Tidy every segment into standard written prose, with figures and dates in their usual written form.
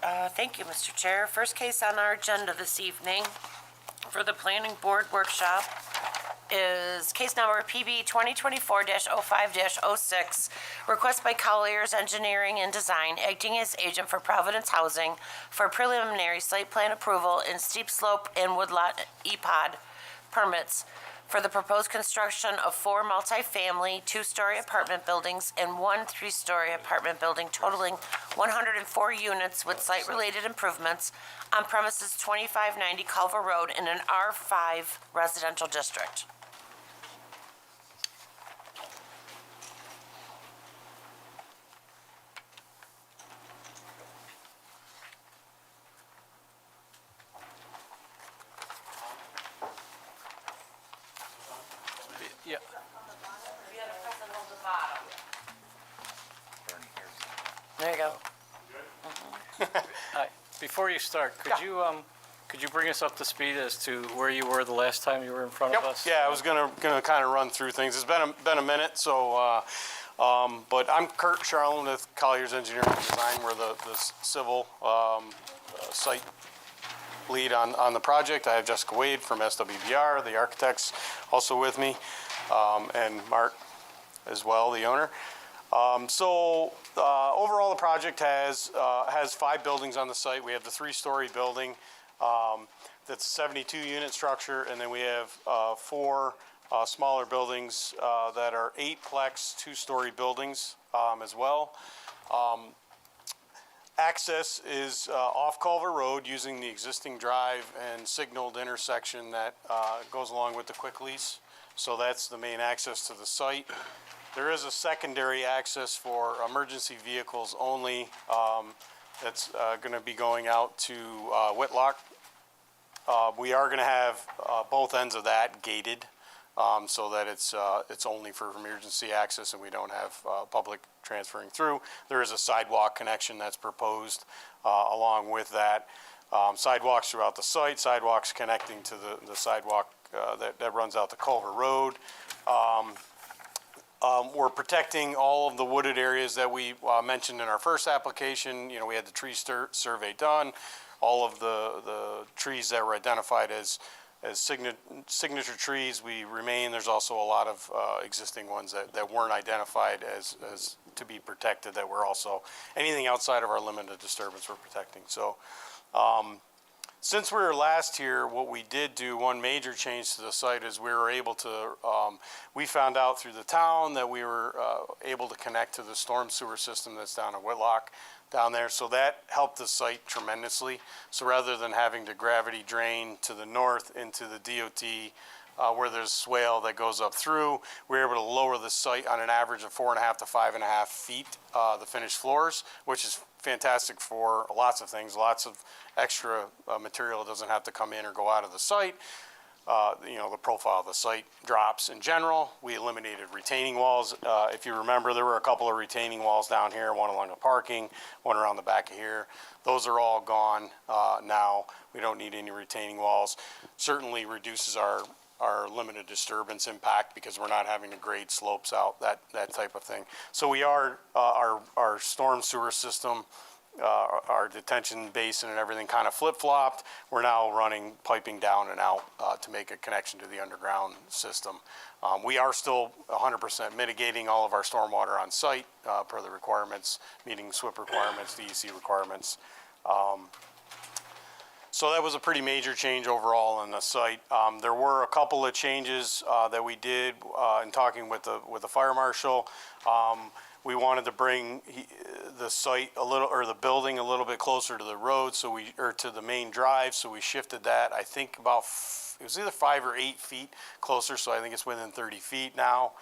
Thank you, Mr. Chair. First case on our agenda this evening for the Planning Board Workshop is case number PB 2024-05-06, request by Colliers Engineering and Design, acting as agent for Providence Housing for preliminary site plan approval in steep slope and woodlot EPOD permits for the proposed construction of 4 multifamily, 2-story apartment buildings and 1 3-story apartment building totaling 104 units with site-related improvements on premises 2590 Culver Road in an R5 residential district. Yeah. There you go. Before you start, could you bring us up to speed as to where you were the last time you were in front of us? Yeah, I was gonna kind of run through things. It's been a minute, so but I'm Kurt Charlin with Colliers Engineering and Design. We're the civil site lead on the project. I have Jessica Wade from SWBR, the architects, also with me, and Mark as well, the owner. Overall, the project has 5 buildings on the site. We have the 3-story building that's a 72-unit structure, and then we have 4 smaller buildings that are 8-plex 2-story buildings as well. Access is off Culver Road using the existing drive and signaled intersection that goes along with the quick lease. So that's the main access to the site. There is a secondary access for emergency vehicles only that's going to be going out to Whitlock. We are going to have both ends of that gated so that it's only for emergency access and we don't have public transferring through. There is a sidewalk connection that's proposed along with that. Sidewalks throughout the site, sidewalks connecting to the sidewalk that runs out to Culver Road. We're protecting all of the wooded areas that we mentioned in our first application. You know, we had the tree survey done. All of the trees that were identified as signature trees, we remain. There's also a lot of existing ones that weren't identified as to be protected that we're also, anything outside of our limit of disturbance we're protecting. So since we were last here, what we did do, one major change to the site is we were able to, we found out through the town that we were able to connect to the storm sewer system that's down at Whitlock down there. So that helped the site tremendously. So rather than having to gravity drain to the north into the DOT where there's swale that goes up through, we were able to lower the site on an average of 4.5 to 5.5 feet, the finished floors, which is fantastic for lots of things, lots of extra material doesn't have to come in or go out of the site. You know, the profile of the site drops in general. We eliminated retaining walls. If you remember, there were a couple of retaining walls down here, one along the parking, one around the back of here. Those are all gone now. We don't need any retaining walls. Certainly reduces our limited disturbance impact because we're not having to grade slopes out, that type of thing. So we are, our storm sewer system, our detention basin and everything kind of flip-flopped. We're now running piping down and out to make a connection to the underground system. We are still 100% mitigating all of our stormwater on site per the requirements, meeting SWIP requirements, DEC requirements. So that was a pretty major change overall on the site. There were a couple of changes that we did in talking with the fire marshal. We wanted to bring the site a little, or the building a little bit closer to the road, so to the main drive. So we shifted that. I think about it was either 5 or 8 feet closer. So I think it's within 30 feet now.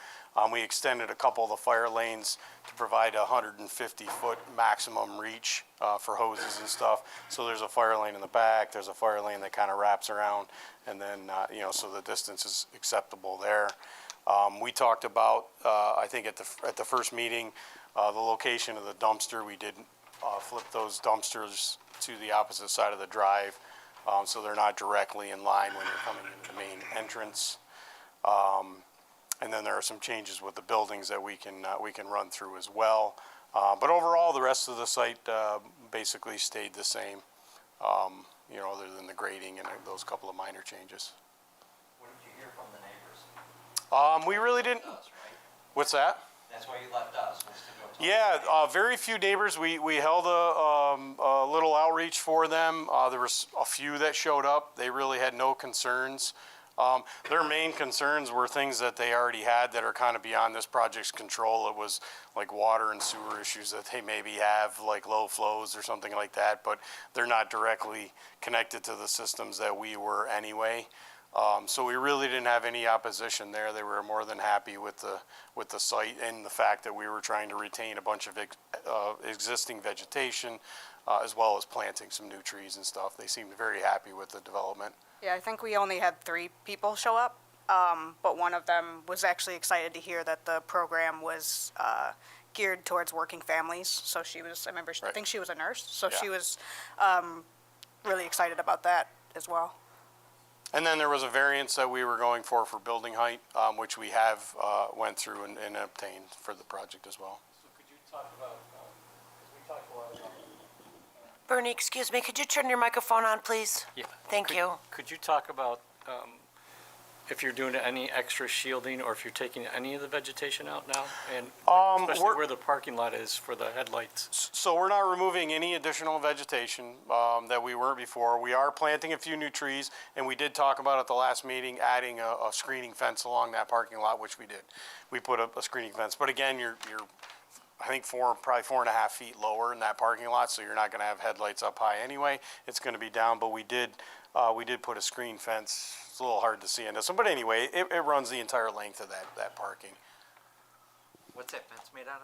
We extended a couple of the fire lanes to provide a 150-foot maximum reach for hoses and stuff. So there's a fire lane in the back. There's a fire lane that kind of wraps around, and then you know, so the distance is acceptable there. We talked about, I think at the first meeting, the location of the dumpster. We did flip those dumpsters to the opposite side of the drive, so they're not directly in line when you're coming into the main entrance. And then there are some changes with the buildings that we can run through as well. But overall, the rest of the site basically stayed the same, other than the grading and those couple of minor changes. What did you hear from the neighbors? We really didn't. Us, right? What's that? That's why you left us, was to go talk. Yeah, very few neighbors. We held a little outreach for them. There was a few that showed up. They really had no concerns. Their main concerns were things that they already had that are kind of beyond this project's control. It was like water and sewer issues that they maybe have, like low flows or something like that, but they're not directly connected to the systems that we were anyway. So we really didn't have any opposition there. They were more than happy with the site and the fact that we were trying to retain a bunch of existing vegetation, as well as planting some new trees and stuff. They seemed very happy with the development. Yeah, I think we only had 3 people show up, but one of them was actually excited to hear that the program was geared towards working families. So she was, I remember, I think she was a nurse, so she Yeah. was really excited about that as well. And then there was a variance that we were going for building height, which we have went through and obtained for the project as well. So could you talk about, 'cause we talked a lot about. Bernie, excuse me, could you turn your microphone on, please? Yeah. Thank you. Could you talk about if you're doing any extra shielding or if you're taking any of the vegetation out now? And especially we're- where the parking lot is for the headlights? So we're not removing any additional vegetation that we weren't before. We are planting a few new trees, and we did talk about at the last meeting adding a screening fence along that parking lot, which we did. We put up a screening fence, but again, you're I think probably 4.5 feet lower in that parking lot, so you're not going to have headlights up high anyway. It's going to be down, but we did put a screen fence. It's a little hard to see in this one, but anyway, it runs the entire length of that parking. What's that fence made out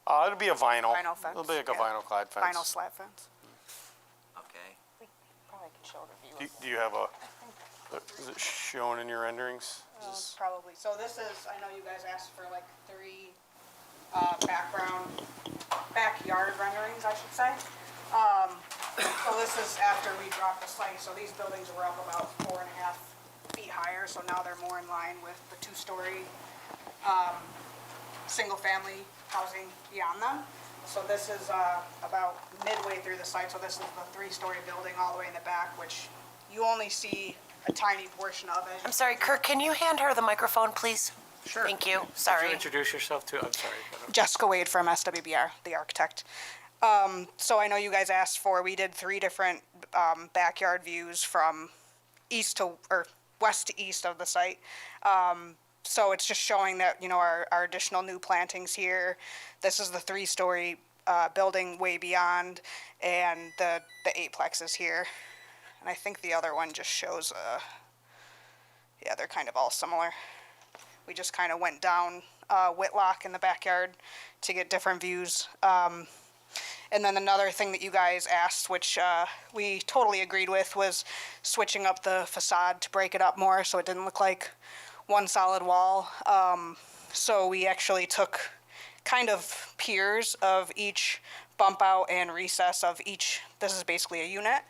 of? It'll be a vinyl. Vinyl fence, It'll be like a yeah. vinyl clad fence. Vinyl slat fence. Okay. Probably can show the view. Do you have is it shown in your renderings? Is this- Probably. So this is, I know you guys asked for like 3 backyard renderings, I should say. So this is after we dropped the site, so these buildings were up about 4.5 feet higher, so now they're more in line with the 2-story, single-family housing beyond them. So this is, about midway through the site, so this is the 3-story building all the way in the back, which you only see a tiny portion of it. I'm sorry, Kirk, can you hand her the microphone, please? Sure. Thank you, Could you sorry. introduce yourself too? I'm sorry. Jessica Wade from SWBR, the architect. So I know you guys asked for, we did 3 different backyard views from west to east of the site. So it's just showing that, our additional new plantings here. This is the 3-story building way beyond, and the 8-plex is here. And I think the other one just shows, yeah, they're kind of all similar. We just kind of went down Whitlock in the backyard to get different views. And then another thing that you guys asked, which we totally agreed with, was switching up the facade to break it up more so it didn't look like one solid wall. So we actually took kind of piers of each bump out and recess of each, this is basically a unit,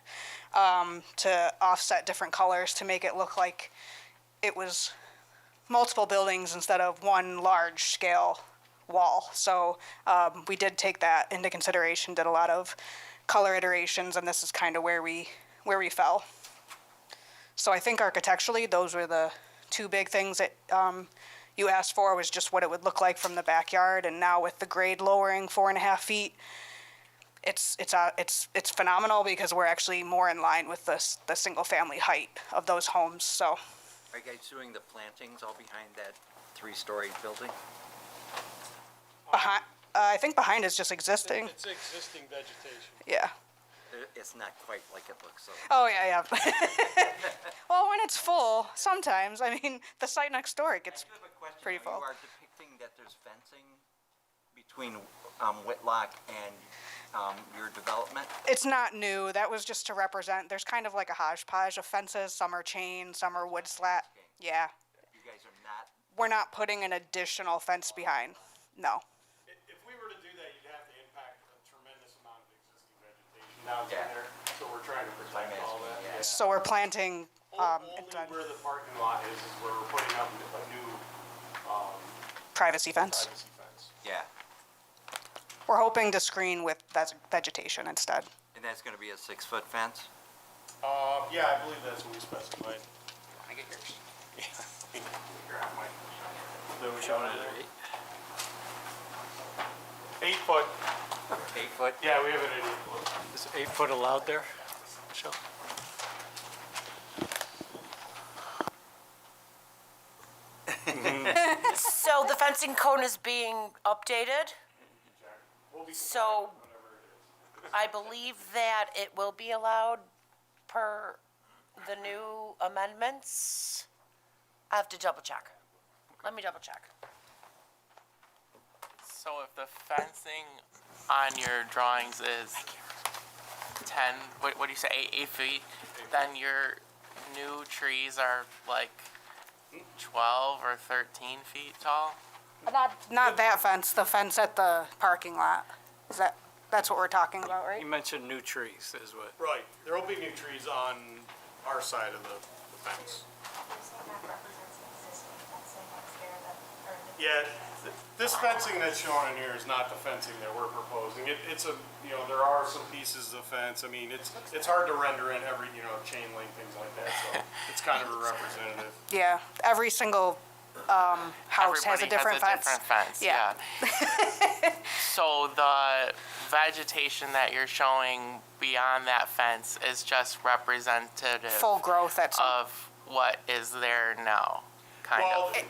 to offset different colors to make it look like it was multiple buildings instead of one large scale wall. So we did take that into consideration, did a lot of color iterations, and this is kind of where we fell. So I think architecturally, those were the 2 big things that you asked for, was just what it would look like from the backyard. And now with the grade lowering 4.5 feet, it's phenomenal because we're actually more in line with the single family height of those homes. So. Are you guys doing the plantings all behind that 3-story building? Behind, I think behind is just existing. It's existing vegetation. Yeah. It's not quite like it looks, so. Oh, yeah. Well, when it's full, sometimes, I mean, the site next door, it gets I do have a question. pretty Now, full. You are depicting that there's fencing between Whitlock and your development? It's not new. That was just to represent, there's kind of like a hodgepodge of fences. Some are chain, some are wood slat. Okay. Yeah. You guys are not, We're not putting an additional fence behind. No. If we were to do that, you'd have to impact a tremendous amount of existing vegetation down Yeah. there. So we're trying to protect I'm all asking, that. yeah. So we're planting, Only inside where the parking lot is where we're putting up a new privacy fence. privacy fence. yeah. We're hoping to screen with vegetation instead. And that's gonna be a 6-foot fence? Yeah, I believe that's what we specified. I get yours. They were showing it at 8. 8 foot. 8 foot? Yeah, we have it at 8 foot. Is 8 foot allowed there? Michelle? So the fencing cone is being updated. So I believe that it will be allowed per the new amendments. I have to double check. Let me double check. So if the fencing on your drawings is 10, what do you say, 8 feet, then your new trees are like 12 or 13 feet tall? Not that fence, the fence at the parking lot. That's what we're talking about, right? You mentioned new trees is what. Right, there will be new trees on our side of the fence. Yeah, this fencing that's shown in here is not the fencing that we're proposing. It's a, there are some pieces of fence. I mean, it's hard to render in every, chain link, things like that, so it's kind of a representative. Yeah, every single house has a Everybody different fence. different fence, Yeah. yeah. So the vegetation that you're showing beyond that fence is just representative Full growth at some, of what is there now, kind Well, of.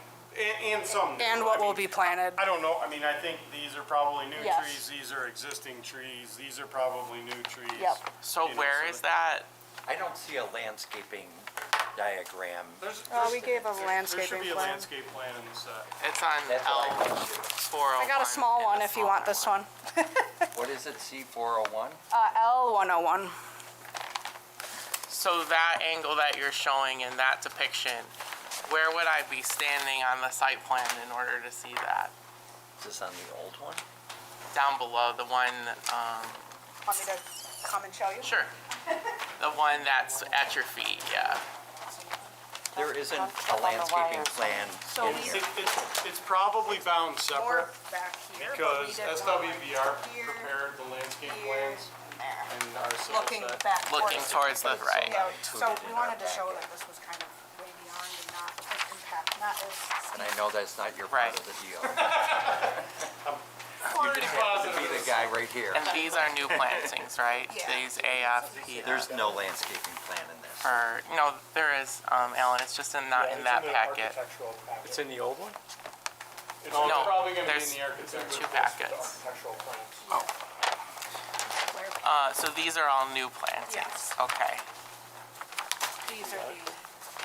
and some. and what will be planted. I don't know, I mean, I think these are probably new Yes. trees, these are existing trees, these are probably new trees. Yep. So you know, where so is that? I don't see a landscaping diagram. We gave a There should landscaping be a plan. landscape plan in the set. It's on That's what I L think too. 401. I got a small in one the if you want smaller this one. What is it, C401? L101. So that angle that you're showing in that depiction, where would I be standing on the site plan in order to see that? Is this on the old one? Down below, the one, Want me to come and show you? sure. The one that's at your feet, yeah. There isn't a landscaping plan So in we- here. It's probably bound separate More back here. but we because did one SWBR here, prepared the landscape here, plans and there. and our civil Looking set. back. Looking towards the right. Yeah, so included we in our wanted to show packet. that this was kind of way beyond and not as impact, not as. And I know that's not your part Right. of the deal. Pretty To positive. be the guy right here. And these are new plantings, right? Yeah. These AFP. There's no landscaping plan in this. Or, no, there is, Alan, it's just not in that packet. It's in the old one? It's No, probably gonna be in there's the architectural. two packets. So these are all new plantings? Yes. Okay. These are the.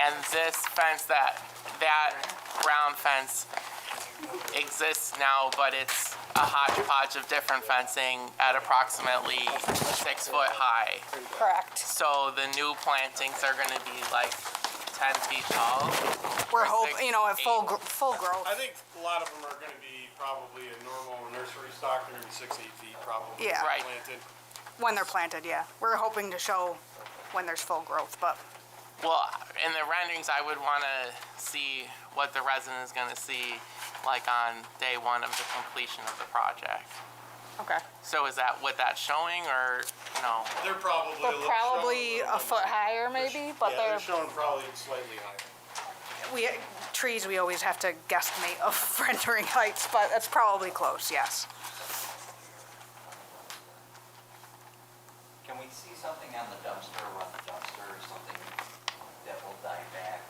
And this fence, that brown fence exists now, but it's a hodgepodge of different fencing at approximately 6 foot high. Correct. So the new plantings are gonna be like 10 feet tall? We're Or hoping, 6, at full, 8. full growth. I think a lot of them are gonna be probably a normal nursery stock, they're gonna be 6, 8 feet probably. Yeah. Right. Planted. When they're planted, yeah. We're hoping to show when there's full growth, but Well, in the renderings, I would wanna see what the resident is gonna see, like on day one of the completion of the project. okay. So is that what that's showing, or no? They're probably a They're little. probably showing a foot higher maybe, but Yeah, they're, they're showing probably slightly higher. trees, we always have to guesstimate of rendering heights, but that's probably close, yes. Can we see something on the dumpster, run the dumpster, or something that will die back,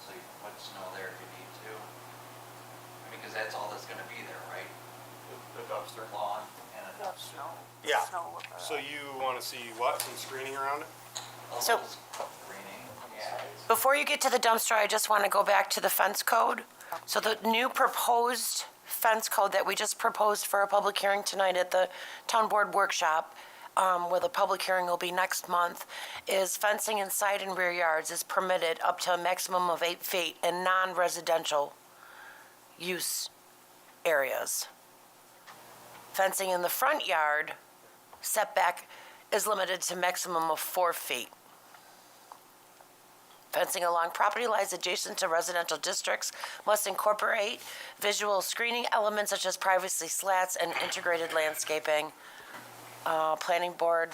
so you can put snow there if you need to? I mean, because that's all that's gonna be there, right? The dumpster. Lawn and a dumpster. Yeah. Snow, So you wanna see what, some screening around it? A So- little Screening, yeah. Before you get to the dumpster, I just want to go back to the fence code. So the new proposed fence code that we just proposed for a public hearing tonight at the town board workshop, where the public hearing will be next month, is fencing inside and rear yards is permitted up to a maximum of 8 feet in non-residential use areas. Fencing in the front yard setback is limited to maximum of 4 feet. Fencing along property lines adjacent to residential districts must incorporate visual screening elements such as privacy slats and integrated landscaping. Planning board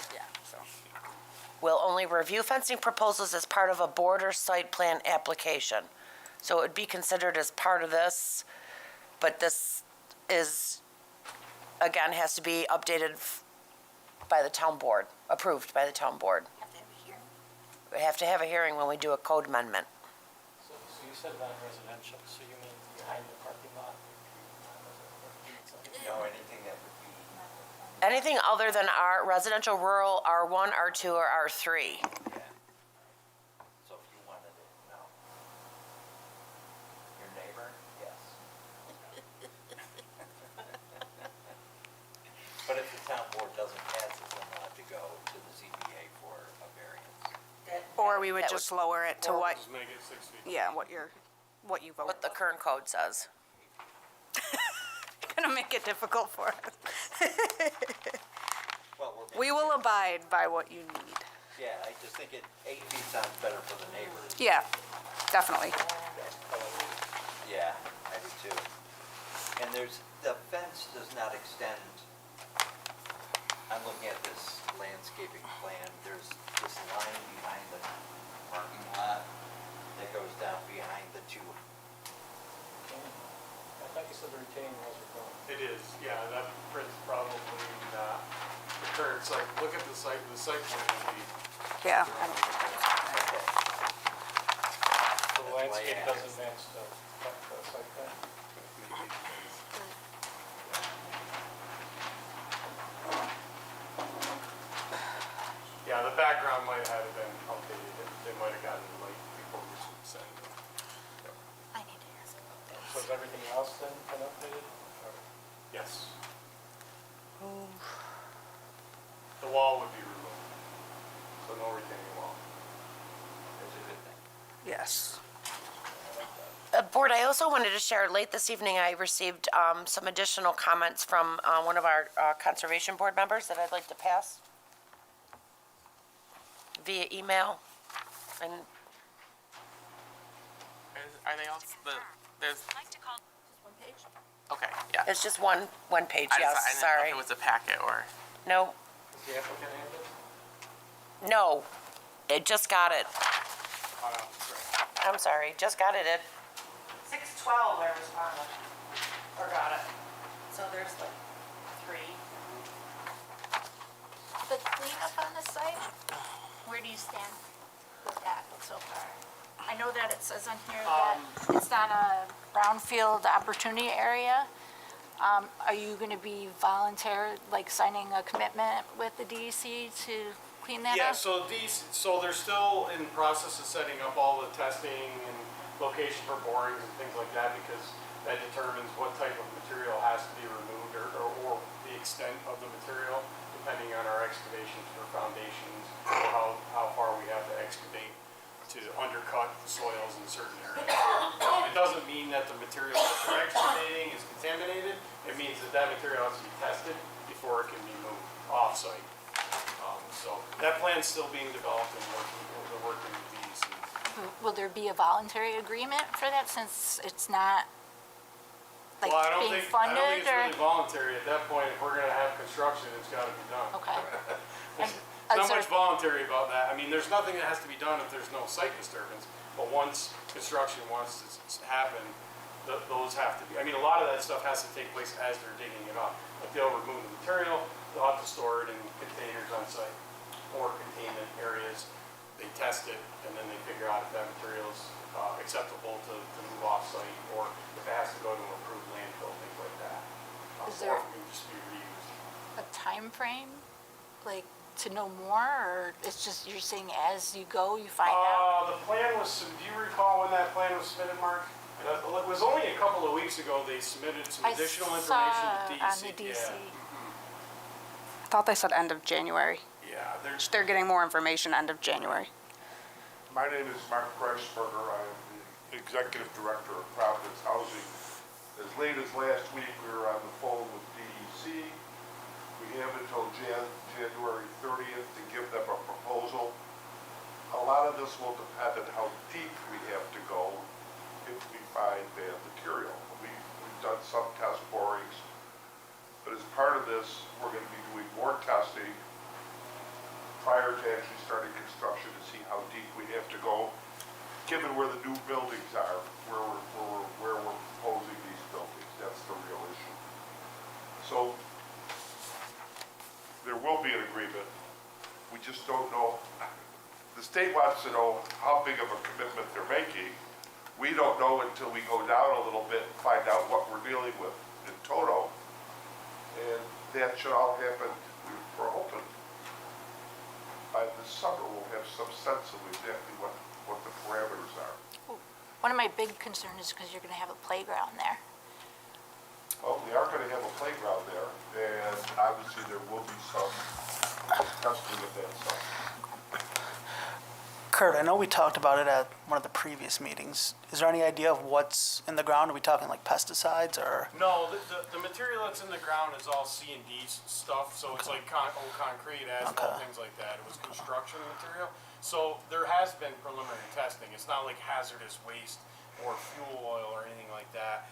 will only review fencing proposals as part of a board or site plan application. So it would be considered as part of this, but this is, again, has to be updated by the town board, approved by the town board. We have to have a hearing when we do a code amendment. So you said non-residential, so you mean behind the parking lot? No, anything that would be, Anything other than our residential, rural, R1, R2, or R3. yeah. So if you wanted it, no. Your neighbor, yes. But if the town board doesn't pass it, then we'll have to go to the ZBA for a variance. Or we would That just lower it to what, Just make it 6 feet. yeah, what you vote. What the current code says. Gonna make it difficult for us. Well, We will abide by what you need. yeah, I just think 8 feet sounds better for the neighbors. Yeah, definitely. Yeah, I do too. And the fence does not extend, I'm looking at this landscaping plan, there's this line behind the parking lot that goes down behind the two. I thought you said the retaining walls were gone. It is, yeah, that print's probably not the current site. Look at the site plan would be, Yeah. Okay. So the landscape I asked. doesn't match the site plan? yeah, the background might have been updated. They might have gotten it late before we sent it. I need to ask about this. So is everything else then been updated? Or- Yes. The wall would be removed, so no retaining wall. That's a good thing. Yes. Board, I also wanted to share, late this evening, I received some additional comments from one of our Conservation Board members that I'd like to pass via email. And Are they all, there's, I'd like to call just one page. okay, yeah. it's just one page, I yes, didn't know sorry. if it was a packet or, No, Does the applicant have it? no, it just got it. Oh, no, great. I'm sorry, just got it at 6:12 I responded, or got it. So there's like 3. The cleanup on the site, where do you stand with that so far? I know that it says on here that it's not a brownfield opportunity area. Are you gonna be like signing a commitment with the DEC to clean that Yeah, up? so they're still in the process of setting up all the testing and location for borings and things like that, because that determines what type of material has to be removed or the extent of the material, depending on our excavations for foundations, or how far we have to excavate to undercut the soils in certain areas. It doesn't mean that the material that they're excavating is contaminated. It means that that material has to be tested before it can be moved off-site. So that plan's still being developed and we're working with these. Will there be a voluntary agreement for that since it's not like Well, I don't being think funded it's or? really voluntary at that point. If we're gonna have construction, it's gotta be done. Okay. There's And not so- much voluntary about that. I mean, there's nothing that has to be done if there's no site disturbance, but once construction wants to happen, those have to be, I mean, a lot of that stuff has to take place as they're digging it up. Like they'll remove the material, they'll have to store it in containers on site or containment areas. They test it and then they figure out if that material is acceptable to move off-site, or if it has to go to an approved landfill, things like that. Is there- Or if it can just be reused. A time frame, like to know more, or it's just you're saying as you go you find out? The plan was, do you recall when that plan was submitted, Mark? It was only a couple of weeks ago they submitted some I additional saw information to on the DEC. DC. I thought they said end of January. Yeah, there's, They're getting more information end of January. My name is Mark Kreisberger. I am the Executive Director of Providence Housing. As late as last week, we were on the phone with DEC. We have until January 30th to give them a proposal. a lot of this will depend on how deep we have to go if we find bad material. We've done some test borings, but as part of this, we're gonna be doing more testing prior to actually starting construction to see how deep we have to go, given where the new buildings are, where we're proposing these buildings. That's the real issue. So there will be an agreement. We just don't know. The state wants to know how big of a commitment they're making. We don't know until we go down a little bit and find out what we're dealing with in toto. And that should all happen, we're hoping, by this summer, we'll have some sense of exactly what the parameters are. One of my big concerns is because you're gonna have a playground there. Well, we are gonna have a playground there, and obviously there will be some testing of that stuff. Kurt, I know we talked about it at one of the previous meetings. Is there any idea of what's in the ground? Are we talking like pesticides or? No, the material that's in the ground is all C&D stuff, so it's like old concrete, asphalt, Okay. things like that. It was construction material. So there has been preliminary testing. It's not like hazardous waste or fuel oil or anything like that.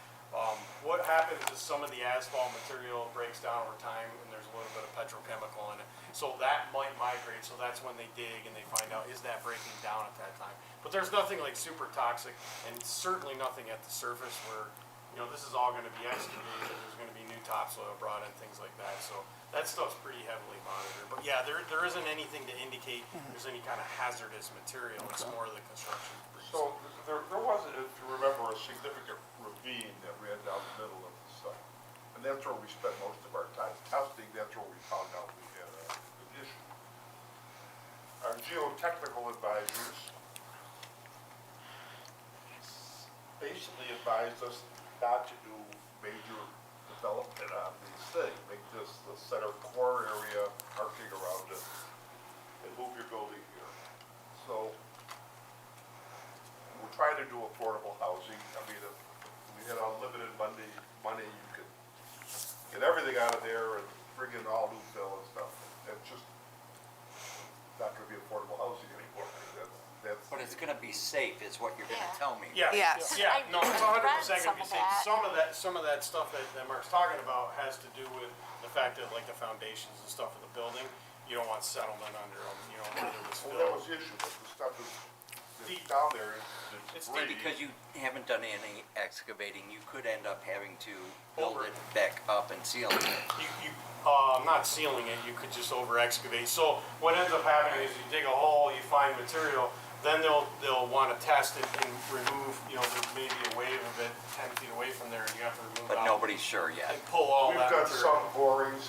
What happens is some of the asphalt material breaks down over time and there's a little bit of petrochemical in it. So that might migrate, so that's when they dig and they find out, is that breaking down at that time? But there's nothing like super toxic and certainly nothing at the surface where, you know, this is all gonna be excavated, there's gonna be new topsoil brought in, things like that. So that stuff's pretty heavily monitored. But yeah, there isn't anything to indicate there's any kind of hazardous material. It's more of the construction. So there was, if you remember, a significant ravine that ran down the middle of the site. And that's where we spent most of our time testing. That's where we found out we had an issue. Our geotechnical advisors basically advised us not to do major development on these things. Make this the center core area, parking around it, and move your building here. So we're trying to do affordable housing. I mean, if we had unlimited money, you could get everything out of there and bring in all new fill and stuff. It's just not gonna be affordable housing anymore. That's. But it's gonna be safe, is what you're gonna Yeah. tell me. Yeah, Yes. yeah, no, it's 100% Some gonna be of safe. that. Some of that stuff that Mark's talking about has to do with the fact that like the foundations and stuff of the building, you don't want settlement under them, you know, whether it was Well, that filled. was the issue, but the stuff is deep down there. It's debris. Because you haven't done any excavating, you could end up having to build Over. it back up and seal it. Not sealing it, you could just over excavate. So what ends up happening is you dig a hole, you find material, then they'll want to test it and remove, you know, there may be a wave of it 10 feet away from there and you have to remove But out nobody's sure yet. and pull all We've that done material. some borings,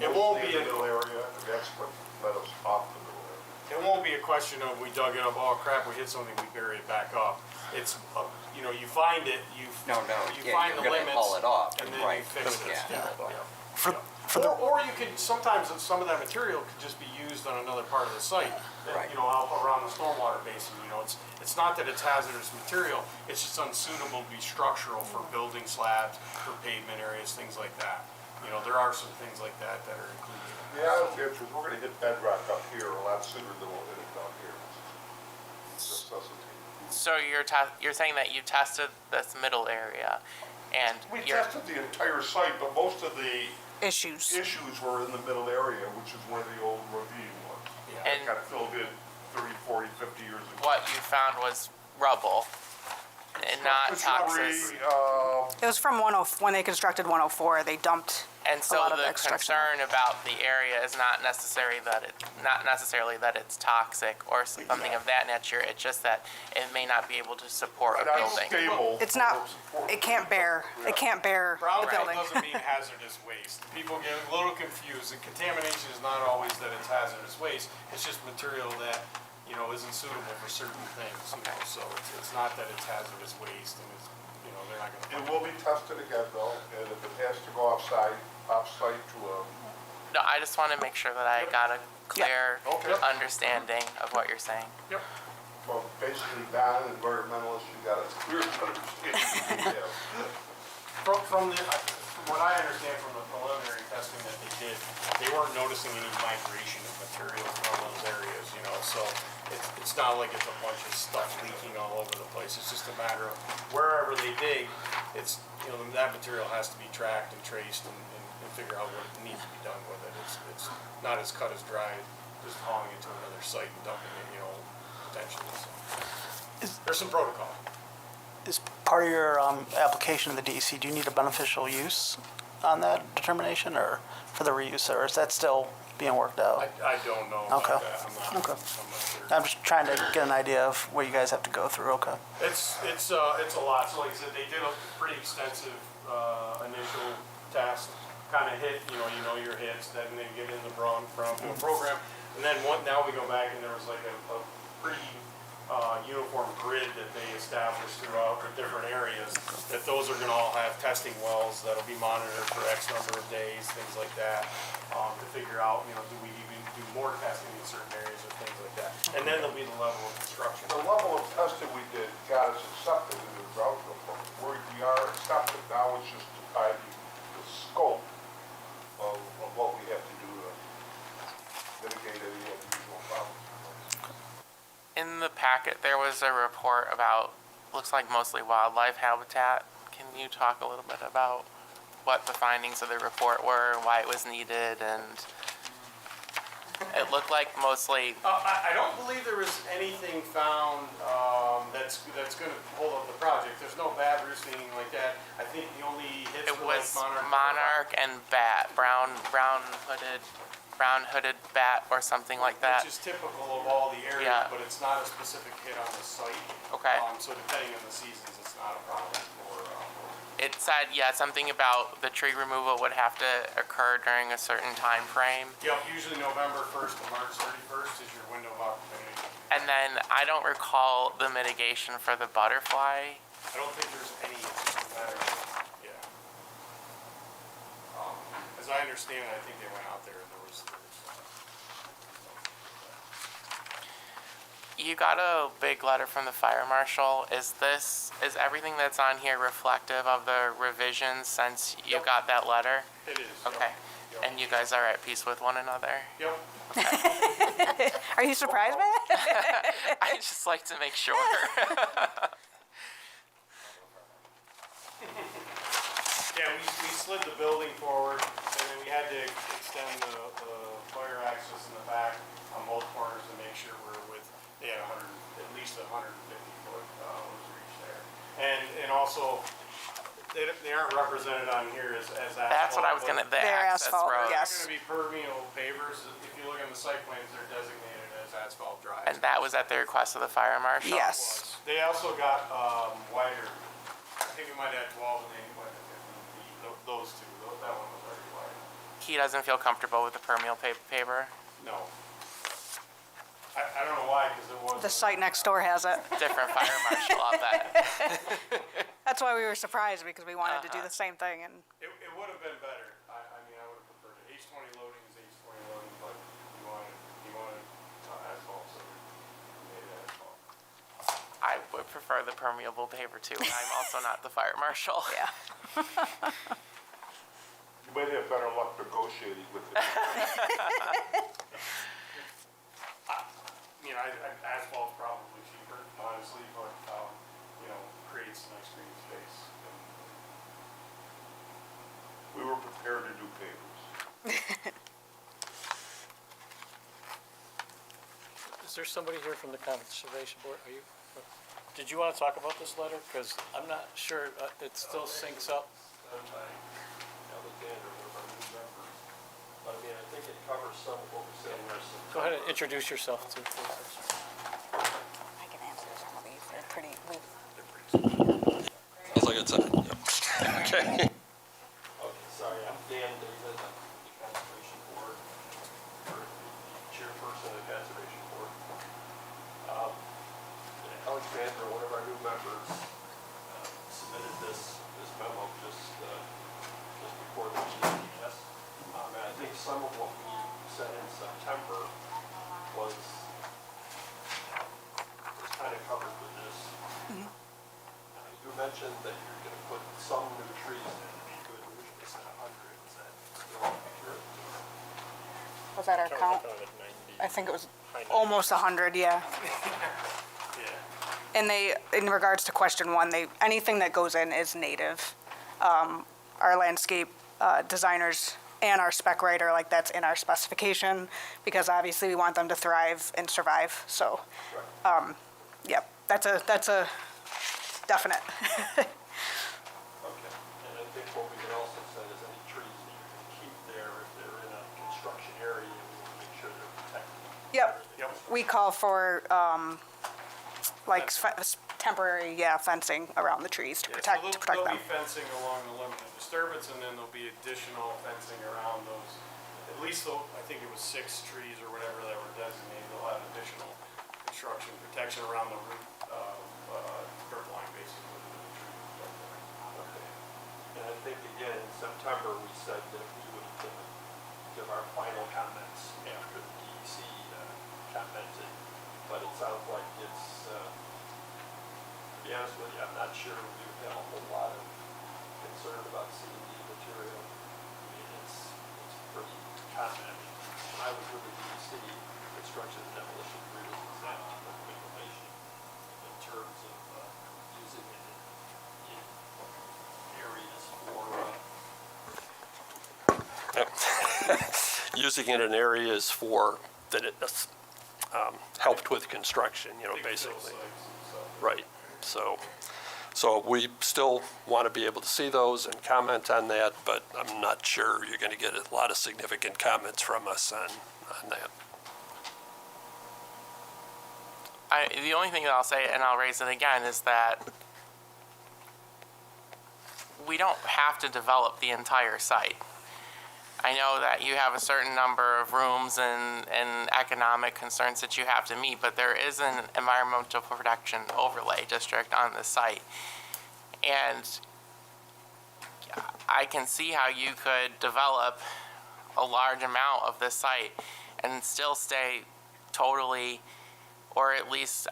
It won't mostly be in a- the middle area, and that's what let us off the middle area. It won't be a question of we dug it up, oh crap, we hit something, we bury it back up. It's, you know, you find it, you No, you yeah, find you're the gonna limits. haul it off, And then right, you fix it. yeah. Or you could, sometimes some of that material could just be used on another part of the site. Right. You know, out around the stormwater basin, you know, it's not that it's hazardous material, it's just unsuitable to be structural for building slabs, for pavement areas, things like that. You know, there are some things like that that are included. The honest answer is we're gonna hit bedrock up here a lot sooner than we'll hit it down here. It's just necessitated. So you're saying that you tested this middle area, and We you're tested the entire site, but most of the Issues. issues were in the middle area, which is where the old ravine was. Yeah. It got filled in 30, 40, 50 years ago. what you found was rubble and not It's toxic. debris, It was from when they constructed 104, they dumped And a so lot of the extraction. concern about the area is not necessarily that it's toxic or something of that nature. It's just that it may not be able to support a not building. stable. It's not, it can't bear the Brownfield building. doesn't mean hazardous waste. People get a little confused, and contamination is not always that it's hazardous waste, it's just material that, you know, isn't suitable for certain things, you know, so it's not that it's hazardous waste, and it's, you know, they're not It gonna. will be tested again though, and if it has to go off-site to a, No, I just want to make sure that I got a clear Okay. understanding of what you're saying. Yep. well, basically non-environmentalist, you got a clear understanding. Yeah. From what I understand from the preliminary testing that they did, they weren't noticing any migration of material from those areas, you know, so it's it's not like it's a bunch of stuff leaking all over the place. It's just a matter of wherever they dig, it's, you know, that material has to be tracked and traced and figure out what needs to be done with it. It's not as cut as dry, just hauling it to another site and dumping it, you know, potentially. So there's some protocol. Is part of your application in the DEC, do you need a beneficial use on that determination or for the reuse, or is that still being worked out? I don't know about Okay. that. I'm not sure. I'm just trying to get an idea of what you guys have to go through, okay? It's a lot. So like I said, they did a pretty extensive initial test, kind of hit, you know your hits, then they get in the brown program. And then now we go back and there was like a pretty uniform grid that they established throughout the different areas, that those are gonna all have testing wells that'll be monitored for X number of days, things like that, to figure out, you know, do we even do more testing in certain areas or things like that. And then there'll be the level of construction. The level of testing we did got us accepted into the brownfield program. We are accepted, now it's just the scope of what we have to do to mitigate any unusual problems. In the packet, there was a report about, looks like mostly wildlife habitat. Can you talk a little bit about what the findings of the report were, why it was needed, and it looked like mostly, I don't believe there was anything found that's going to hold up the project. There's no bad roost, anything like that. I think the only hits it were like was monarch. monarch and bat, brown hooded bat or something like that. Which is typical of all the areas, Yeah. but it's not a specific hit on the site. Okay. So depending on the seasons, it's not a problem for. It said, yeah, something about the tree removal would have to occur during a certain time frame. Yep, usually November 1st to March 31st is your window of opportunity. And then I don't recall the mitigation for the butterfly. I don't think there's any, it's just a matter of, yeah. As I understand it, I think they went out there and there was You got a big letter from the fire marshal. Is everything that's on here reflective of the revisions since you Yep. got that letter? it is. Yep. Okay. Yep. And you guys are at peace with one another? Yep. Are you surprised by that? I just like to make sure. Yeah, we slid the building forward, and then we had to extend the fire access in the back on both corners to make sure they had at least 150 foot was reached there. And also, they aren't represented on here as asphalt. That's what I was but the They're access asphalt, road. yes. They're gonna be permeable pavers. If you look on the site plans, they're designated as asphalt drives. And that was at the request of the fire marshal? Yes. They also got wider, I think we might have 12 and they might have 15 feet, those two, that one was already wide. He doesn't feel comfortable with the permeable paver? No. I don't know why, because it was. The site next door has it. Different fire marshal, I'll bet. That's why we were surprised, because we wanted to do the same thing, and It would have been better. I mean, I would have preferred it. H20 loading is H20 loading, but he wanted asphalt, so we made it asphalt. I would prefer the permeable paver too, and I'm also not the fire marshal. yeah. You might have better luck negotiating with it. You know, asphalt's probably cheaper, honestly, but, you know, creates nice green space. We were prepared to do pavers. Is there somebody here from the Conservation Board? Did you want to talk about this letter? Because I'm not sure, it still syncs up. Alexander, one of our new members. But I mean, I think it covers some of what we said in our. Go ahead and introduce yourself too, please. I can answer some of these. They're pretty. That's like it's okay. Okay, sorry, I'm Dan David, I'm the Conservation Board, or the chairperson of the Conservation Board. Alexander, one of our new members, submitted this memo just before the meeting, yes. And I think some of what we said in September was kind of covered with this. You mentioned that you're going to put some new trees in. You had originally said 100. Is that still accurate? Was that our count? I think it was almost 100, yeah. And they, in regards to question one, anything that goes in is native. Our landscape designers and our spec writer, like that's in our specification, because obviously we want them to thrive and survive, so, yep, that's a definite. Okay. And I think what we can also say is any trees that you're going to keep there, if they're in a construction area, we want to make sure they're protected. Yep, we call for, like, temporary, fencing around the trees to protect them. There'll be fencing along the limit of disturbance, and then there'll be additional fencing around those, at least, I think it was 6 trees or whatever that were designated. They'll have additional construction protection around the root, curb line, basically. Okay. And I think, again, in September, we said that we would give our final comments after the DEC commented, but it sounds like it's, to be honest with you, I'm not sure we would have a whole lot of concern about C&D material. I mean, it's pretty common. When I was with the DEC, construction and demolition really was not under regulation in terms of using it in areas for, using it in areas for, that it helped with construction, you know, basically. Right. So we still want to be able to see those and comment on that, but I'm not sure you're going to get a lot of significant comments from us on that. The only thing that I'll say, and I'll raise it again, is that we don't have to develop the entire site. I know that you have a certain number of rooms and economic concerns that you have to meet, but there is an environmental protection overlay district on the site. And I can see how you could develop a large amount of this site and still stay totally, or at least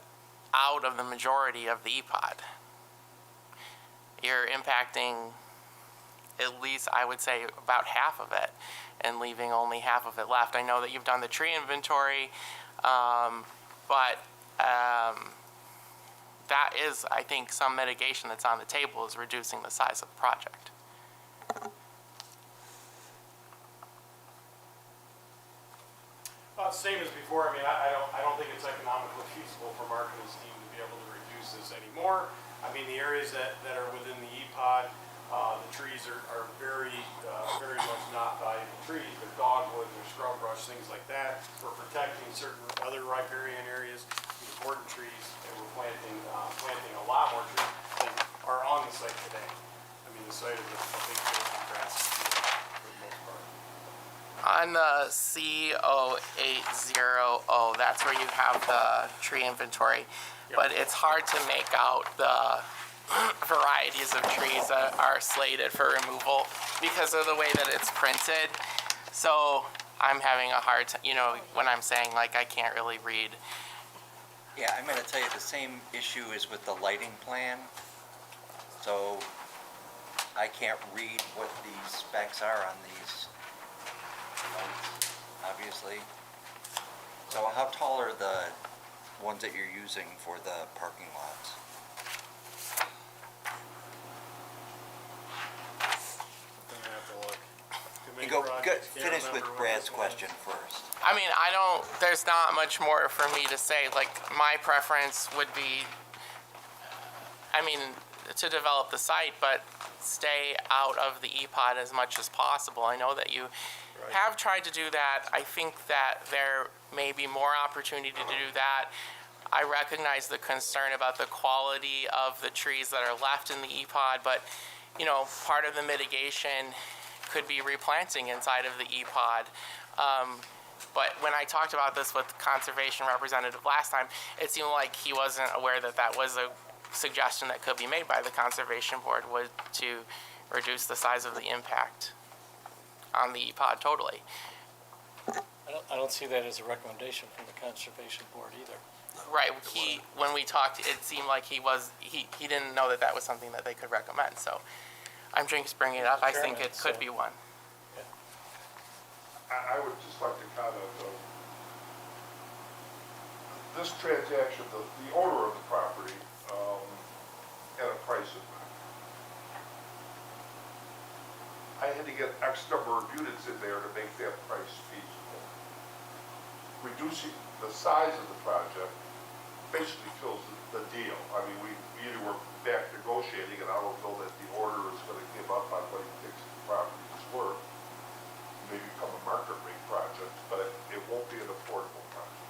out of the majority of the EPOD. You're impacting at least, I would say, about half of it and leaving only half of it left. I know that you've done the tree inventory, but that is, I think, some mitigation that's on the table is reducing the size of the project. Same as before. I mean, I don't think it's economically feasible for Mark and his team to be able to reduce this anymore. I mean, the areas that are within the EPOD, the trees are very much not valuable trees. They're dogwood, they're scrub brush, things like that. We're protecting certain other riparian areas, the important trees, and we're planting a lot more trees than are on the site today. I mean, the site is a big field of grass field for the most part. On the C0800, that's where you have the tree inventory, but it's hard to make out the varieties of trees that are slated for removal because of the way that it's printed. So I'm having a hard time, you know, when I'm saying like I can't really read. Yeah, I'm gonna tell you, the same issue is with the lighting plan. So I can't read what the specs are on these lights, obviously. So how tall are the ones that you're using for the parking lots? Gonna have to look. Too many You go, projects, can't finish with remember what Brad's this was. question first. I mean, there's not much more for me to say. Like, my preference would be, I mean, to develop the site, but stay out of the EPOD as much as possible. I know that you have tried to do that. I think that there may be more opportunity to do that. I recognize the concern about the quality of the trees that are left in the EPOD, but, you know, part of the mitigation could be replanting inside of the EPOD. But when I talked about this with the conservation representative last time, it seemed like he wasn't aware that that was a suggestion that could be made by the conservation board, was to reduce the size of the impact on the EPOD totally. I don't see that as a recommendation from the conservation board either. Right, when we talked, it seemed like he didn't know that that was something that they could recommend, so I'm just bringing it up. I think it could be one. I would just like to comment, this transaction, the owner of the property I had to get X number of units in there to make that price feasible. Reducing the size of the project basically fills the deal. I mean, we either were back negotiating, and I don't know that the order is gonna give up on what he thinks the property is worth. Maybe become a market rate project, but it won't be an affordable project.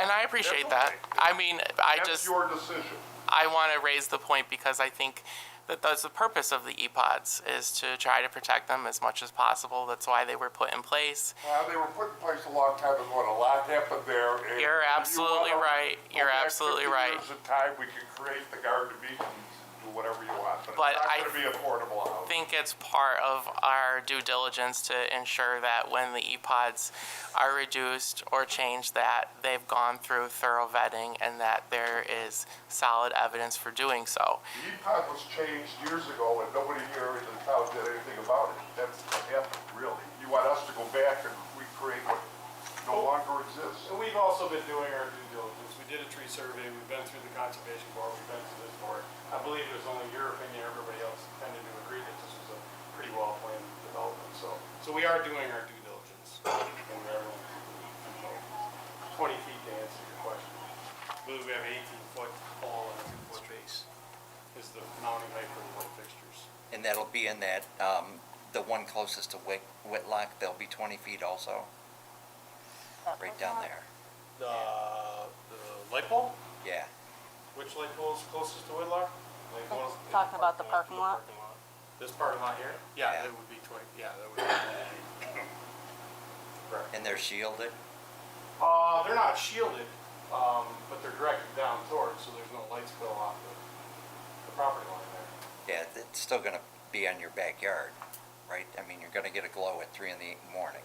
And I appreciate That's that. okay. I mean, I That's just, your decision. I want to raise the point because I think that that's the purpose of the E-Pods, is to try to protect them as much as possible. That's why they were put in place. They were put in place a long time ago, and a lot happened there. And You're if you absolutely wanna right. go You're back absolutely 50 right. years in time, we can create the garden meetings and do whatever you want, but But it's I not gonna be affordable I housing. think it's part of our due diligence to ensure that when the E-Pods are reduced or changed, that they've gone through thorough vetting and that there is solid evidence for doing so. The EPOD was changed years ago, and nobody here in the town did anything about it. That's what happened, really. You want us to go back and recreate what no longer exists. So we've also been doing our due diligence. We did a tree survey, we've been through the conservation board, we've been through this board. I believe it was only your opinion, everybody else tended to agree that this was a pretty well-planned development, so we are doing our due diligence. And we are going to, 20 feet to answer your question. I believe we have 18-foot pole and a 2-foot base is the mounting height for the light fixtures. And that'll be in that, the one closest to Whitlock, they'll be 20 feet also, right down there. The light pole? Yeah. Which light pole is closest to Whitlock? Like the one- Talking about the parking lot? This parking lot here? Yeah, Yeah. that would be 20, yeah, that would be. Correct. And they're shielded? They're not shielded, but they're directed down towards, so there's no light spill off the property line there. Yeah, it's still gonna be on your backyard, right? I mean, you're gonna get a glow at 3 in the morning.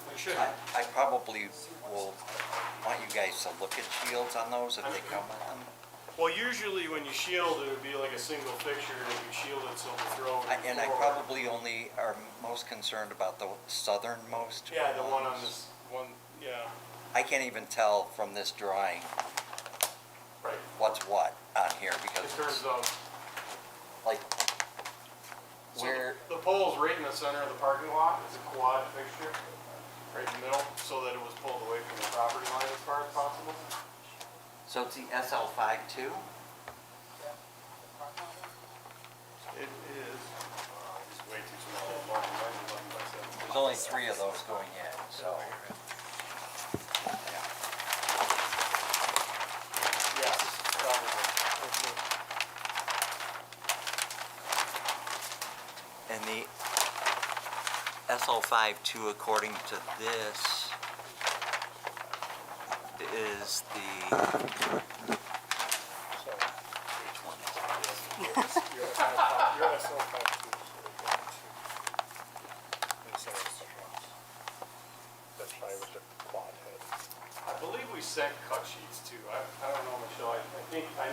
They should. I probably will want you guys to look at shields on those if they come with them. Well, usually when you shield, it would be like a single fixture, and you shield it so the throw. And I probably only are most concerned about the southernmost. Yeah, the one on ones. this, one, yeah, I can't even tell from this drawing right. what's what on here In because terms it's of, like, so where, the pole's right in the center of the parking lot, it's a quad fixture, right in the middle, so that it was pulled away from the property line as far as possible. so it's the SL5 too? It is, it's way too small. There's only 3 of those going in, so. Yes, probably. And the SL52, according to this, is the, which one is it? You're SL52. That's probably with the quad head. I believe we sent cut sheets too. I don't know, Michelle. I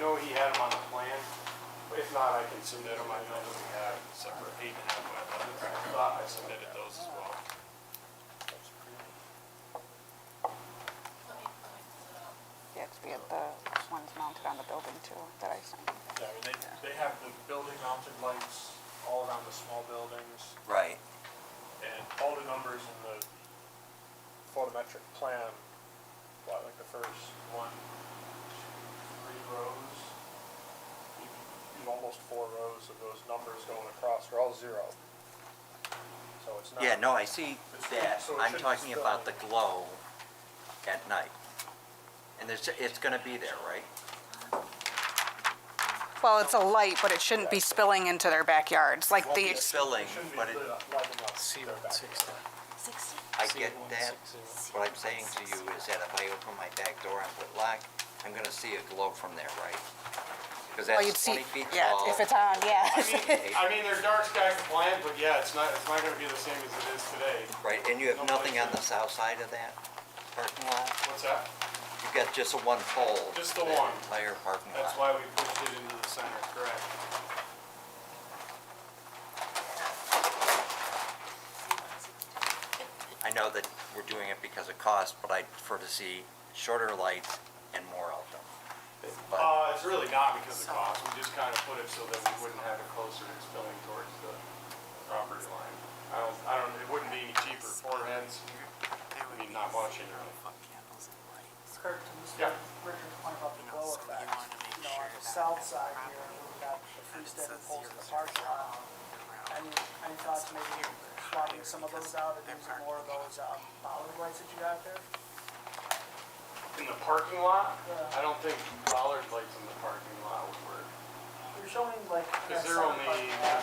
know he had them on the plan. But if not, I can submit them. I know that we have separate 8.5 wetlands. I thought I submitted those as well. Yeah, because we had the ones mounted on the building too, that I sent. Yeah, I mean, they have the building mounted lights all around the small buildings, Right. and all the numbers in the photometric plan, like the first 1, 2, 3 rows, even almost 4 rows of those numbers going across are all 0. So it's not. Yeah, no, I see that. So it I'm should be talking still- about the glow at night. And it's gonna be there, right? Well, it's a light, but it shouldn't be spilling into their backyards, like Won't be the, spilling, Shouldn't be but it, lighting up. C160. I get that. What I'm saying to you is that if I open my back door on Whitlock, I'm gonna see a glow from there, right? Because well, you'd that's see, 20 feet yeah, tall. if it's on, yeah. I mean, they're dark sky compliant, but yeah, it's not gonna be the same as it is today. Right, and you have nothing on the south side of that parking lot? What's that? You've got just a one pole. Just the for that one. Entire parking lot. That's why we pushed it into the center, correct? I know that we're doing it because of cost, but I'd prefer to see shorter lights and more of them. It's really not because of cost, we just kind of put it so that we wouldn't have it closer to spilling towards the property line. It wouldn't be any cheaper, 4 heads, I mean, not much anyway. Kurt, to Mr. Yeah. Richard's point about the glow effect, you know, on the south side here, we've got the freestanding poles in the parking lot. Any thoughts maybe swapping some of those out and using more of those bollard lights that you got there? In the parking lot, I don't think bollard lights in the parking lot would work. You're showing like. Because that they're southern only, parking lot,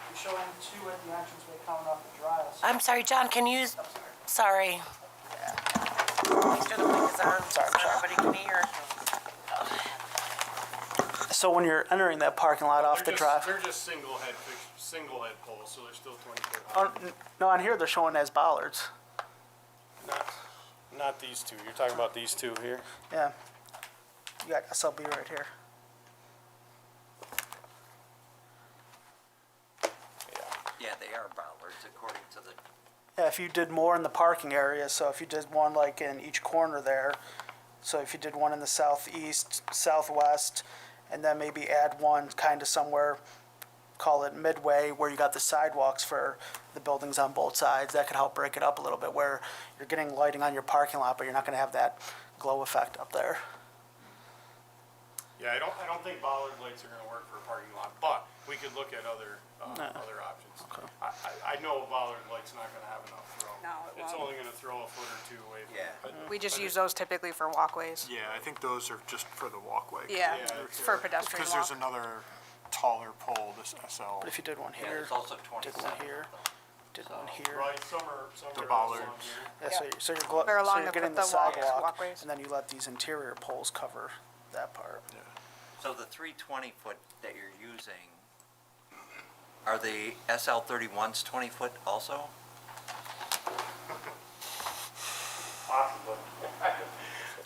You're showing 2 at the entranceway coming off the drive. So I'm sorry, John, can you, sorry. Make sure the mic is on, so everybody can hear. So when you're entering that parking lot off the drive, They're just single head poles, so they're still 20 foot high. no, on here they're showing as bollards. Not these two, you're talking about these two here? Yeah. You got SLB right here. Yeah, they are bollards according to the, Yeah, if you did more in the parking area, so if you did one like in each corner there, so if you did one in the southeast, southwest, and then maybe add one kind of somewhere, call it midway, where you got the sidewalks for the buildings on both sides, that could help break it up a little bit, where you're getting lighting on your parking lot, but you're not gonna have that glow effect up there. Yeah, I don't think bollard lights are gonna work for a parking lot, but we could look at other options. I know a bollard light's not gonna have enough throw. No, it It's won't. only gonna throw a foot or two away from Yeah. it. We just use those typically for walkways. Yeah, I think those are just for the walkway. Yeah, Yeah, for pedestrian Because there's walk. another taller pole, this SL. But if you did one yeah, here, there's also did one 27. here, did one here. Right, some are The along bollards. here. Yeah, Yeah. so you're, They're along so you're the- getting the the walk- sidewalk, walkways. and then you let these interior poles cover that part. So the 320 foot that you're using, are the SL31s 20 foot also? Possibly.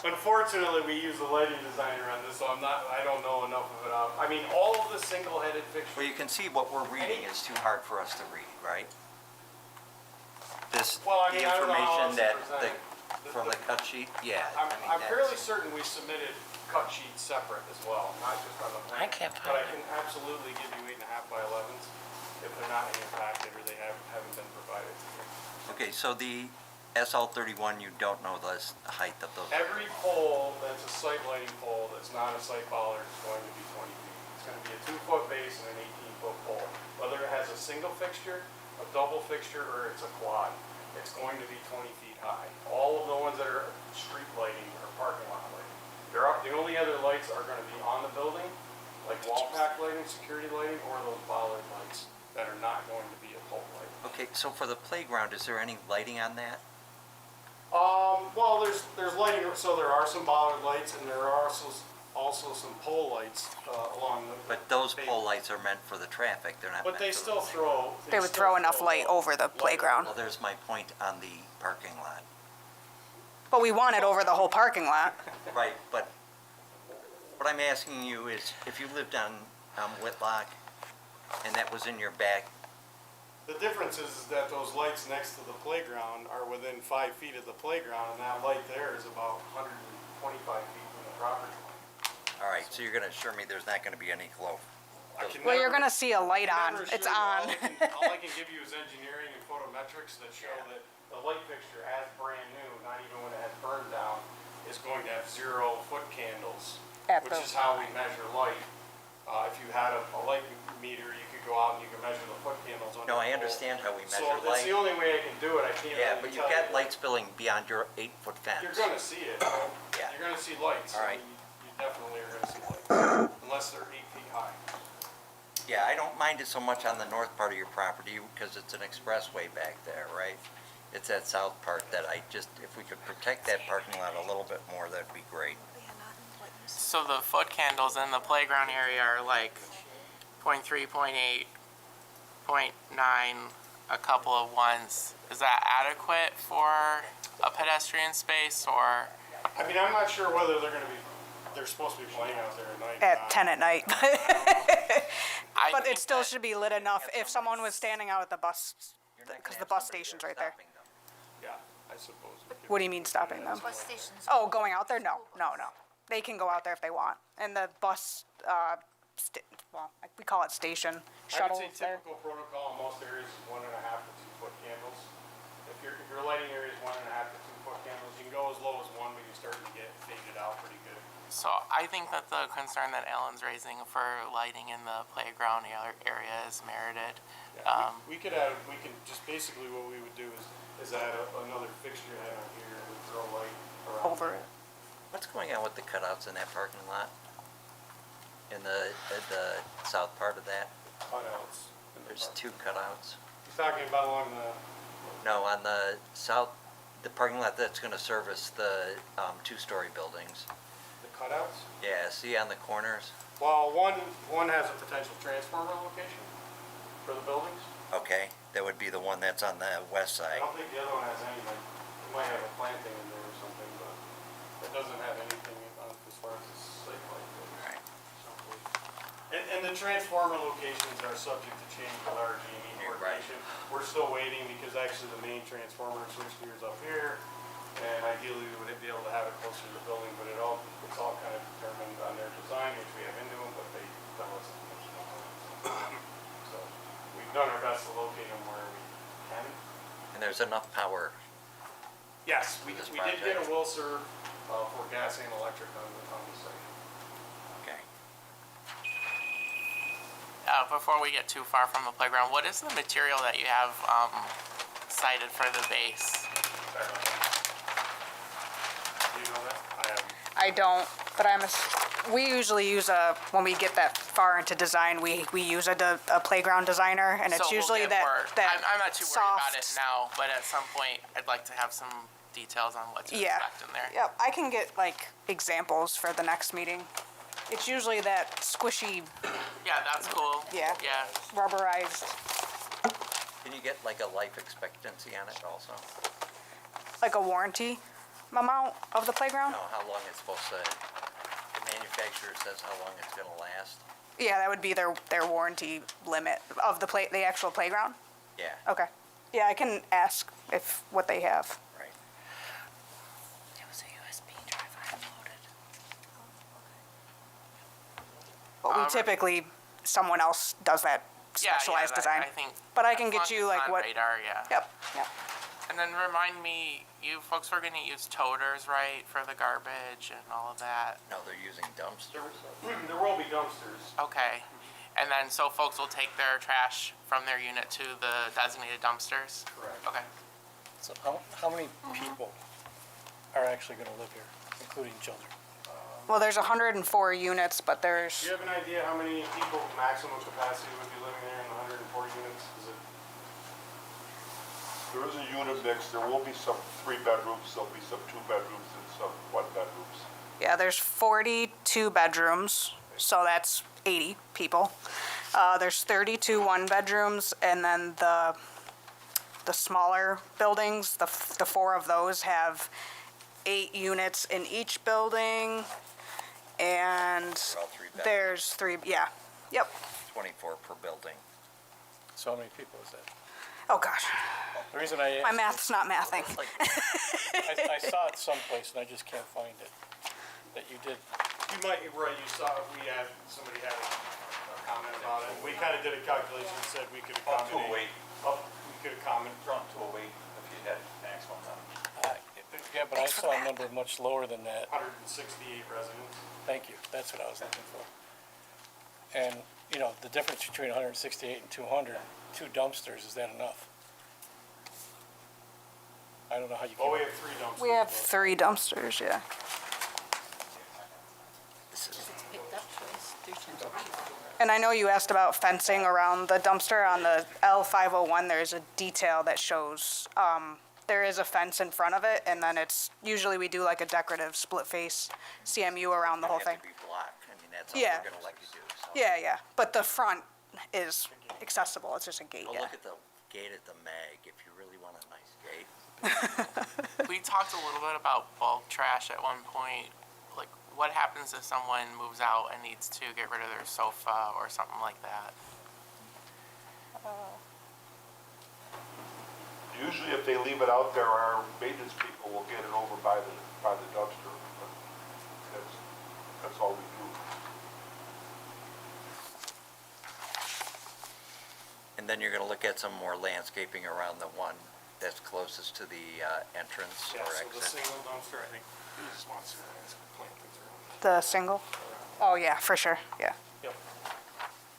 Unfortunately, we use a lighting designer on this, so I don't know enough of it. I mean, all of the single-headed Well, fixtures, you can see what we're reading is too hard for us to read, right? This, Well, I the mean, I don't know how information else to that, present the, from the cut sheet, yeah. I mean, I'm fairly that's- certain we submitted cut sheets separate as well, not just on the plan. I can't But I find can absolutely give you 8.5 by 11s if they're not in your packet or they haven't been provided to you. Okay, so the SL31, you don't know the height of those? Every pole that's a site lighting pole that's not a site bollard is going to be 20 feet. It's going to be a 2-foot base and an 18-foot pole. Whether it has a single fixture, a double fixture, or it's a quad, it's going to be 20 feet high. All of the ones that are street lighting or parking lot lighting. The only other lights are going to be on the building, like wall pack lighting, security lighting, or those bollard lights that are not going to be a pole light. Okay, so for the playground, is there any lighting on that? Well, there's lighting, so there are some bollard lights and there are also some pole lights, along the. But those pole lights are meant for the traffic, they're not meant But they for the still playground. throw. They would throw enough light over the playground. Well, there's my point on the parking lot. But we want it over the whole parking lot. Right, but what I'm asking you is, if you lived on Whitlock and that was in your back, The difference is that those lights next to the playground are within 5 feet of the playground, and that light there is about 125 feet from the property line. all right, so you're gonna assure me there's not gonna be any glow? I can Well, you're never- gonna see a light on. never It's assure you. on. All I can give you is engineering and photometrics that show that the light fixture, as brand new, not even when it has burned down, is going to have 0 foot candles, At which the- is how we measure light. If you had a light meter, you could go out and you could measure the foot candles on No, the I pole. understand how we So measure that's the light. only way I can do it. I can't Yeah, really but tell you've got you. light spilling beyond your 8-foot fence. You're gonna see it. Yeah. You're gonna see lights. All right. You definitely are gonna see lights, unless they're 8 feet high. Yeah, I don't mind it so much on the north part of your property because it's an expressway back there, right? It's that south part that if we could protect that parking lot a little bit more, that'd be great. So the foot candles in the playground area are like 0.3, 0.8, 0.9, a couple of ones. Is that adequate for a pedestrian space or? I mean, I'm not sure whether they're supposed to be playing out there at night. or At not. 10 at night. I But think it still that- should be lit enough if someone was standing out at the bus, You're not gonna because the have bus somebody station's there right there. stopping them. Yeah, I suppose. we could- What do you mean stopping them? Bus stations. Oh, going out there? No, no, no. they can go out there if they want. And the bus, we call it station shuttle I would say there. typical protocol in most areas is 1.5 to 2 foot candles. If your lighting area is 1.5 to 2 foot candles, you can go as low as 1, but you're starting to get faded out pretty good. So I think that the concern that Alan's raising for lighting in the playground area is merited. We can just basically what we would do is add another fixture head on here and throw light around. Over it. What's going on with the cutouts in that parking lot? In the south part of that? Cutouts. There's 2 cutouts. You're talking about along the, No, on the south, the parking lot that's gonna service the 2-story buildings. the cutouts? Yeah, see on the corners? Well, one has a potential transformer location for the buildings. Okay, that would be the one that's on the west I side. don't think the other one has anything. It might have a planting in there or something, but it doesn't have anything as far as the site light goes. Right. And the transformer locations are subject to change with our GME You're right. coordination. We're still waiting because actually the main transformer switchgear is up here. And ideally we would be able to have it closer to the building, but it's all kind of determined on their design, which we have into them, but they tell us. So we've done our best to locate them where we can. And there's enough power. Yes, we This did get a project. will serve for gas and electric on the site. Okay. Before we get too far from the playground, what is the material that you have cited for the base? Do you know that? I have. I don't, but we usually use when we get that far into design, we use a playground designer, and it's So we'll usually get that, more- that I'm not too worried about it soft- now, but at some point, I'd like to have some details on what to Yeah. expect in there. Yep, I can get like examples for the next meeting. It's usually that squishy, Yeah, that's cool. Yeah. Yeah. rubberized, Can you get like a life expectancy on it also? like a warranty amount of the playground. Know how long it's supposed to, the manufacturer says how long it's gonna last? Yeah, that would be their warranty limit of the actual playground. Yeah, Okay. Yeah, I can ask what they have. right. There was a USB drive I uploaded. But we typically, someone else does that Yeah, specialized yeah, design. I think. But I can as get long you, as like, it's on what- radar, yeah. Yep, yep. And then remind me, you folks were gonna use toters, right, for the garbage and all of that? No, they're using dumpsters. There will be dumpsters. Okay. And then, so folks will take their trash from their unit to the designated dumpsters? Correct. Okay. So how many people are actually gonna live here, including children? Well, there's 104 units, but Do there's, you have an idea how many people maximum capacity would be living there in the 104 units? Is it? There is a unit mix, there will be some 3 bedrooms, there'll be some 2 bedrooms and some 1 bedrooms. yeah, there's 42 bedrooms, so that's 80 people. There's 32 one-bedrooms, and then the smaller buildings, the 4 of those have 8 units in each building, and They're all 3 bedrooms, there's 3, yeah, yep. 24 per building. So how many people is that? Oh, gosh, The reason I my asked, math's not mathing. Like, I saw it someplace and I just can't find it, that you did. You might, right, you saw, somebody had a comment about it. We kind of did a calculation and said we could accommodate. We could accommodate. From 208 if you had maximum on. Yeah, but I saw a number much lower than that. 168 residents. Thank you, that's what I was looking for. And, you know, the difference between 168 and 200, 2 dumpsters, is that enough? I don't know how you Well, we can, have 3 dumpsters. We have but- 3 dumpsters, yeah. And I know you asked about fencing around the dumpster. On the L501, there's a detail that shows, there is a fence in front of it, and then usually we do like a decorative split face CMU around the whole thing. Have to be blocked, I mean, that's all Yeah. they're gonna let you do, so. Yeah, yeah, but the front is accessible, it's just a gate, Go yeah. look at the gate at the MAG if you really want a nice gate. We talked a little bit about bulk trash at one point. Like, what happens if someone moves out and needs to get rid of their sofa or something like that? Usually if they leave it out there, our maintenance people will get it over by the dumpster. But that's That's all we do. And then you're gonna look at some more landscaping around the one that's closest to the entrance Yeah, or so the exit. single dumpster, I think, he just wants to plant things around The single? Oh, yeah, for sure, yeah. Yep.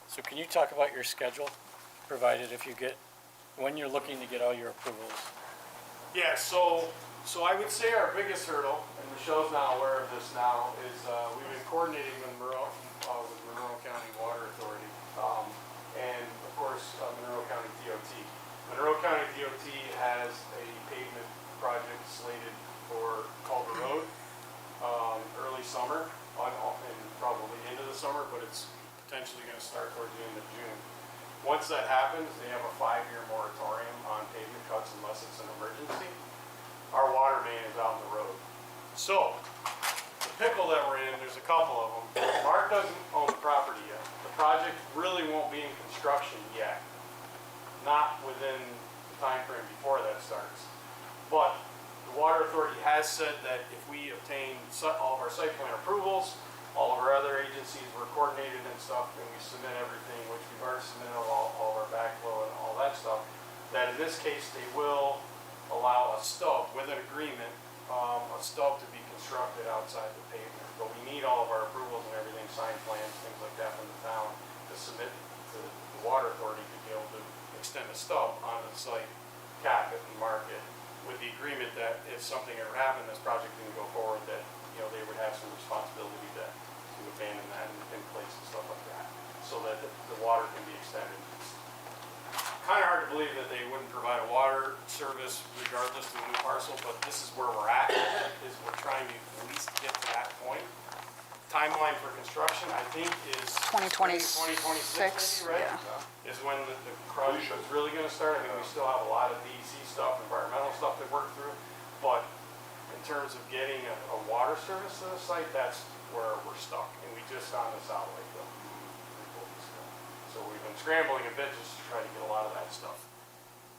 So can you talk about your schedule, provided if you get, when you're looking to get all your approvals? Yeah, so I would say our biggest hurdle, and Michelle's not aware of this now, is we've been coordinating with Monroe County Water Authority, and of course, Monroe County DOT. Monroe County DOT has a pavement project slated for Culver Road, early summer, and probably into the summer, but it's potentially gonna start towards the end of June. Once that happens, they have a 5-year moratorium on pavement cuts unless it's an emergency. Our water main is out in the road. So, the pickle that we're in, there's a couple of them. Mark doesn't own the property yet. The project really won't be in construction yet. Not within the time frame before that starts. But the Water Authority has said that if we obtain all of our site plan approvals, all of our other agencies were coordinated and stuff, and we submit everything, which we've already submitted all of our backflow and all that stuff, that in this case, they will allow a stub with an agreement, a stub to be constructed outside the pavement. But we need all of our approvals and everything, signed plans, things like that from the town to submit to the Water Authority to be able to extend a stub onto the site, cap it and mark it, with the agreement that if something ever happened, this project didn't go forward, that, they would have some responsibility to abandon that in place and stuff like that, so that the water can be extended. It's kind of hard to believe that they wouldn't provide a water service regardless to a new parcel, but this is where we're at, is we're trying to at least get to that point. Timeline for construction, I think, is 2026, 2026, maybe, right? yeah. Is when the project is really gonna start. I mean, we still have a lot of DEC stuff, environmental stuff to work through, but in terms of getting a water service to the site, that's where we're stuck, and we just found this out like 3 weeks ago. So we've been scrambling a bit just to try to get a lot of that stuff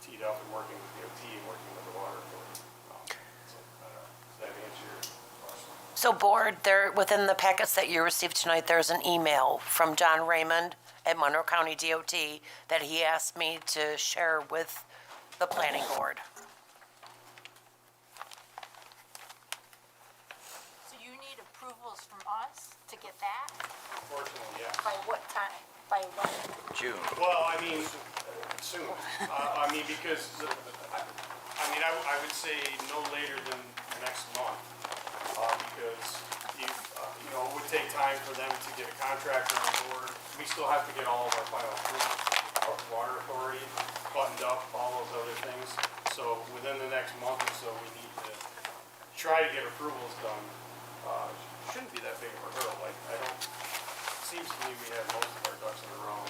teed up and working with DOT and working with the Water Authority. So, does that answer your question? So board, there, within the packets that you received tonight, there's an email from John Raymond at Monroe County DOT that he asked me to share with the planning board. So you need approvals from us to get that? Unfortunately, yeah. By what time? By when? June. Well, I mean, soon. I mean, because, I would say no later than next month. Because it would take time for them to get a contractor on board. We still have to get all of our final approvals of the Water Authority buttoned up, all those other things. So within the next month or so, we need to try to get approvals done. Shouldn't be that big of a hurdle. Seems to me we have most of our ducks in a row.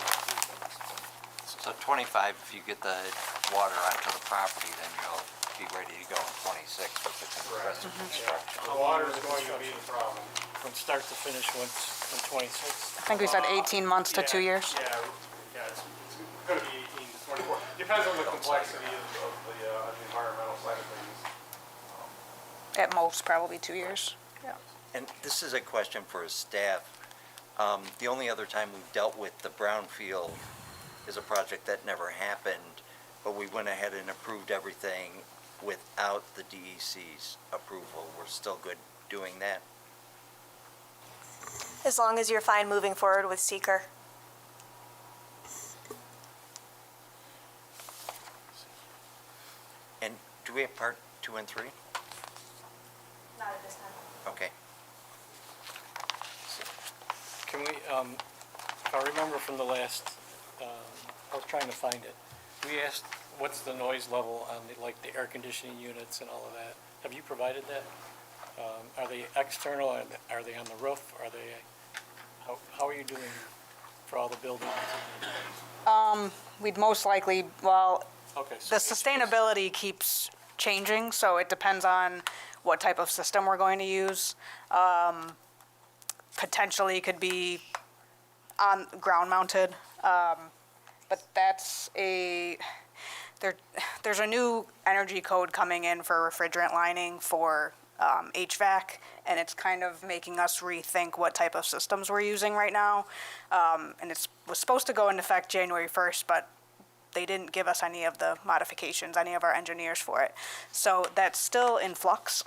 So 25, if you get the water onto the property, then you'll be ready to go in 26 with the rest of the construction. The water is going to be the problem. From start to finish, in 26? I think we said 18 months to 2 years. Yeah, it's gonna be 18 to 24. Depends on the complexity of the environmental side of things. At most, probably 2 years. Yeah. And this is a question for staff. The only other time we've dealt with the brownfield is a project that never happened, but we went ahead and approved everything without the DEC's approval. We're still good doing that? As long as you're fine moving forward with seeker. And do we have part 2 and 3? Not at this time. Okay. Can we, if I remember from the last, I was trying to find it. We asked, what's the noise level on the air conditioning units and all of that? Have you provided that? Are they external? Are they on the roof? Are they, how are you doing for all the buildings? We'd most likely, well, Okay. the sustainability keeps changing, so it depends on what type of system we're going to use. Potentially could be on ground mounted, but that's there's a new energy code coming in for refrigerant lining for HVAC, and it's kind of making us rethink what type of systems we're using right now. And was supposed to go into effect January 1st, but they didn't give us any of the modifications, any of our engineers for it. So that's still in flux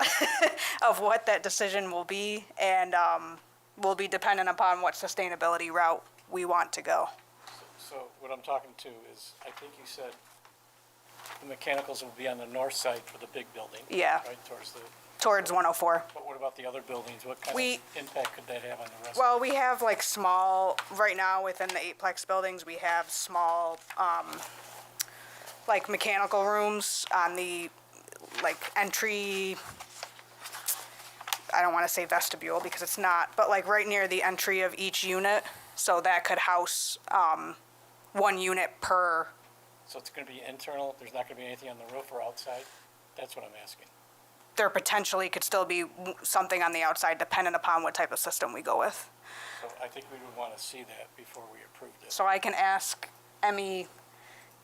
of what that decision will be, and will be dependent upon what sustainability route we want to go. So what I'm talking to is, I think you said the mechanicals will be on the north side for the big building. Yeah. Right, towards the, Towards 104. but what about the other buildings? What kind We- of impact could that have on the rest? Well, we have like small, right now within the eightplex buildings, we have small, like mechanical rooms on the, like entry, I don't want to say vestibule because it's not, but like right near the entry of each unit. So that could house, one unit per, So it's gonna be internal, there's not gonna be anything on the roof or outside? That's what I'm asking. there potentially could still be something on the outside dependent upon what type of system we go with. So I think we would wanna see that before we approve this. So I can ask Emmy,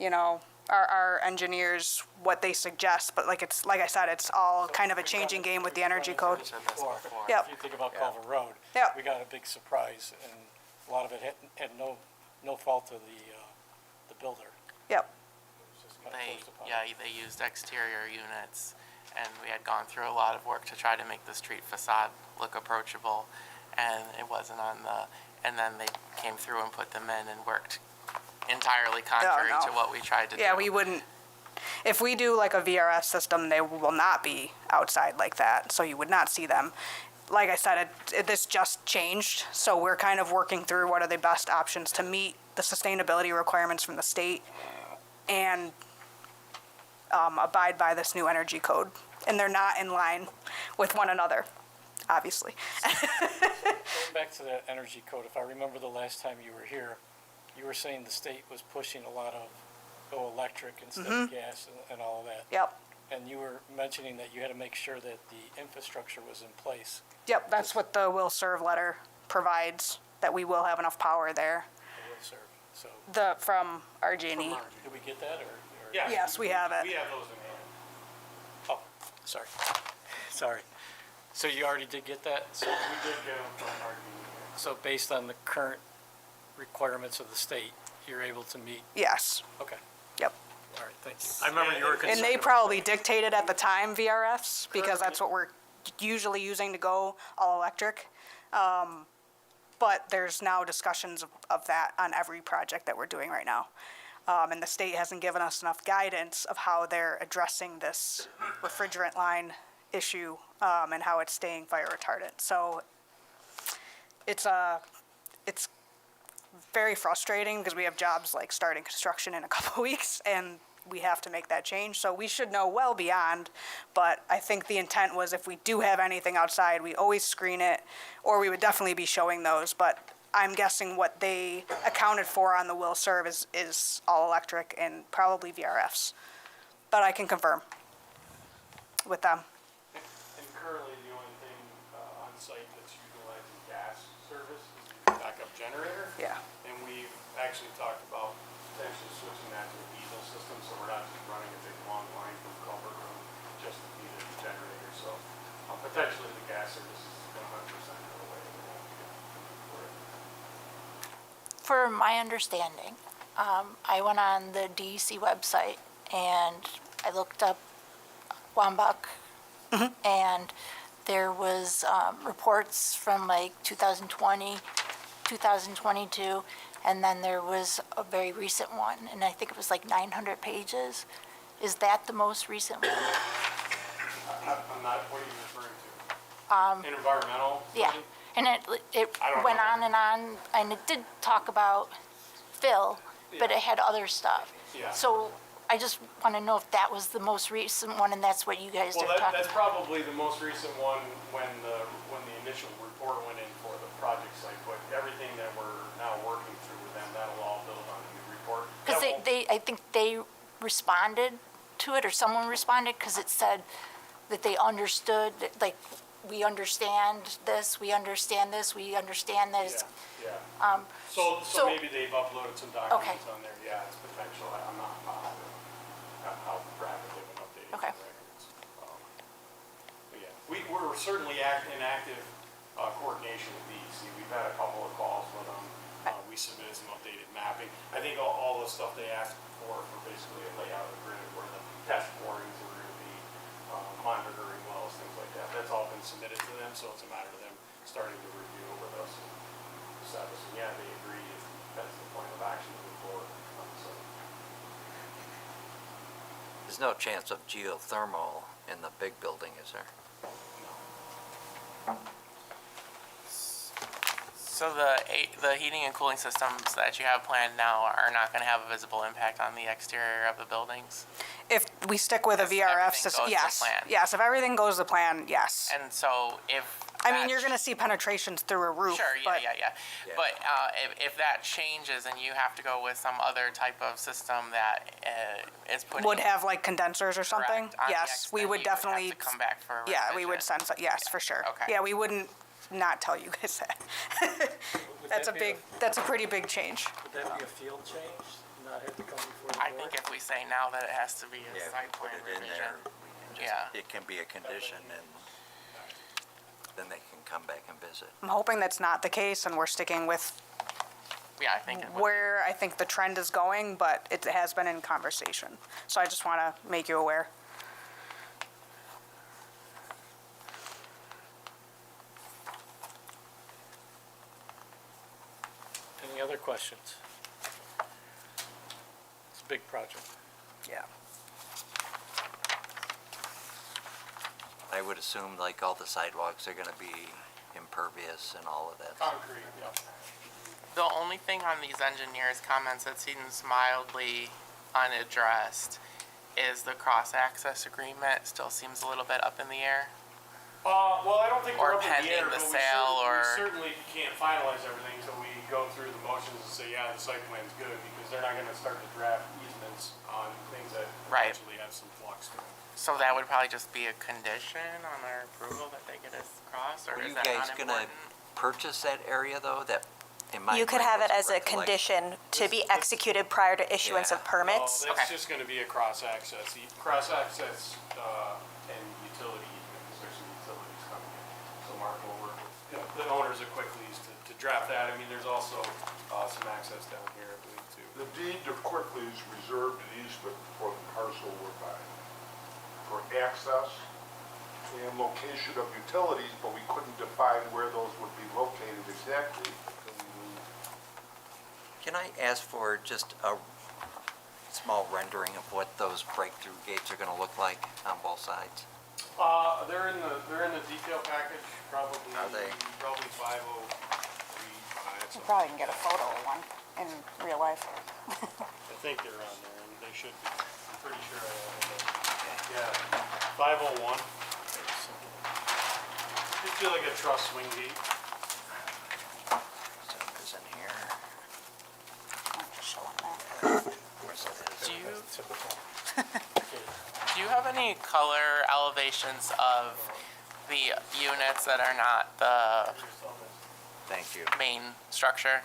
you know, our engineers what they suggest, but like I said, it's all kind of a changing game with the energy code. You said this before. Yep. If you think about Culver Road. Yep. We got a big surprise, and a lot of it had no fault of the builder. Yep. It was just kind of They, forced upon yeah, them. they used exterior units, and we had gone through a lot of work to try to make the street facade look approachable, and it wasn't on and then they came through and put them in and worked entirely contrary no. to what we tried to do. Yeah, we wouldn't, if we do like a VRS system, they will not be outside like that, so you would not see them. Like I said, this just changed, so we're kind of working through what are the best options to meet the sustainability requirements from the state and abide by this new energy code. And they're not in line with one another, obviously. Going back to that energy code, if I remember the last time you were here, you were saying the state was pushing a lot of go electric instead of gas and all of that. Yep, And you were mentioning that you had to make sure that the infrastructure was in place. yep, that's what the will serve letter provides, that we will have enough power there. It will serve. So, From RG&E. did we get that or? Yes, we have it. We have those in hand. Oh, sorry. Sorry. So you already did get that? So, We did get them from RG&E. so based on the current requirements of the state, you're able to meet? Yes, Okay, yep. all right, thank you. I remember you were concerned. And they about- probably dictated at the time VRFs, because that's what we're usually using to go all electric. But there's now discussions of that on every project that we're doing right now. And the state hasn't given us enough guidance of how they're addressing this refrigerant line issue, and how it's staying fire retardant. So it's very frustrating because we have jobs like starting construction in a couple of weeks, and we have to make that change. So we should know well beyond, but I think the intent was if we do have anything outside, we always screen it, or we would definitely be showing those. But I'm guessing what they accounted for on the will serve is all electric and probably VRFs. But I can confirm with them. And currently, the only thing on site that's utilizing gas service is the backup generator. Yeah. And we've actually talked about potentially switching that to a diesel system, so we're not just running a big long line from Culver Road just to feed the generator. So potentially the gas service is 100% go away. We won't be for it. For my understanding, I went on the DEC website and I looked up Wambach, and there was reports from like 2020, 2022, and then there was a very recent one, and I think it was like 900 pages. Is that the most recent one? I'm not, what are you referring to? An environmental Yeah, study? and it I don't went know. on, and it did talk about Phil, but it had other stuff. Yeah. So I just want to know if that was the most recent one, and that's what you guys Well, are talking that's about. probably the most recent one when the initial report went in for the project site, but everything that we're now working through with them, that'll all build on the new report. Because That won't- I think they responded to it, or someone responded, because it said that they understood, that, like, we understand this, we understand this, we understand this. Yeah, yeah. So so- maybe they've uploaded some documents on there, yeah, it's potential, I'm not positive how rapidly they've been updating the Okay. records. But yeah, we're we're certainly in active coordination with DEC. We've had a couple of calls with them. We submitted some updated mapping. I think all the stuff they asked for basically a layout of the grid where the test borings are going to be, monitoring wells, things like that. That's all been submitted to them, so it's a matter of them starting to review it with us and decide. And yeah, they agree if that's the point of action moving forward. So There's no chance of geothermal in the big building, is there? So the heating and cooling systems that you have planned now are not going to have a visible impact on the exterior of the buildings? If we stick with a If VRF everything system, goes to yes. plan. Yes, if everything goes to plan, yes. And so if I mean, that you're gonna see penetrations through a roof, Sure, yeah, but yeah. Yeah. But if that changes and you have to go with some other type of system that is putting would have like condensers or something, correct on the yes, we then would you have definitely, to come back for a yeah, we would revision. send, yes, for sure. Okay. Yeah, we wouldn't not tell you guys that. That's a that be big, that's a pretty big change. Would that be a field change, not have to come before the I board? think if we say now that it has to be a Yeah, site put plan it in revision. there. We can just- Yeah. It can be a condition and then they can come back and visit. I'm hoping that's not the case and we're sticking with Yeah, I think it would. where I think the trend is going, but it has been in conversation. So I just wanna make you aware. Any other questions? It's a big project. Yeah. I would assume like all the sidewalks are gonna be impervious and all of that. concrete, yeah. The only thing on these engineers' comments that seems mildly unaddressed is the cross-access agreement still seems a little bit up in the air. Well, I don't think Or we're up in the air, pending the but sale, we or- certainly can't finalize everything until we go through the motions and say, yeah, the site plan's good, because they're not gonna start to draft easements on things that Right. potentially have some flux to them. So that would probably just be a condition on our approval that they get us across, or Are is you that guys not gonna important? purchase that area though? That in my You could brain have was it as a recollection. condition to be executed prior to issuance Yeah. of permits. No, that's Okay. just gonna be a cross-access, cross-access, and utility easement, because there's some utilities coming in. So Mark will work with the owners of Quickly's to draft that. I mean, there's also, some access down here, I believe, too. The deed of Quickly's reserved an easement for the parcel we're buying, for access and location of utilities, but we couldn't define where those would be located exactly until we knew. Can I ask for just a small rendering of what those breakthrough gates are gonna look like on both sides? They're in the detail package, probably. Are they? Probably 5035. You probably can get a photo of one in real life. I think they're on there, and they should be. I'm pretty sure I have them. Yeah, 501. Just feel like a truss swing gate. So it is in here. Show 'em that. Of course it is. Do you, Typical. do you have any color elevations of the units that are not the Thank you. main structure?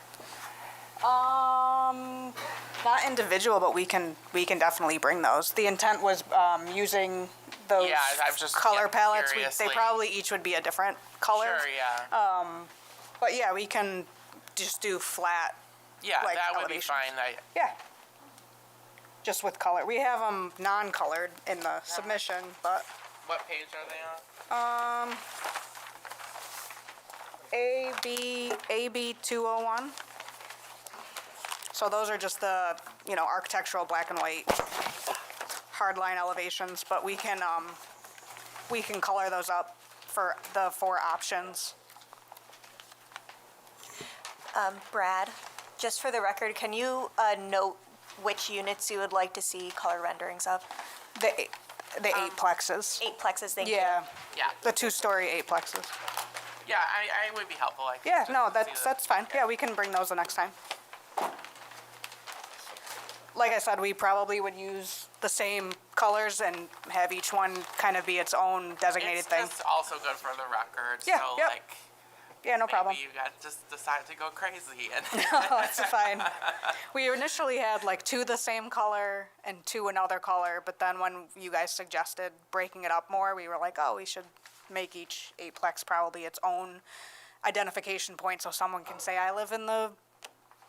Not individual, but we can definitely bring those. The intent was, using those Yeah, I've just- color yeah, palettes. They curiously. probably each would be a different color. Sure, yeah. But yeah, we can just do flat, Yeah, like that would be elevations. fine. yeah. Just with color. We have them non-colored in the submission, but, What page are they on? AB 201. So those are just the, architectural black and white hardline elevations, but we can color those up for the 4 options. Brad, just for the record, can you note which units you would like to see color renderings of? The 8 plexes. 8 plexes, thank you. Yeah, Yeah, the 2-story 8 plexes. yeah, I would be helpful. I could Yeah, just no, see that's fine. Yeah, we can bring those the next time. Like I said, we probably would use the same colors and have each one kind of be its own designated It's thing. just also good for the record. Yeah, so yep. like Yeah, no problem. maybe you guys just decide to go crazy and Oh, it's fine. We initially had like 2 the same color and 2 another color, but then when you guys suggested breaking it up more, we were like, oh, we should make each eightplex probably its own identification point, so someone can say, I live in the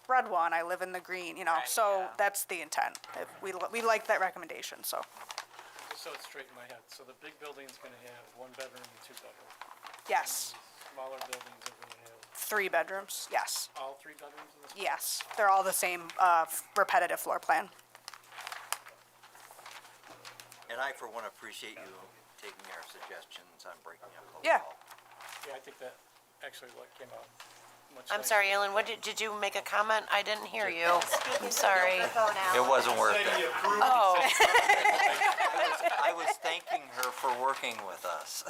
red one, I live in the green, you know, Right, so yeah. that's the intent. We like that recommendation, so, Just so it's straight in my head, so the big building's gonna have one bedroom and two bedroom. yes, Smaller buildings are gonna have 3 bedrooms, yes, all 3 bedrooms in this? yes. They're all the same, repetitive floor plan. And I, for one, appreciate you taking our suggestions on breaking up the Yeah. wall. Yeah, I think that actually what came out much I'm nicer. sorry, Ellen, what did you make a comment? I didn't hear you. I'm sorry. It wasn't worth it. Oh, I was thanking her for working with us.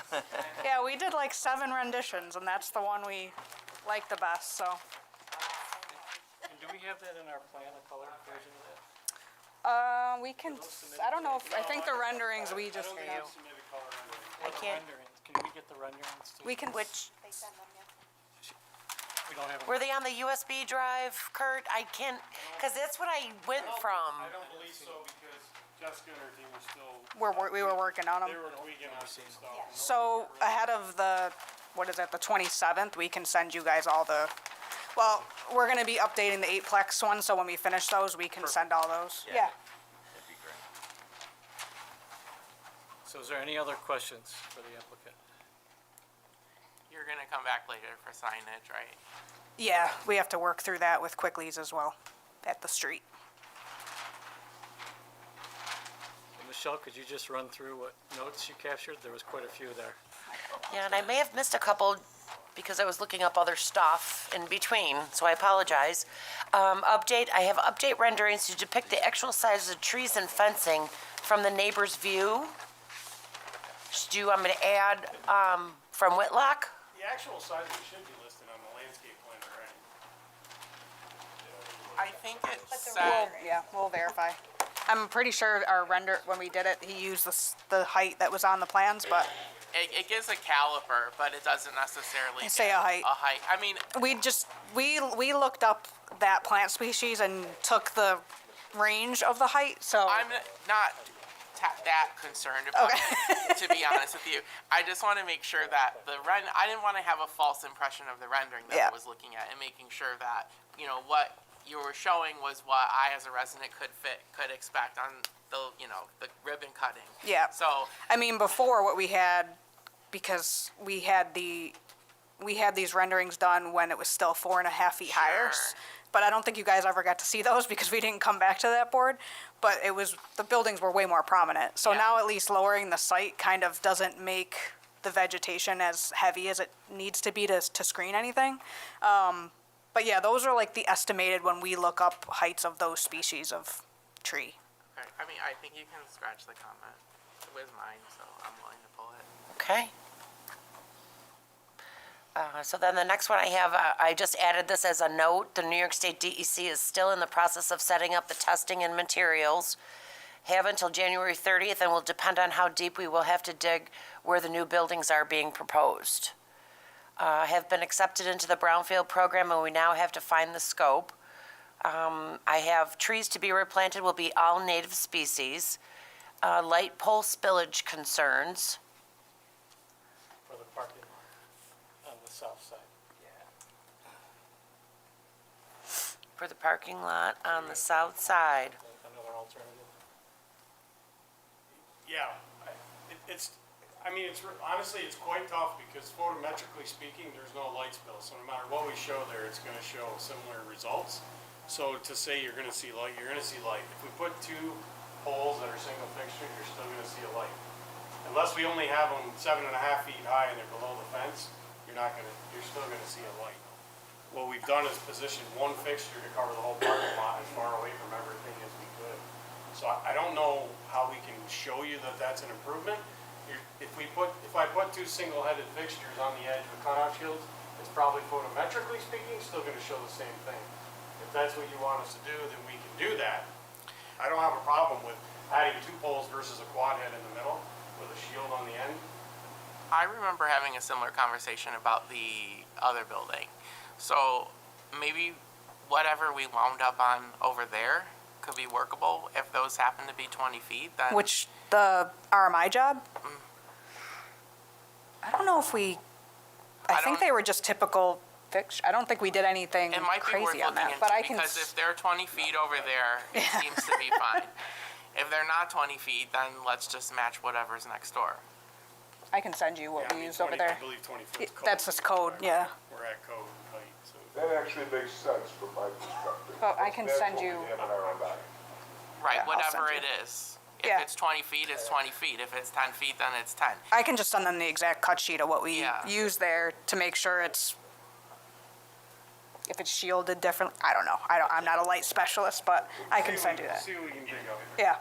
Yeah, we did like 7 renditions, and that's the one we like the best, so. And do we have that in our plan, a color version of that? We can, I don't know if, I think the renderings we just I have. don't think submitted color rendering. I Or the can't, renderings, can we get the renderings too? We can, which, We don't have them. were they on the USB drive, Kurt? I can't, because that's what I went from. I don't believe so because Jessica and her team were still, we were working on them. they were tweaking on some stuff. So ahead of the, what is it, the 27th, we can send you guys all the, well, we're gonna be updating the eightplex one, so when we finish those, we can send all those. Yeah. Yeah. That'd be great. So is there any other questions for the applicant? You're gonna come back later for signage, right? Yeah, we have to work through that with Quicklies as well, at the street. And Michelle, could you just run through what notes you captured? There was quite a few there. Yeah, and I may have missed a couple because I was looking up other stuff in between, so I apologize. I have update renderings to depict the actual size of the trees and fencing from the neighbor's view. Do you want me to add, from Whitlock? The actual size of it should be listed on the landscape plan already. I think it We'll, said, yeah, we'll verify. I'm pretty sure our render, when we did it, he used the height that was on the plans, but it gives a caliper, but it doesn't necessarily Say give a height. A height. I mean, we looked up that plant species and took the range of the height, so. I'm not that concerned about it, to be honest with you. I just want to make sure that I didn't want to have a false impression of the rendering that Yeah. I was looking at, and making sure that, you know, what you were showing was what I as a resident could expect on the, you know, the ribbon cutting. Yeah. So, I mean, before what we had, because we had these renderings done when it was still 4.5 feet higher. Sure. But I don't think you guys ever got to see those because we didn't come back to that board. But the buildings were way more prominent. So Yeah. now at least lowering the site kind of doesn't make the vegetation as heavy as it needs to be to screen anything. But yeah, those are like the estimated when we look up heights of those species of tree. okay, I mean, I think you can scratch the comment. It was mine, so I'm willing to pull it. Okay. So then the next one I have, I just added this as a note. The New York State DEC is still in the process of setting up the testing and materials. Have until January 30th and will depend on how deep we will have to dig where the new buildings are being proposed. Have been accepted into the Brownfield program and we now have to find the scope. I have trees to be replanted will be all native species. Light pole spillage concerns. For the parking lot on the south side. For the parking lot on the south side. Another alternative. Yeah, honestly, it's quite tough because photometrically speaking, there's no light spill. So no matter what we show there, it's gonna show similar results. So to say you're gonna see light, you're gonna see light. If we put 2 poles that are single fixture, you're still gonna see a light. Unless we only have them 7.5 feet high and they're below the fence, you're still gonna see a light. What we've done is position 1 fixture to cover the whole parking lot as far away from everything as we could. So I don't know how we can show you that that's an improvement. If I put 2 single-headed fixtures on the edge with cutout shields, it's probably photometrically speaking, still gonna show the same thing. If that's what you want us to do, then we can do that. I don't have a problem with adding 2 poles versus a quad head in the middle with a shield on the end. I remember having a similar conversation about the other building. So maybe whatever we wound up on over there could be workable. If those happen to be 20 feet, then. Which, the RMI job? I don't know if we, I think don't- they were just typical fix, I don't think we did anything It might be worth crazy on looking that, but I into, can, because if they're 20 feet over there, it seems to be fine. If they're not 20 feet, then let's just match whatever's next door. I can send you what Yeah, I we mean, used over 20 there. I believe 20 foot is code. That's just code, yeah. We're at code height, so. That actually makes sense from my perspective. Well, I can That's send what we you- have in our own doc. Right, Yeah, I'll whatever send it you. is. If Yeah. it's 20 feet, it's 20 feet. If it's 10 feet, then it's 10. I can just send them the exact cut sheet of what we Yeah. use there to make sure it's, if it's shielded different, I don't know. I'm not a light specialist, but I can send you that. See what we can dig up. Yeah.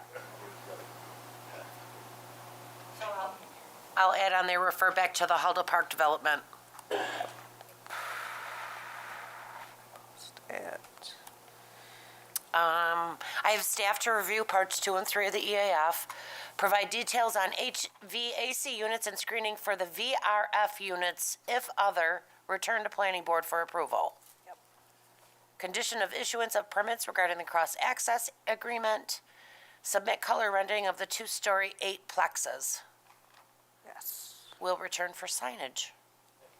I'll add on there, refer back to the Hulda Park development. I have staff to review parts 2 and 3 of the EAF, provide details on HVAC units and screening for the VRF units, if other, return to planning board for approval. Condition of issuance of permits regarding the cross-access agreement, submit color rendering of the 2-story 8 plexes. Yes. Will return for signage.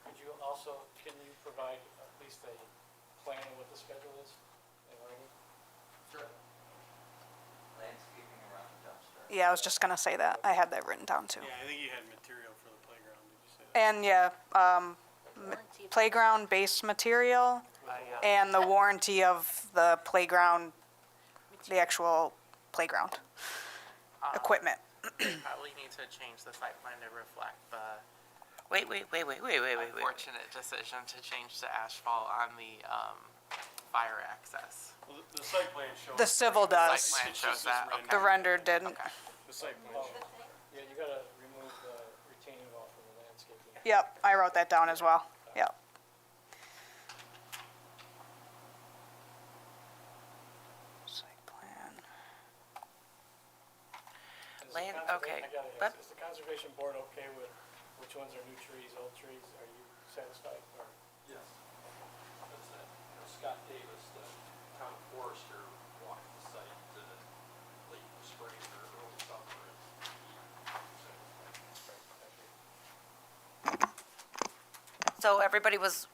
Could you also, can you provide at least a plan of what the schedule is? in writing? Landscaping around the dumpster. Yeah, I was just gonna say that. I had that written down too. Yeah, I think you had material for the playground, did you say that? And yeah, Warranty. playground base material and the warranty of the playground, the actual playground equipment. Probably need to change the site plan to reflect the Wait. unfortunate decision to change to asphalt on the fire access. Well, the site plan shows. The civil does. Site plan It's shows just this that, render. The render didn't. Okay. The site plan shows. Yeah, you gotta remove the retaining wall from the landscaping. Yep, I wrote that down as well. Yep. Site plan. Is the Land- conserva- okay, I gotta but- ask, is the conservation board okay with which ones are new trees, old trees? Are you satisfied or? Yes. That's it. You know, Scott Davis, the town forester, walked the site late spring or early summer. So everybody was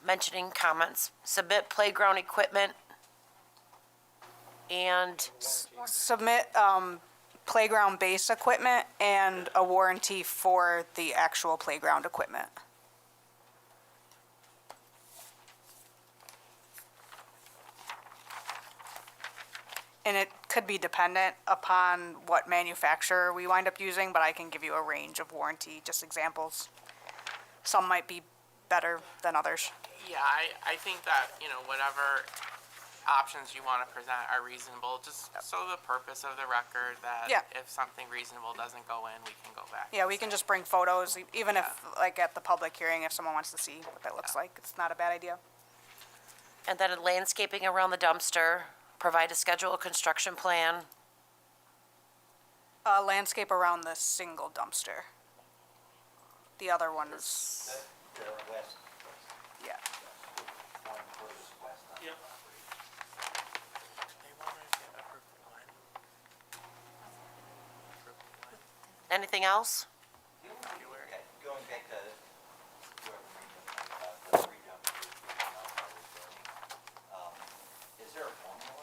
mentioning comments. Submit playground equipment and Submit playground base equipment and a warranty for the actual playground equipment. And it could be dependent upon what manufacturer we wind up using, but I can give you a range of warranty, just examples. Some might be better than others. Yeah, I think that, you know, whatever options you want to present are reasonable, just so the purpose of the record that Yeah. if something reasonable doesn't go in, we can go back. Yeah, we can just bring photos, even if, like, at the public hearing, if someone wants to see what that looks like, it's not a bad idea. and then landscaping around the dumpster. Provide a schedule of construction plan. Landscape around the single dumpster. The other one is, The west, yeah. one furthest west on the Yep. property. They want to get approved when? Approved when? Anything else? Okay, going back to whoever made the three dumpsters, is there a formula?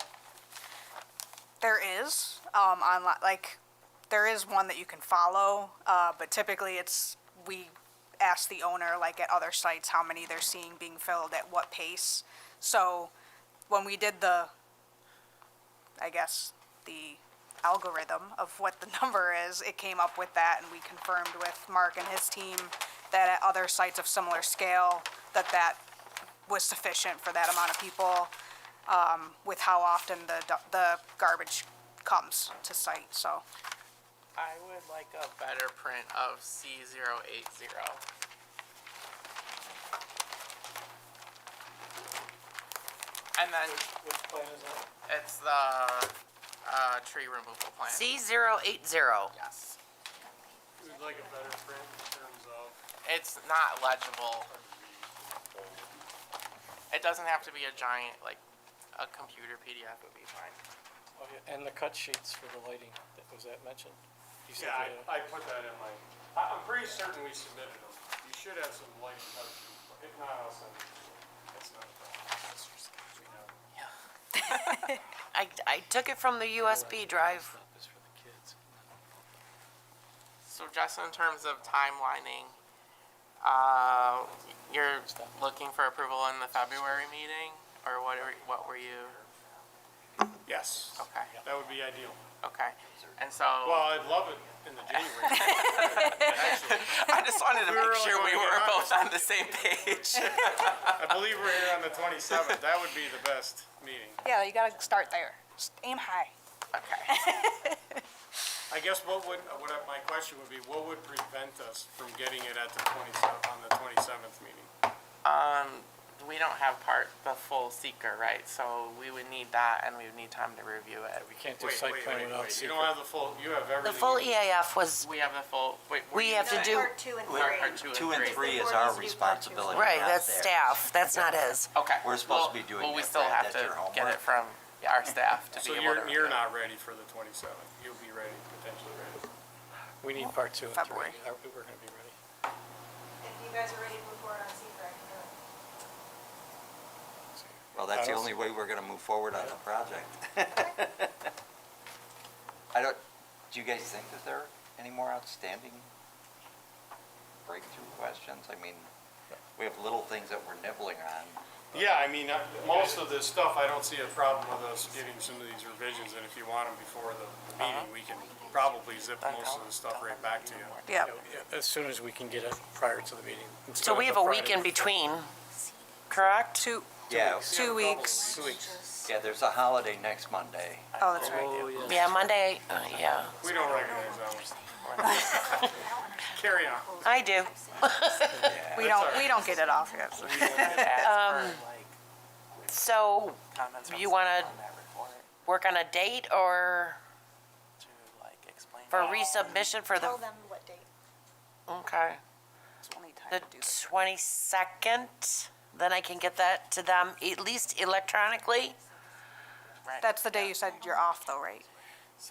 There is, like, there is one that you can follow, but typically it's, we ask the owner, like at other sites, how many they're seeing being filled at what pace. So when we did the, I guess, the algorithm of what the number is, it came up with that, and we confirmed with Mark and his team that at other sites of similar scale, that was sufficient for that amount of people, with how often the garbage comes to site, so. I would like a better print of C080. And then Which plan is that? it's the tree removal plan. C080. Yes. We'd like a better print in terms of, It's not legible. It doesn't have to be a giant, like, a computer PDF would be fine. Oh, yeah, and the cut sheets for the lighting, was that mentioned? You said yeah, the- I put that in my I'm pretty certain we submitted them. You should have some light touch. If not, I'll send it to you. That's not a problem. We have it. I took it from the USB drive. It's for the kids. So just in terms of timelining, you're looking for approval in the February meeting, or what were you? Yes, Okay, that would be ideal. okay. And so, Well, I'd love it in the January. I just wanted to we were make really sure we gonna were get both on the same page. I believe we're here on the 27th. That would be the best meeting. Yeah, you gotta start there. Just aim high. Okay. I guess my question would be, what would prevent us from getting it at the 27th, on the 27th meeting? We don't have the full seeker, right? So we would need that, and we would need time to review it. We can't do site plan without You secret. don't have the full, you have everything. The full EAF was, We have the full, wait. we have to do, Part 2 and 3. Part 2 and 3. Two and 3 is our responsibility, right, not that's theirs. staff, that's not his. Okay. We're supposed to be doing Well, we that, still Brad. have That's to your get it homework. from our staff to So be able to. you're not ready for the 27th. You'll be ready, potentially ready. We need part 2 and 3. February. We're gonna be ready. If you guys are ready to move forward on secret, I can do it. Well, that's the only way we're gonna move forward on the project. Do you guys think that there are any more outstanding breakthrough questions? I mean, we have little things that we're nibbling on. Yeah, I mean, most of this stuff, I don't see a problem with us getting some of these revisions, and if you want them before the meeting, we can probably zip most of the stuff right back to you. Yeah. Yeah, as soon as we can get it prior to the meeting. So we have a week in between, correct? Yeah, 2 weeks. 2 weeks. yeah, there's a holiday next Monday. Oh, that's right. Yeah, Monday, yeah, We don't recognize that one. Carry on. I do. We don't get it off yet. So you wanna work on a date or for resubmission for Tell the, them what date. okay, It's only time the to do this. 22nd? Then I can get that to them at least electronically? That's the day you said you're off though, right?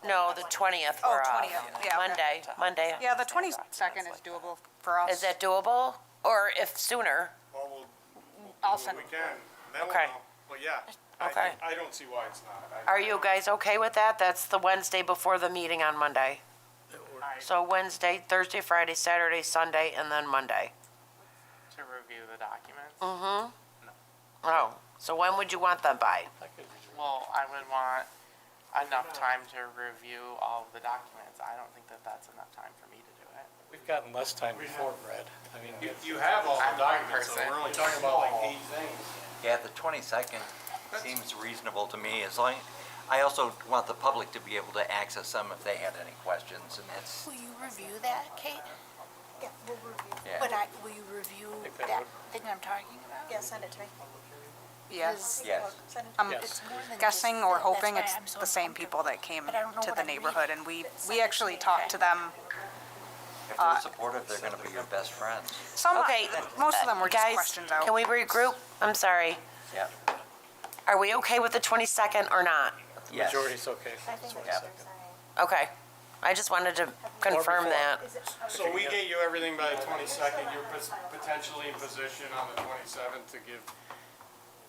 No, the 20th Oh, we're off. 20th, yeah, okay. Monday. Yeah, the 22nd is doable for us. Is that doable? Or if sooner? Well, I'll we'll, send we it. can, then we'll Okay. know. But yeah, Okay. I don't see why it's not. Are you guys okay with that? That's the Wednesday before the meeting on Monday. So Wednesday, Thursday, Friday, Saturday, Sunday, and then Monday. To review the documents. Oh, so when would you want them by? Well, I would want enough time to review all of the documents. I don't think that that's enough time for me to do it. We've gotten less time before, Brad. I mean, You have all I'm the one documents, so person. we're only talking about like 8 things. Yeah, the 22nd seems reasonable to me, as long, I also want the public to be able to access them if they had any questions, and it's, Will you review that, Kate? Yeah, we'll review. yeah. But will you review that that would- thing I'm talking about? Yeah, send it to me. Yes. Yes. Send it. I'm Yes. It's more than guessing just or that. hoping That's why it's I'm so the same people that came But I don't know to what the I'm reading. neighborhood, and we Send it actually to me, talked okay. to them. If they're supportive, they're gonna be your best friends. Some, Okay, most of them were just Guys, questions out. can we regroup? I'm sorry. Yeah, Are we okay with the 22nd or not? yes. majority's okay. I think Yeah. that's what you're saying. Okay. I just wanted to confirm before. that. Is it, So we get you everything by the 22nd, you're potentially in position on the 27th to give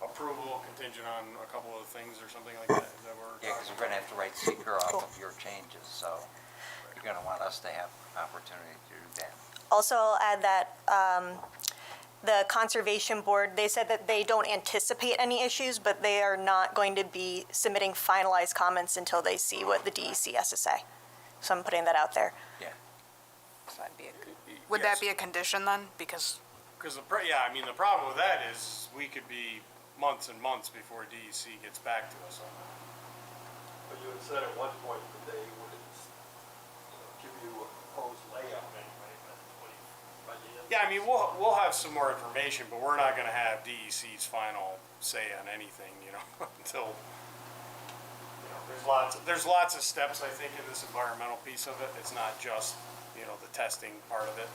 approval contingent on a couple of things or something like that, that we're. Yeah, because we're gonna have to write seeker off of your changes, so you're gonna want us to have opportunity to do that. Also, I'll add that the Conservation Board, they said that they don't anticipate any issues, but they are not going to be submitting finalized comments until they see what the DEC has to say. So I'm putting that out there. Yeah. Would that be a condition then? Because, Because yeah, I mean, the problem with that is we could be months and months before DEC gets back to us on that. But you had said at one point that they would, give you a proposed layout anyway, by the end. Yeah, I mean, we'll have some more information, but we're not gonna have DEC's final say on anything, until, there's lots of steps, I think, in this environmental piece of it. It's not just, the testing part of it.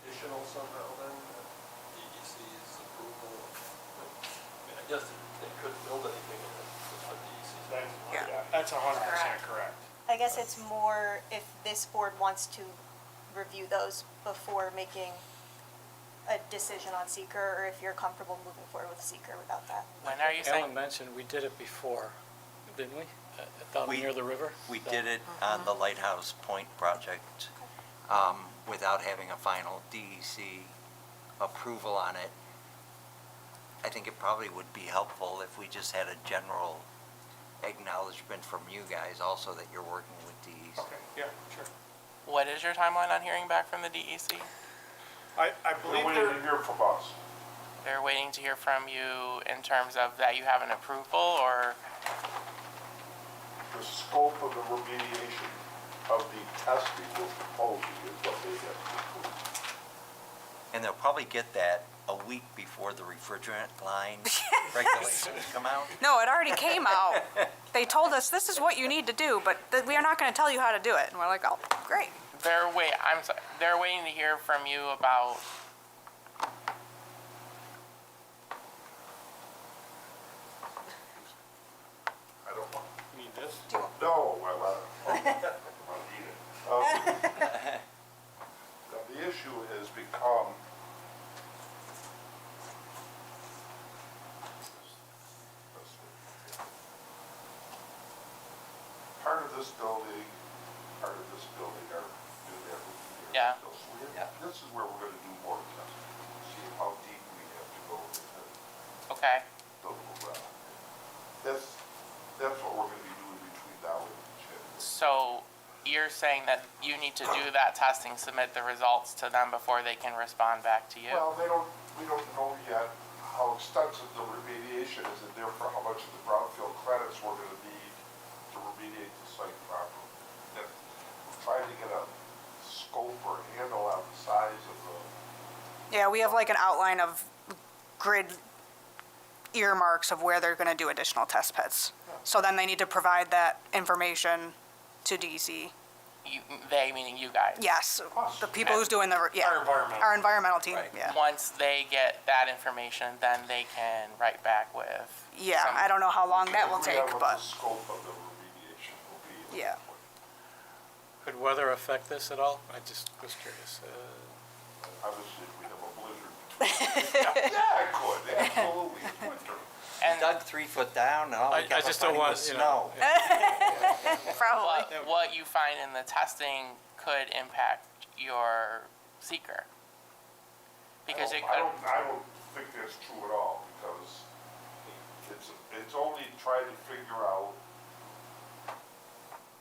Additional somehow then, DEC's approval. I guess they couldn't build anything in it, just the DEC's. Yeah. That's 100% correct. I guess it's more if this board wants to review those before making a decision on seeker, or if you're comfortable moving forward with seeker without that. When are you saying? Alan mentioned we did it before, didn't we? Down We- near the river? We did it on the Lighthouse Point project without having a final DEC approval on it. I think it probably would be helpful if we just had a general acknowledgement from you guys also that you're working with DEC. Okay, yeah, sure. What is your timeline on hearing back from the DEC? I They're believe waiting they're, to hear from us. They're waiting to hear from you in terms of that you have an approval, or? The scope of the remediation of the testing we're proposing is what they have to approve. And they'll probably get that a week before the refrigerant line regulations come out. No, it already came out. They told us, this is what you need to do, but we are not gonna tell you how to do it. And we're like, oh, great. They're waiting to hear from you about, I don't know. you need this? No, I let it. I'll eat it. Now, the issue has become, part of this building are do that remediation. Yeah. So this is where we're gonna do more testing, see how deep we have to go into okay, the well. That's what we're gonna be doing between now and January. so you're saying that you need to do that testing, submit the results to them before they can respond back to you? Well, we don't know yet how extensive the remediation is, and therefore how much of the brownfield credits we're gonna need to remediate the site properly. And we're trying to get a scope or handle on the size of the, Yeah, we have like an outline of grid earmarks of where they're gonna do additional test pits. So then they need to provide that information to DEC. They, meaning you guys? Yes, the people who's doing yeah. Our environmental. Our environmental team, Right. yeah. Once they get that information, then they can write back with. Yeah, some- I don't know how long that will Figure take, out what but, the scope of the remediation will be. yeah. Could weather affect this at all? I just was curious. Obviously, if we have a blizzard. Yeah, it could, absolutely, it's winter. And Dug 3 foot down and all we I kept just don't finding want, was you snow. know. Probably. what you find in the testing could impact your seeker. Because it could, I don't think that's true at all, because it's only trying to figure out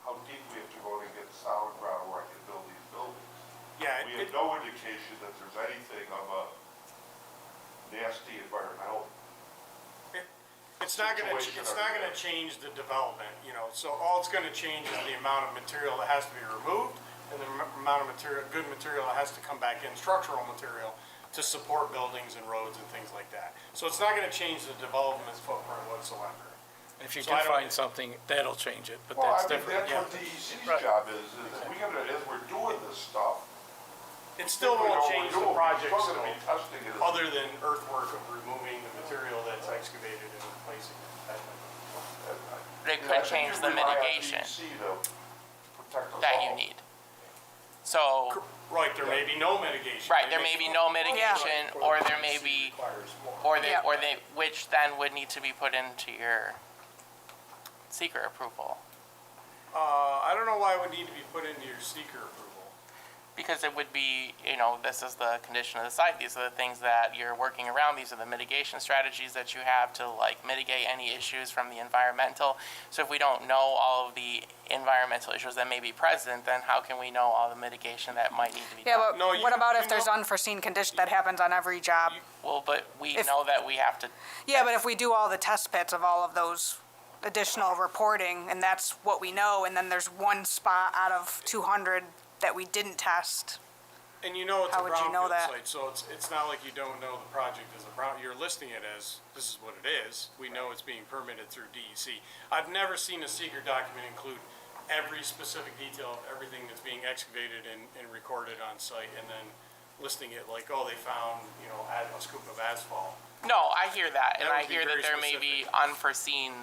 how deep we have to go to get solid ground where I can build these buildings. Yeah, We have no indication that there's anything of a nasty environmental. it's not gonna situation change the development, you know, so all it's gonna change is the amount of material that has to be removed and the amount of material, good material that has to come back in, structural material, to support buildings and roads and things like that. So it's not gonna change the development footprint whatsoever. If you So do I don't- find something, that'll change it, but Well, that's I mean, different, that's yeah. what DEC's Right. job is we gotta, as we're doing this stuff. It still we know won't what change we're the doing, project We're still scope, gonna be testing it. other than earthwork of removing the material that's excavated and replacing it. it could change the mitigation to protect us that you all. need. So, Right, there may be no mitigation. right, there may be no mitigation, or there may be, Requires more. or they, which then would need to be put into your seeker approval. I don't know why it would need to be put into your seeker approval. Because it would be, this is the condition of the site, these are the things that you're working around, these are the mitigation strategies that you have to mitigate any issues from the environmental. So if we don't know all of the environmental issues that may be present, then how can we know all the mitigation that might need to be Yeah, done? but No, what about you if there's know- unforeseen condition that happens on every job? Well, but we If- know that we have to, Yeah, but if we do all the test pits of all of those additional reporting, and that's what we know, and then there's one spot out of 200 that we didn't test. And you know it's a How would you know brownfield that? site, so it's not like you don't know the project is a brown, you're listing it as, this is what it is. We know it's being permitted through DEC. I've never seen a seeker document include every specific detail of everything that's being excavated and recorded on site, and then listing it like, oh, they found, a scoop of asphalt. no, I hear that, and That I would be hear that very there may be specific. unforeseen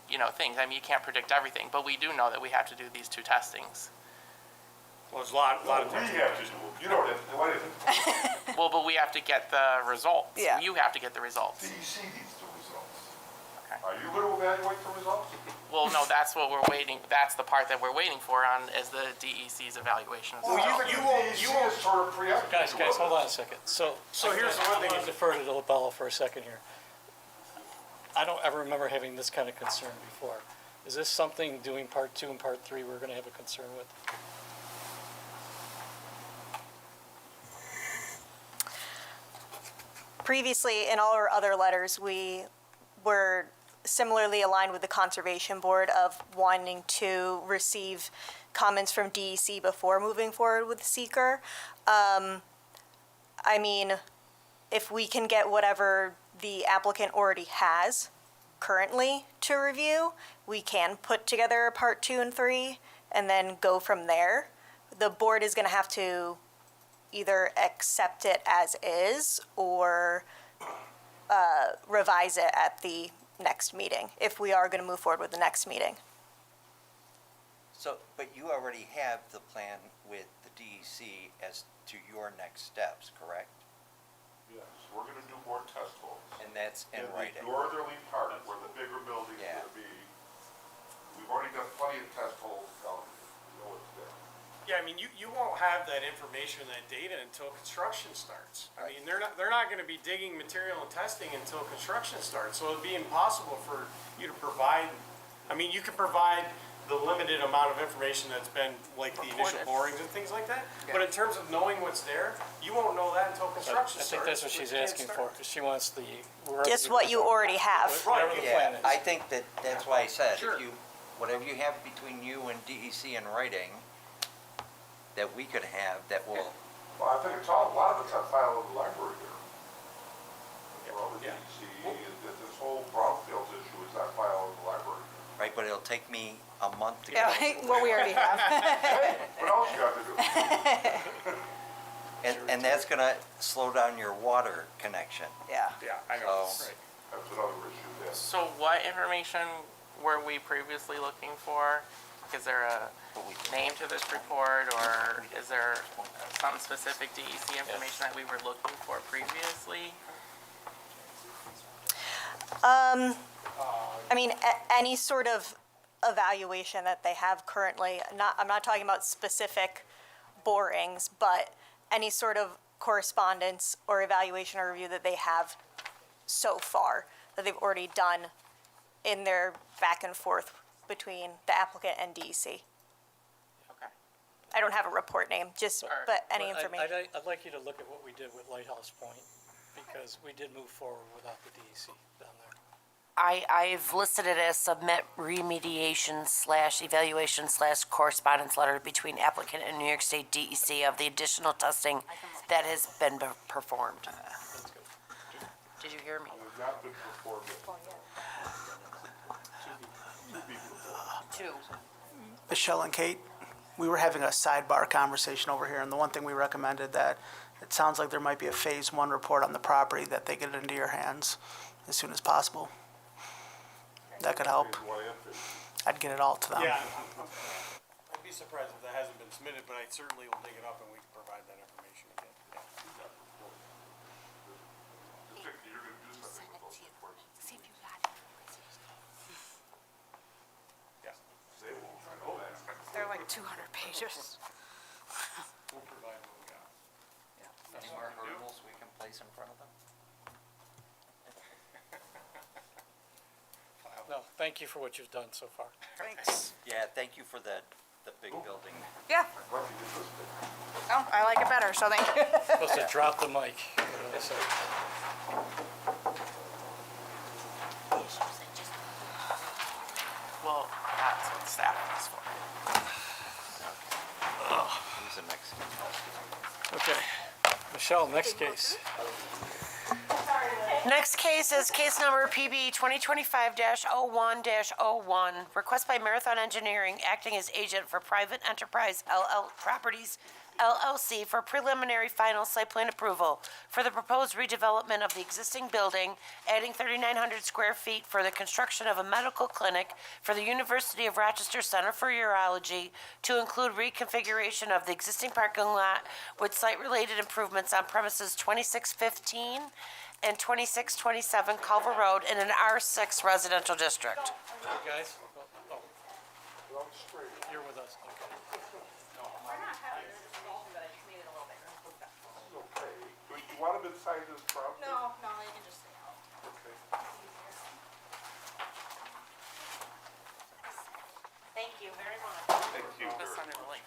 things. I mean, you can't predict everything, but we do know that we have to do these 2 testings. Well, there's a lot of We things. have to do, you don't have to do anything. Well, but we have to get the results. Yeah. You have to get the results. DEC needs the results. Okay. Are you going to evaluate the results? Well, no, that's what we're waiting, that's the part that we're waiting for on, is the DEC's evaluation of the Well, results. you won't sort of preempt. Guys, hold on a second. So here's the one thing- I'm gonna defer to Bella for a second here. I don't ever remember having this kind of concern before. Is this something doing part 2 and part 3 we're gonna have a concern with? Previously, in all our other letters, we were similarly aligned with the Conservation Board of wanting to receive comments from DEC before moving forward with seeker. I mean, if we can get whatever the applicant already has currently to review, we can put together a part 2 and 3 and then go from there. The board is going to have to either accept it as is or revise it at the next meeting, if we are going to move forward with the next meeting. So, but you already have the plan with the DEC as to your next steps, correct? Yes, we're going to do more test holes. And that's in In the writing. northerly part, where the bigger building's Yeah. going to be, we've already got plenty of test holes down here. We know it's there. Yeah, I mean, you won't have that information, that data until construction starts. I mean, they're not gonna be digging material and testing until construction starts, so it'd be impossible for you to provide, I mean, you can provide the limited amount of information that's been, like the initial Reported. borings and things like that, but in terms of knowing what's there, you won't know that until I construction starts. think that's what which she's can't asking start. for. She wants the. Just what you already have. Whatever the plan Yeah, is. I think that's why I said, Sure. if you, whatever you have between you and DEC in writing, that we could have, that will, Well, I think it's a lot of it's on file in the library there. For all the Yeah. DEC, and this whole brownfields issue is not filed in the library. right, but it'll take me a month to Yeah, get. what we already have. What else you got to do? And that's gonna slow down your water connection. Yeah. Yeah, I know. So- Right. That's another issue, yes. So what information were we previously looking for? Is there a name to this report, or is there some specific DEC information that we were looking for previously? I mean, any sort of evaluation that they have currently, I'm not talking about specific borings, but any sort of correspondence or evaluation or review that they have so far, that they've already done in their back and forth between the applicant and DEC. Okay. I don't have a report name, just, Alright. but any But information. I'd like you to look at what we did with Lighthouse Point, because we did move forward without the DEC down there. I've listed it as submit remediation / evaluation / correspondence letter between applicant and New York State DEC of the additional testing that has been performed. Did you hear me? We've not been performed yet. Two. Michelle and Kate, we were having a sidebar conversation over here, and the one thing we recommended that it sounds like there might be a phase 1 report on the property, that they get it into your hands as soon as possible. That could help. Phase 1 and phase 2. I'd get it all to them. Yeah, I'd be surprised if that hasn't been submitted, but I certainly will dig it up and we can provide that information again. Yeah. You're going to do something with those reports. See if you got it. Yeah. They won't, I know that. They're like 200 pages. We'll provide what we got. Any more hurdles we can place in front of them? No, thank you for what you've done so far. Thanks. Yeah, thank you for the big building. Yeah, I'd like to get this thing. oh, I like it better, so thank you. Supposed to drop the mic. What did I say? Well, that's what staff is for. Who's the next? Okay. Michelle, next case. Next case is case number PB 2025-01-01. Request by Marathon Engineering, acting as agent for Private Enterprise LL Properties LLC for preliminary final site plan approval for the proposed redevelopment of the existing building, adding 3,900 square feet for the construction of a medical clinic for the University of Rochester Center for Urology to include reconfiguration of the existing parking lot with site-related improvements on premises 2615 and 2627 Culver Road in an R6 residential district. Hey, guys? You're with us, okay. Okay. Do you want them inside this property? No, you can just stay out. Okay. Thank you very much. Thank you. Just send her the link.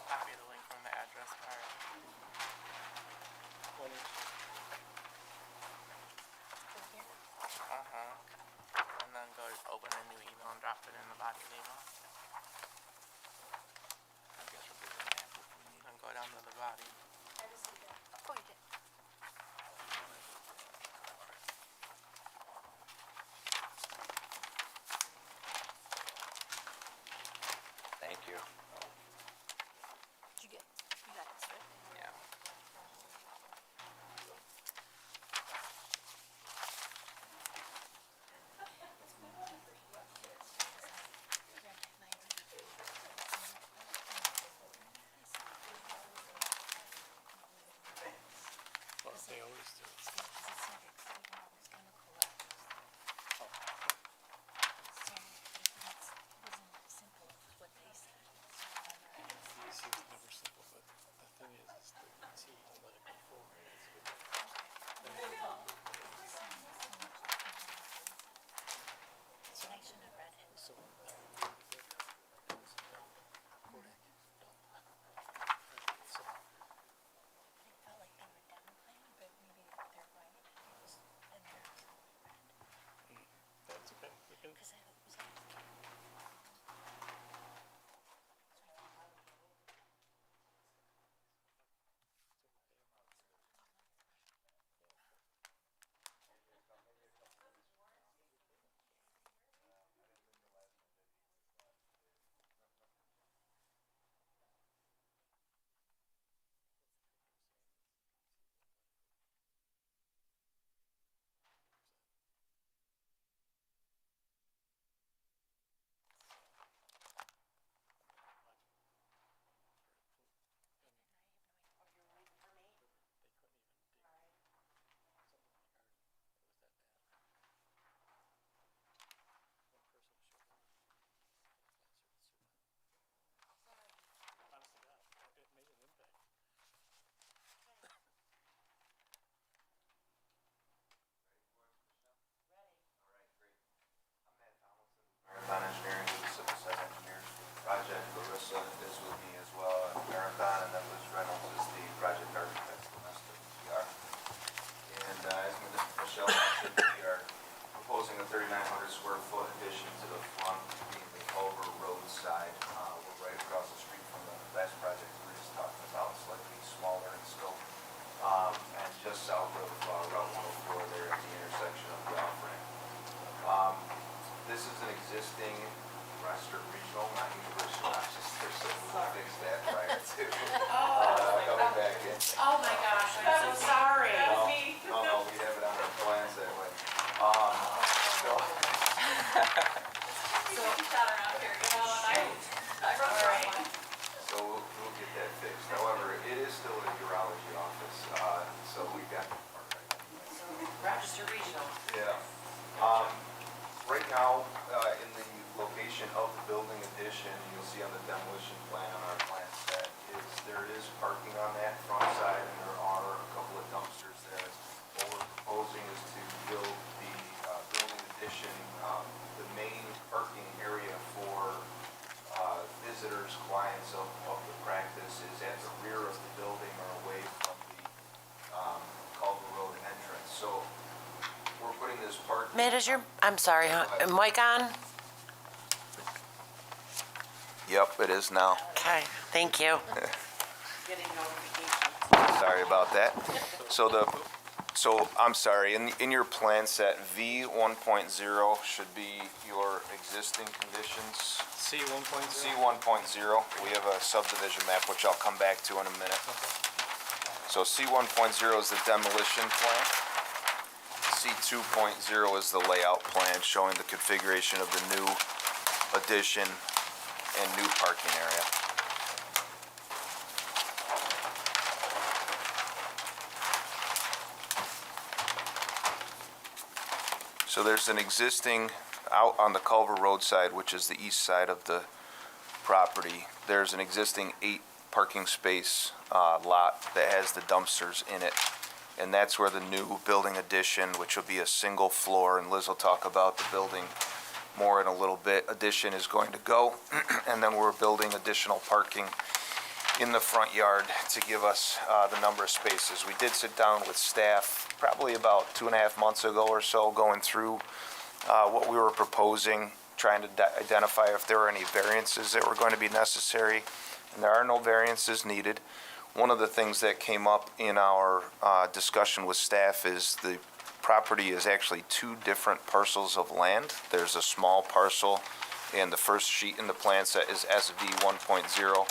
Copy the link from the address card. And then go open a new email and drop it in the body of the email. I guess we'll do that. And go down to the body. Oh, you did. Thank you. You got this, right? Yeah. Well, they always do. It seems never simple, but the thing is the T, let it go forward. So, that's okay. We can, honestly, God, it made an impact. Marathon Engineering, with the Civil Site Engineers Project. Larissa is with me as well at Marathon, and then Liz Reynolds is the project architect for SWPR. And as Michelle mentioned, we are proposing a 3,900 square foot addition to the front, being the Culver Road side. We're right across the street from the last project we were just talking about, slightly smaller in scope. And just south of Route 104 there at the intersection of the off-ramp. This is an existing Rochester Regional, not University of Rochester, so we'll fix that prior to coming back in. Oh my gosh, I'm so sorry. No, we have it on our plans that way. So we'll get that fixed. However, it is still a urology office, so we've got that part right. Rochester Regional. Yeah. Right now, in the location of the building addition, you'll see on the demolition plan on our plan set, there is parking on that front side, and there are a couple of dumpsters there. What we're proposing is to build the building addition, the main parking area for visitors, clients of the practice is at the rear of the building or away from the Culver Road entrance. So we're putting this parking. Matt, I'm sorry, mic on? Yep, it is now. Okay, thank you. Sorry about that. So So, I'm sorry, in your plan set, V 1.0 should be your existing conditions. C 1.0? C 1.0, we have a subdivision map, which I'll come back to in a minute. So C 1.0 is the demolition plan. C 2.0 is the layout plan showing the configuration of the new addition and new parking area. So there's an existing, out on the Culver Road side, which is the east side of the property, there's an existing 8 parking space lot that has the dumpsters in it. And that's where the new building addition, which will be a single floor, and Liz will talk about the building more in a little bit, addition is going to go. And then we're building additional parking in the front yard to give us the number of spaces. We did sit down with staff probably about 2.5 months ago or so, going through what we were proposing, trying to identify if there were any variances that were going to be necessary, and there are no variances needed. One of the things that came up in our discussion with staff is the property is actually 2 different parcels of land. There's a small parcel, and the first sheet in the plan set is SV 1.0.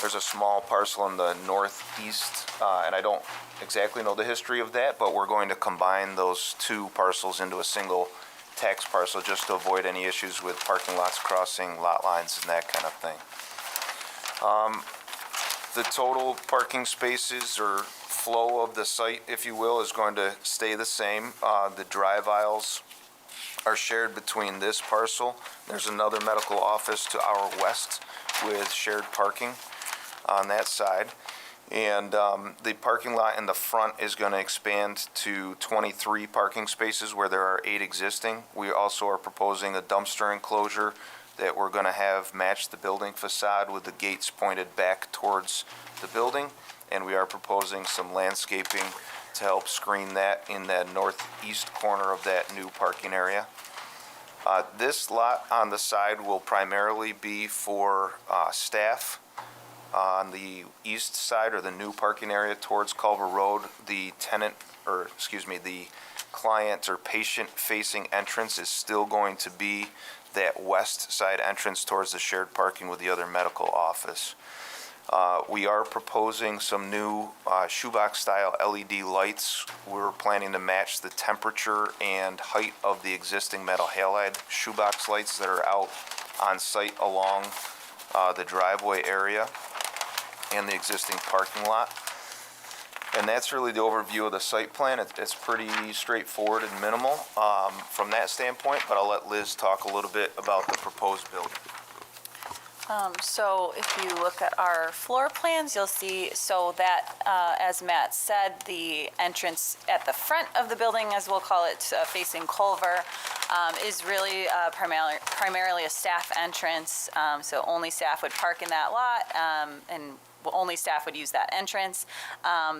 There's a small parcel in the northeast, and I don't exactly know the history of that, but we're going to combine those 2 parcels into a single tax parcel just to avoid any issues with parking lots crossing lot lines and that kind of thing. The total parking spaces or flow of the site, if you will, is going to stay the same. The drive aisles are shared between this parcel. There's another medical office to our west with shared parking on that side. And the parking lot in the front is going to expand to 23 parking spaces where there are 8 existing. We also are proposing a dumpster enclosure that we're going to have match the building facade with the gates pointed back towards the building. And we are proposing some landscaping to help screen that in the northeast corner of that new parking area. This lot on the side will primarily be for staff. On the east side, or the new parking area towards Culver Road, the client or patient-facing entrance is still going to be that west side entrance towards the shared parking with the other medical office. We are proposing some new shoebox-style LED lights. We're planning to match the temperature and height of the existing metal halide shoebox lights that are out on site along the driveway area and the existing parking lot. And that's really the overview of the site plan. It's pretty straightforward and minimal from that standpoint, but I'll let Liz talk a little bit about the proposed building. So if you look at our floor plans, you'll see, so that, as Matt said, the entrance at the front of the building, as we'll call it, facing Culver, is really primarily a staff entrance. So only staff would park in that lot, and only staff would use that entrance.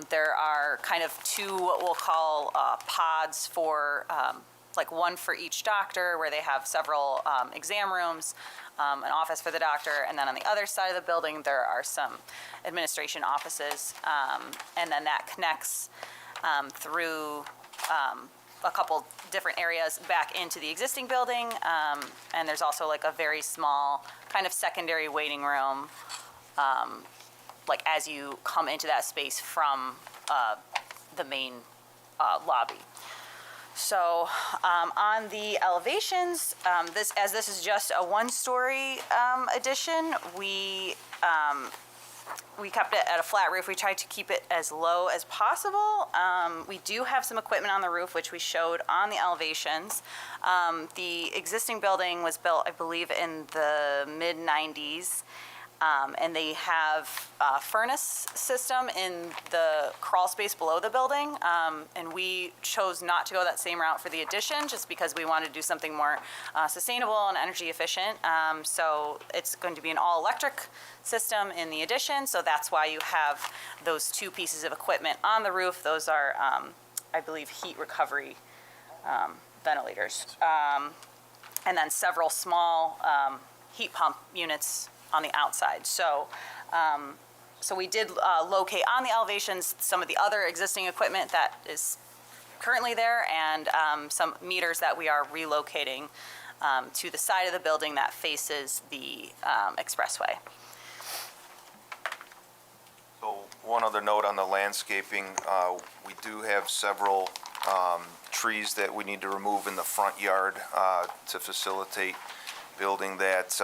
There are kind of 2 what we'll call pods for, like one for each doctor, where they have several exam rooms, an office for the doctor, and then on the other side of the building, there are some administration offices, and then that connects through a couple different areas back into the existing building, and there's also like a very small kind of secondary waiting room, like as you come into that space from the main lobby. So on the elevations, this is just a 1-story addition, we kept it at a flat roof. We tried to keep it as low as possible. We do have some equipment on the roof, which we showed on the elevations. The existing building was built, I believe, in the mid-90s. And they have a furnace system in the crawl space below the building. And we chose not to go that same route for the addition, just because we wanted to do something more sustainable and energy efficient. So it's going to be an all-electric system in the addition. So that's why you have those 2 pieces of equipment on the roof. Those are, I believe, heat recovery ventilators. And then several small heat pump units on the outside. So we did locate on the elevations some of the other existing equipment that is currently there, and some meters that we are relocating to the side of the building that faces the expressway. So one other note on the landscaping, we do have several trees that we need to remove in the front yard to facilitate building that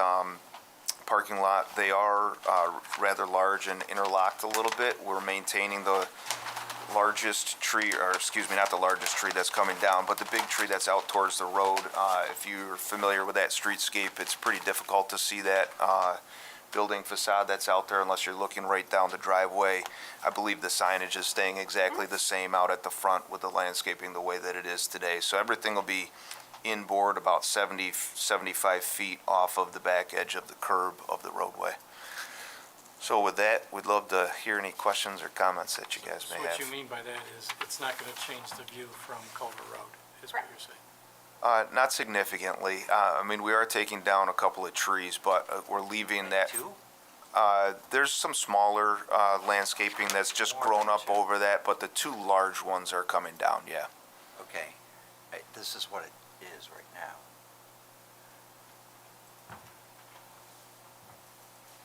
parking lot. They are rather large and interlocked a little bit. We're maintaining the largest tree, or excuse me, not the largest tree that's coming down, but the big tree that's out towards the road. If you're familiar with that streetscape, it's pretty difficult to see that building facade that's out there unless you're looking right down the driveway. I believe the signage is staying exactly the same out at the front with the landscaping the way that it is today. So everything will be inboard about 70, 75 feet off of the back edge of the curb of the roadway. So with that, we'd love to hear any questions or comments that you guys So may what have. you mean by that is it's not going to change the view from Culver Road, is what you're saying? Not significantly. I mean, we are taking down a couple of trees, but we're leaving that. Two? There's some smaller landscaping that's just grown up over that, but the two large ones are coming down, yeah. Okay. This is what it is right now.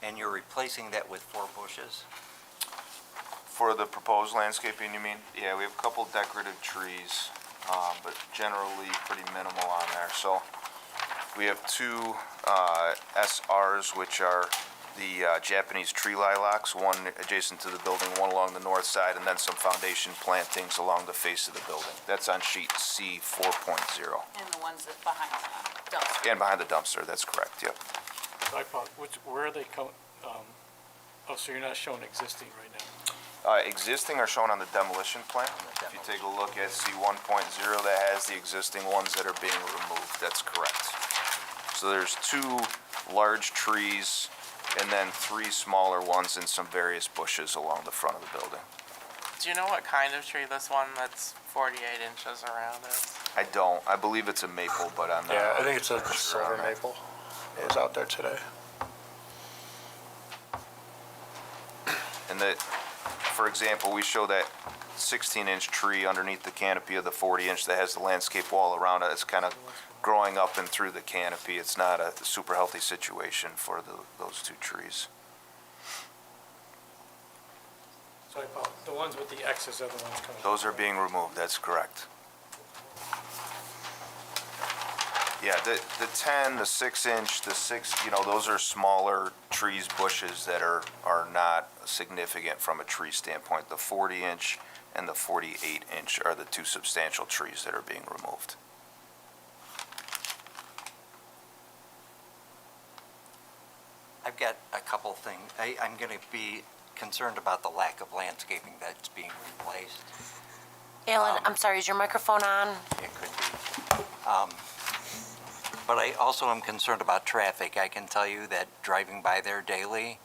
And you're replacing that with 4 bushes? For the proposed landscaping, you mean? Yeah, we have a couple decorative trees, but generally pretty minimal on there. So we have 2 SRs, which are the Japanese tree lilacs, one adjacent to the building, one along the north side, and then some foundation plantings along the face of the building. That's on sheet C 4.0. And the ones that behind the dumpster. And behind the dumpster, that's correct, yep. So where are they coming, oh, so you're not showing existing right now? Existing are shown on the demolition plan. If you take a look at C 1.0, that has the existing ones that are being removed, that's correct. So there's 2 large trees and then 3 smaller ones and some various bushes along the front of the building. Do you know what kind of tree this one that's 48 inches around is? I don't, I believe it's a maple, but I'm not. Yeah, I think it's a sure silver on that. maple. It was out there today. And that, for example, we show that 16-inch tree underneath the canopy of the 40-inch that has the landscape wall around it. It's kind of growing up and through the canopy. It's not a super healthy situation for those 2 trees. So the ones with the X's are the ones coming? Those are being removed, that's correct. Yeah, the 10, the 6-inch, the 6, those are smaller trees, bushes that are not significant from a tree standpoint. The 40-inch and the 48-inch are the 2 substantial trees that are being removed. I've got a couple things. I'm going to be concerned about the lack of landscaping that's being replaced. Alan, I'm sorry, is your microphone on? It could be. But I also am concerned about traffic. I can tell you that driving by there daily,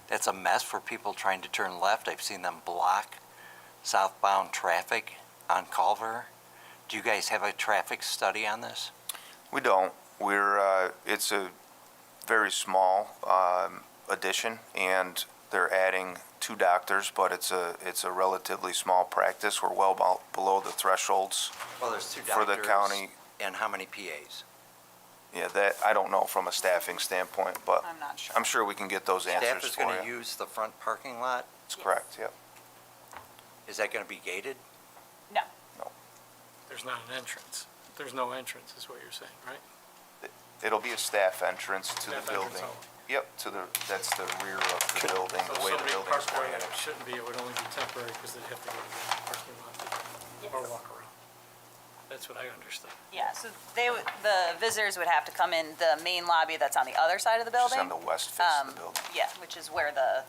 that's a mess for people trying to turn left. I've seen them block southbound traffic on Culver. Do you guys have a traffic study on this? We don't. It's a very small addition, and they're adding 2 doctors, but it's a relatively small practice. We're well below the thresholds Well, there's 2 for doctors. the county. And how many PAs? Yeah, that, I don't know from a staffing standpoint, but I'm not sure. I'm sure we can get those Staff answers is for going to you. use the front parking lot? That's correct, yep. Is that going to be gated? No. There's not an entrance. There's no entrance, is what you're saying, right? It'll be a staff entrance to the Staff entrance building. only. Yep, that's the rear of the building, the way the building's So somebody parked there oriented. that shouldn't be, it would only be temporary because they'd have to go to the parking lot or walk around. That's what I understood. Yeah, so the visitors would have to come in the main lobby that's on the other side of the building. Just on the west face of the building. Yeah, which is where the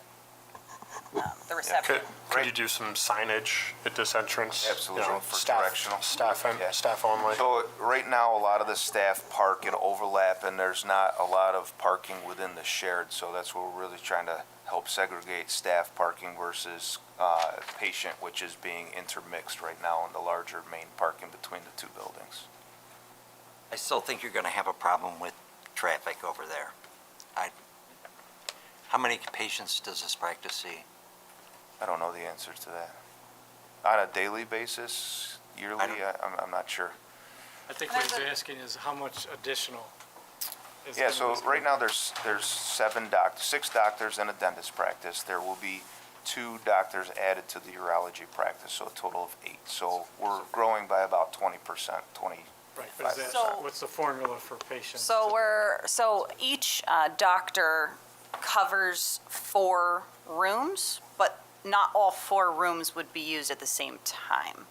reception. Could you do some signage at this entrance? Absolutely, for staff- directional. Staff, staff only? So right now, a lot of the staff park and overlap, and there's not a lot of parking within the shared, so that's what we're really trying to help segregate staff parking versus patient, which is being intermixed right now in the larger main parking between the 2 buildings. I still think you're going to have a problem with traffic over there. How many patients does this practice see? I don't know the answer to that. On a daily basis, yearly, I'm not sure. I think what he's asking is how much additional is Yeah, gonna so be right now, there's 6 doctors and a dentist practice. There will be 2 doctors added to the urology practice, so a total of 8. So we're growing by about 20%, 20. Right, but is that, So- what's the formula for patients? So each doctor covers 4 rooms, but not all 4 rooms would be used at the same time.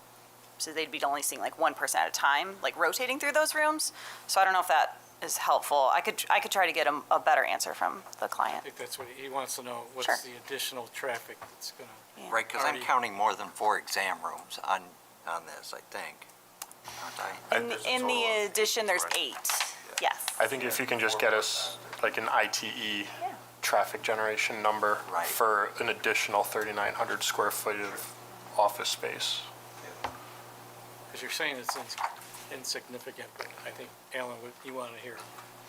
So they'd be only seeing like one person at a time, like rotating through those rooms. So I don't know if that is helpful. I could try to get a better answer from the I client. think that's what he wants to know, Sure. what's the additional traffic that's gonna, Right, because I'm Already- counting more than 4 exam rooms on this, I think. Aren't I? In the addition, there's 8. Yes. I think if you can just get us like an ITE traffic generation number Right. for an additional 3,900 square feet of office space. because you're saying it's insignificant, but I think, Alan, you want to hear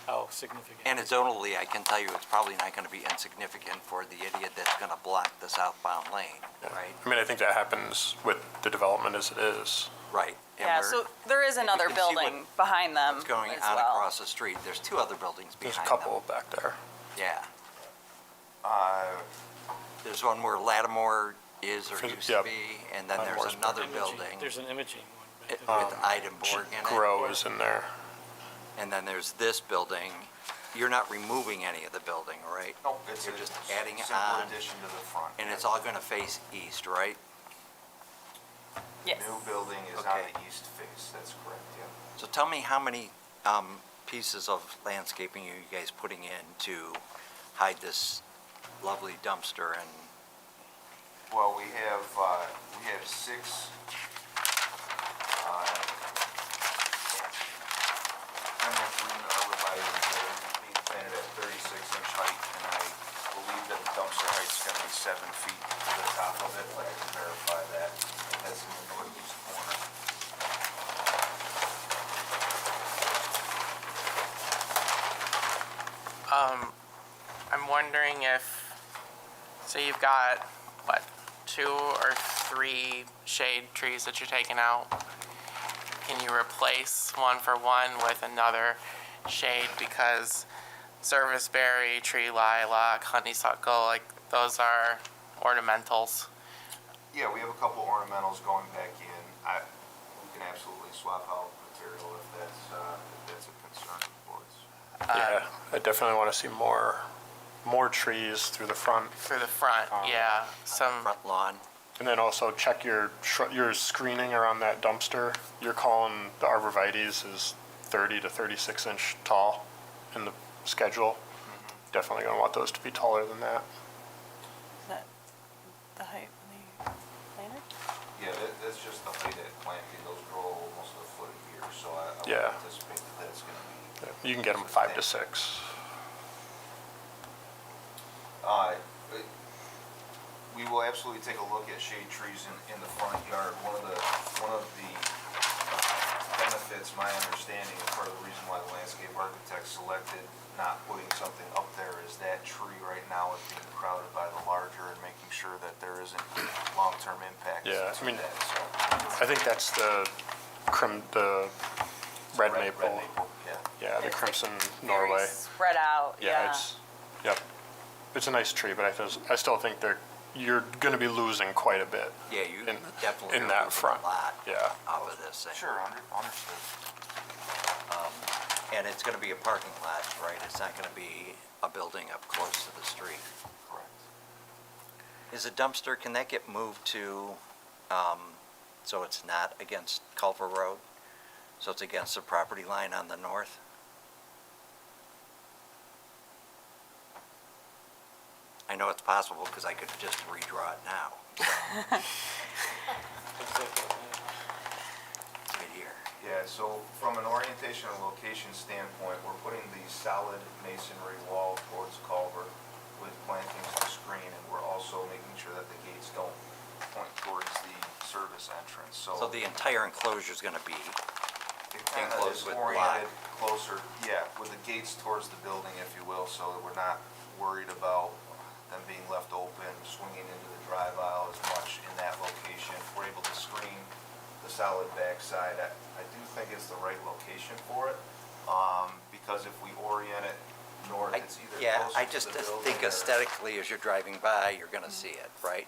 how significant. Anecdotally, I can tell you it's probably not going to be insignificant for the idiot that's going to block the southbound lane, right? I mean, I think that happens with the development as it is. Right. And Yeah, we're- so there is another can see what- building behind them What's going as on well. across the street. There's 2 other buildings There's behind a them. couple back there. Yeah. Uh, There's one where Lattimore is or For- used yeah. to be, and then there's Lattimore's another Imaging- building There's an imaging one. with back there. Eidenborg in it. Grow is in there. And then there's this building. You're not removing any of the building, right? No, it's You're a just adding simple on, addition to the front. and it's all going to face east, right? Yes. New building is on Okay. the east face, that's correct, yeah. So tell me how many pieces of landscaping are you guys putting in to hide this lovely dumpster and, Well, we have 6, emerald green arborvitae's that are being planted at 36-inch height, and I believe that the dumpster height's gonna be 7 feet to the top of it, but I can verify that. That's in the northeast corner. I'm wondering if, so you've got, what, 2 or 3 shade trees that you're taking out? Can you replace one for one with another shade? Because serviceberry, tree lilac, honeysuckle, like, those are ornamentals. Yeah, we have a couple ornamentals going back in. We can absolutely swap out material if that's a concern of the board's. Yeah, I definitely want to see more trees through the front. Through the front, yeah. Some, front lawn. And then also check your screening around that dumpster. You're calling the arborvitae's is 30 to 36 inch tall in the schedule. Definitely gonna want those to be taller than that. Is that the height they planted? Yeah, that's just the height at planting. Those grow almost a foot a year, so I would Yeah. anticipate that that's gonna be. You can get them 5 to 6. We will absolutely take a look at shade trees in the front yard. One of the benefits, my understanding, and part of the reason why the landscape architect selected not putting something up there is that tree right now is being crowded by the larger and making sure that there isn't long-term impacts Yeah, to I mean, that, so. I think that's the red maple. Red maple, yeah. Yeah, the It's crimson Very Norway. spread out, yeah. Yep. It's a nice tree, but I still think you're gonna be losing quite a bit. Yeah, you In- definitely in are that losing front. a lot Yeah. out of this thing. Sure, understood. And it's going to be a parking lot, right? It's not going to be a building up close to the street. Correct. Is a dumpster, can that get moved to, so it's not against Culver Road? So it's against the property line on the north? I know it's possible because I could just redraw it now. Right here. Yeah, so from an orientation and location standpoint, we're putting the solid masonry wall towards Culver with plantings to screen, and we're also making sure that the gates don't point towards the service entrance, so. So the entire enclosure is going to be It kind of enclosed is with oriented closer, yeah, with the gates towards the building, if you will, so that we're not worried about them being left open, swinging into the drive aisle as much in that location. We're able to backside, I do think it's the right location for it, because if we orient it north, it's either Yeah, I closer just to the building think or- aesthetically, as you're driving by, you're gonna see it, right?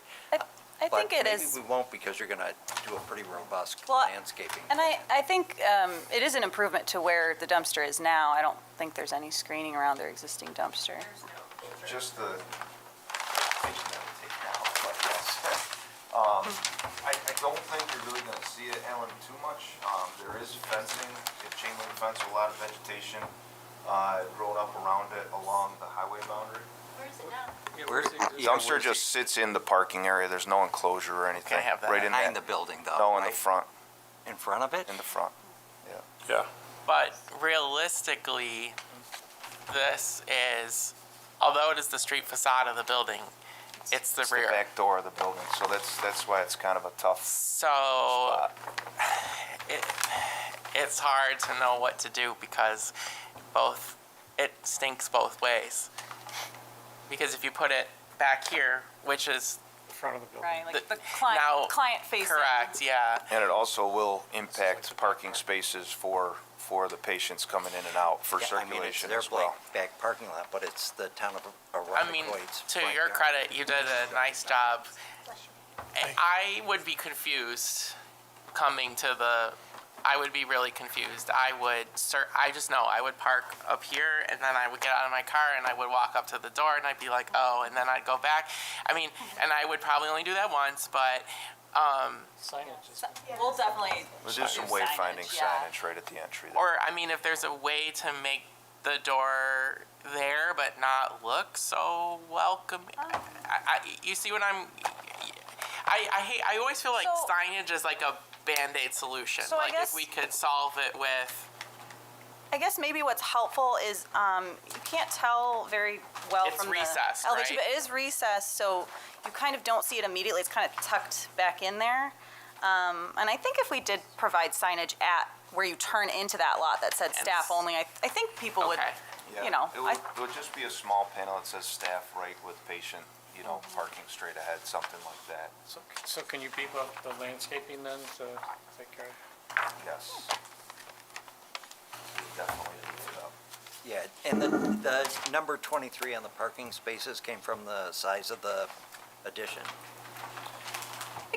I think it But is. maybe we won't because you're gonna do a pretty robust Well, landscaping. And I think it is an improvement to where the dumpster is now. I don't think there's any screening around their existing dumpster. Just the location that we take now, but yes. I don't think you're really gonna see it, Ellen, too much. There is fencing, a chain link fence with a lot of vegetation, grown up around it along the highway boundary. Where is it now? Where's the existing- Dumpster just sits in the parking area, there's no enclosure or anything. Can I have that? Right in Behind the that, building though, no, in the right? front, In front of it? in the front. Yeah. But realistically, this is, although it is the street facade of the building, it's the It's the rear. back door of the building, so that's why it's kind of a tough So spot. it's hard to know what to do because it stinks both ways. Because if you put it back here, which is Front of the building. Right, like The- the now- client facing. correct, yeah. And it also will impact parking spaces for the patients coming in and out for Yeah, I mean, it's circulation their as well. back parking lot, but it's the town of I mean, Arundecoid's to front your yard. credit, you did a nice job. I would be confused coming to I would be really confused. I just know I would park up here and then I would get out of my car and I would walk up to the door and I'd be like, oh, and then I'd go back. I mean, and I would probably only do that once, but, Signage is. We'll definitely. We'll do some wayfinding signage right at the entry there. or, I mean, if there's a way to make the door there but not look so welcoming. You see what I always feel like So- signage is like a Band-Aid solution. So I Like guess- if we could solve it with, I guess maybe what's helpful is you can't tell very well It's from recessed, the elevation, right? but it is recessed, so you kind of don't see it immediately. It's kind of tucked back in there. And I think if we did provide signage at where you turn into that lot that said staff only, I think people would, okay. Yeah, you know, it would just be a small panel that says staff right with patient, parking straight ahead, something like that. So can you beef up the landscaping then to take care of? Yes. Definitely leave it up. Yeah, and the number 23 on the parking spaces came from the size of the addition.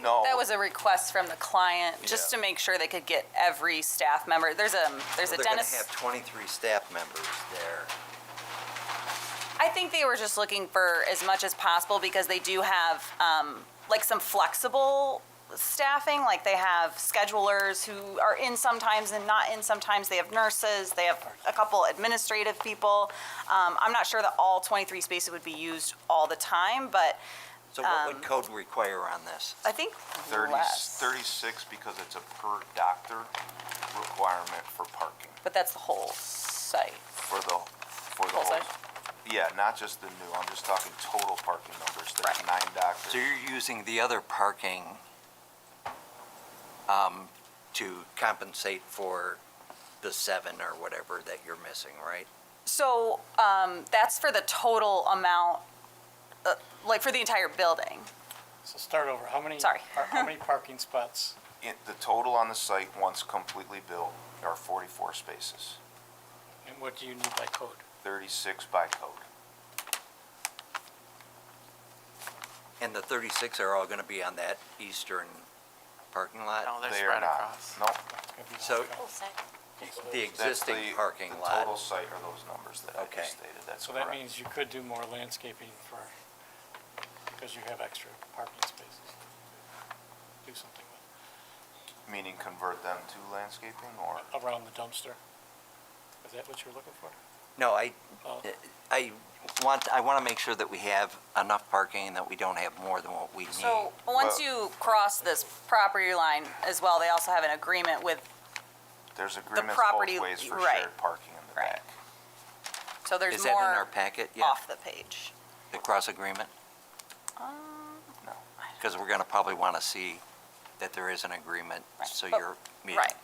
No. that was a request from the client, just Yeah. to make sure they could get every staff member. There's a They're gonna dentist. have 23 staff members there. I think they were just looking for as much as possible because they do have, like some flexible staffing, like they have schedulers who are in sometimes and not in sometimes. They have nurses, they have a couple administrative people. I'm not sure that all 23 spaces would be used all the time, but So what would code require on this? I think 36 because it's a per doctor requirement for parking, But that's the whole site. for the Whole whole. site? Yeah, not just the new, I'm just talking total parking numbers, there's 9 doctors. So you're using the other parking to compensate for the 7 or whatever that you're missing, right? So that's for the total amount, like for the entire building. So start over. How many? Sorry. How many parking spots? The total on the site, once completely built, are 44 spaces, And what do you need by code? 36 by code. And the 36 are all gonna be on that eastern parking lot? No, they're They spread are not. across. No, So Whole site. the that's existing parking the lot, total site are those numbers that I Okay. just stated, that's So correct. that means you could do more landscaping because you have extra parking spaces. Do something Meaning convert them to landscaping or? with, around the dumpster. Is that what you're looking for? no, Oh. I wanna make sure that we have enough parking and that we don't have more than what we need. So once Well- you cross this property line as well, they also have an agreement with, There's agreements property- both ways for right. shared parking in the Right. back. so there's Is that in our more packet yet, off the page. the cross agreement? No. Because we're gonna probably wanna see that there is an agreement, Right. so But- you're meeting. Right.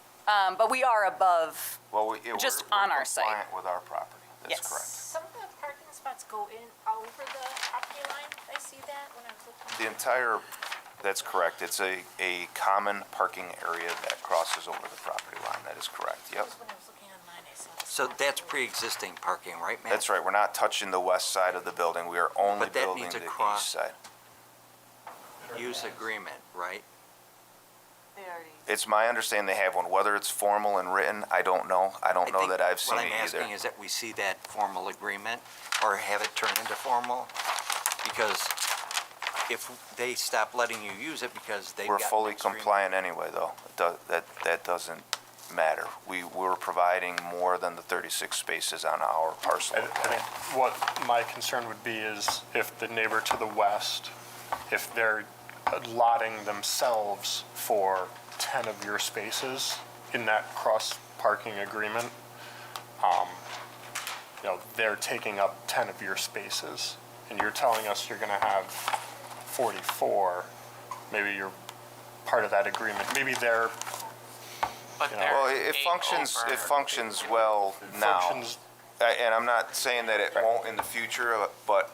But we are above, Well, Just we're on our site. compliant with our property, that's yes. correct. Some of the parking spots go in over the property line. I see that when I was looking. The entire That's correct. It's a common parking area that crosses over the property line. That is correct. Yep. So that's pre-existing parking, right, Matt? That's right. We're not touching the west side of the building. We are only But that building needs the a cross- east side. Use agreement, right? It's my understanding they have one. Whether it's formal and written, I don't know. I don't know think that I've seen What it I'm either. asking is that we see that formal agreement, or have it turn into formal, because if they stop letting you use it because they've got. We're fully an extreme- compliant anyway, though. That doesn't matter. We're providing more than the 36 spaces on our parcel. I think what my concern would be is if the neighbor to the west, if they're allotting themselves for 10 of your spaces in that cross parking agreement, they're taking up 10 of your spaces, and you're telling us you're gonna have 44, maybe you're part of that agreement. Maybe they're, But You know, they're Well, it eight functions, over. it functions well now. functions, And I'm not saying that it won't in the future, but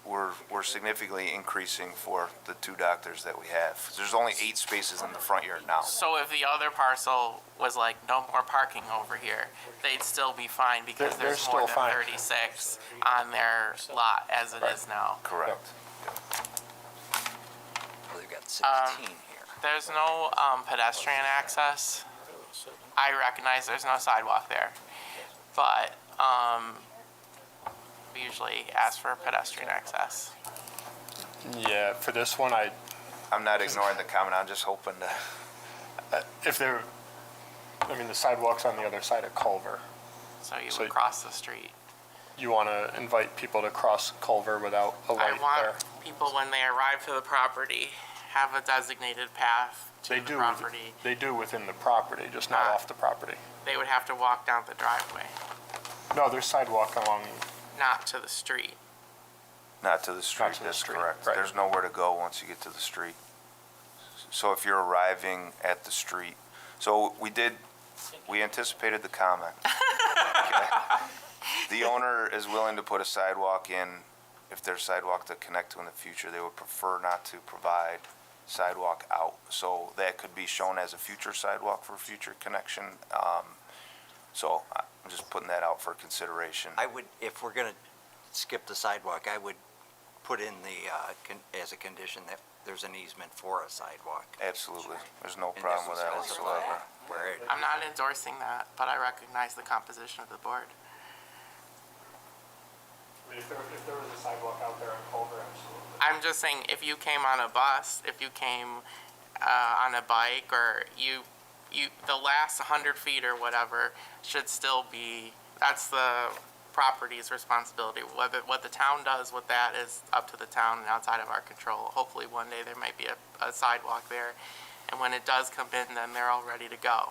we're significantly increasing for the two doctors that we have. There's only 8 spaces in the front yard now. So if the other parcel was like, no more parking over here, they'd still be fine because They're there's still more than fine. 36 on their lot as it is now. Correct. Well, they've got 16 here. There's no pedestrian access. I recognize there's no sidewalk there, but we usually ask for pedestrian access. yeah, for this one, I'm not ignoring the comment, I'm just hoping to, if they're, the sidewalk's on the other side of Culver. So you So- would cross the street. You want to invite people to cross Culver without a I light there? want people, when they arrive to the property, have a designated path to They the do, property. they do within the property, just not Ah. off the property. They would have to walk down the driveway, No, there's sidewalk along, not to the street. not to the street, to the that's street, correct. right. There's nowhere to go once you get to the street. So if you're arriving at the street, so we anticipated the comment. Okay. The owner is willing to put a sidewalk in, if there's sidewalk to connect to in the future, they would prefer not to provide sidewalk out. So that could be shown as a future sidewalk for future connection. So I'm just putting that out for consideration. I would, if we're gonna skip the sidewalk, I would put in as a condition that there's an easement for a sidewalk. Absolutely. There's no And problem this with that was also whatsoever. Where it, I'm not endorsing that, but I recognize the composition of the board. if there was a sidewalk out there on Culver, absolutely. I'm just saying, if you came on a bus, if you came on a bike, or the last 100 feet or whatever should still be, that's the property's responsibility. What the town does with that is up to the town and outside of our control. Hopefully one day there might be a sidewalk there, and when it does come in, then they're all ready to go.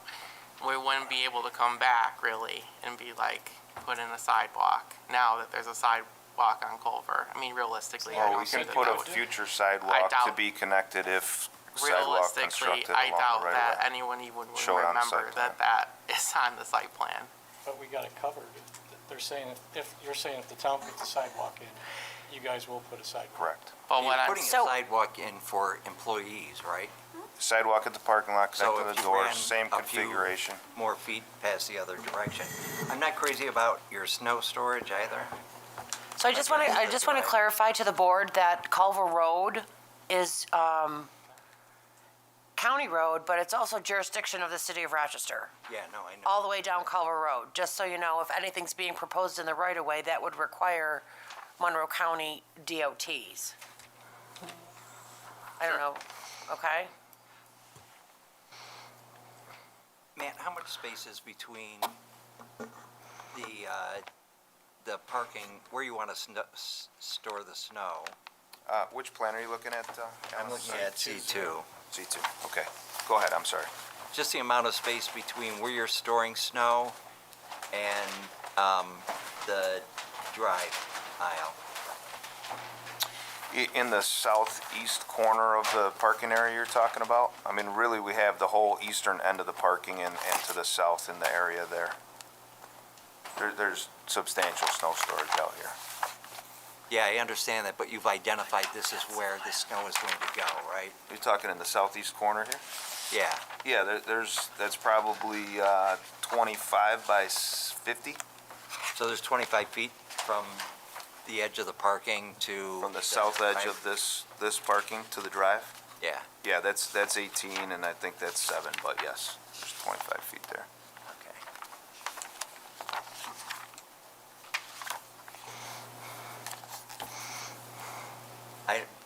We wouldn't be able to come back really and be like, put in a sidewalk now that there's a sidewalk on Culver. I mean, realistically, I Well, don't we see can that put that a would. future sidewalk to doubt- be connected if sidewalk Realistically, constructed I along doubt the right that of way. anyone even would Show it on the remember site plan. that is on the site plan. But we got it covered. They're saying, you're saying if the town puts a sidewalk in, you guys will put a sidewalk. Correct. But what you're I'm, putting a sidewalk in for employees, right? Sidewalk at the parking lot, So connect to if the you door, ran same a few configuration. more feet past the other direction. I'm not crazy about your snow storage either. So I just want to clarify to the board that Culver Road is county road, but it's also jurisdiction of the city of Rochester, Yeah, no, I know. all the way down Culver Road. Just so you know, if anything's being proposed in the right-of-way, that would require Monroe County DOTs. I don't know, okay? Matt, how much space is between the parking, where you want to store the snow? Which plan are you looking at? I'm looking at C2. C2, okay. Go ahead, I'm sorry. Just the amount of space between where you're storing snow and the drive aisle. In the southeast corner of the parking area you're talking about? I mean, really, we have the whole eastern end of the parking and to the south in the area there. There's substantial snow storage out here. Yeah, I understand that, but you've identified this is where the snow is going to go, right? You're talking in the southeast corner here? Yeah. Yeah, that's probably 25 by 50 So there's 25 feet from the edge of the parking to... from the south edge of this parking to the drive. Yeah, Yeah, that's 18, and I think that's 7, but yes, there's 25 feet there. okay.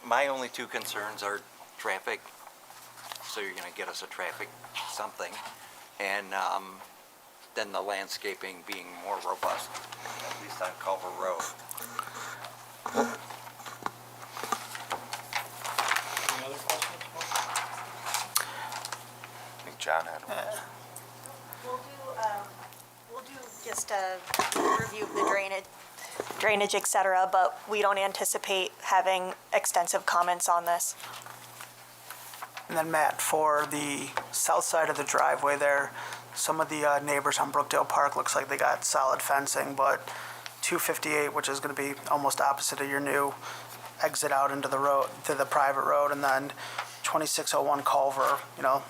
My only two concerns are traffic, so you're gonna get us a traffic something, and then the landscaping being more robust, at least on Culver Road. Any other questions? I think John had one. We'll do just a review of the drainage, et cetera, but we don't anticipate having extensive comments on this. And then Matt, for the south side of the driveway there, some of the neighbors on Brookdale Park looks like they got solid fencing, but 258, which is going to be almost opposite of your new exit out into the road, to the private road, and then 2601 Culver, you know,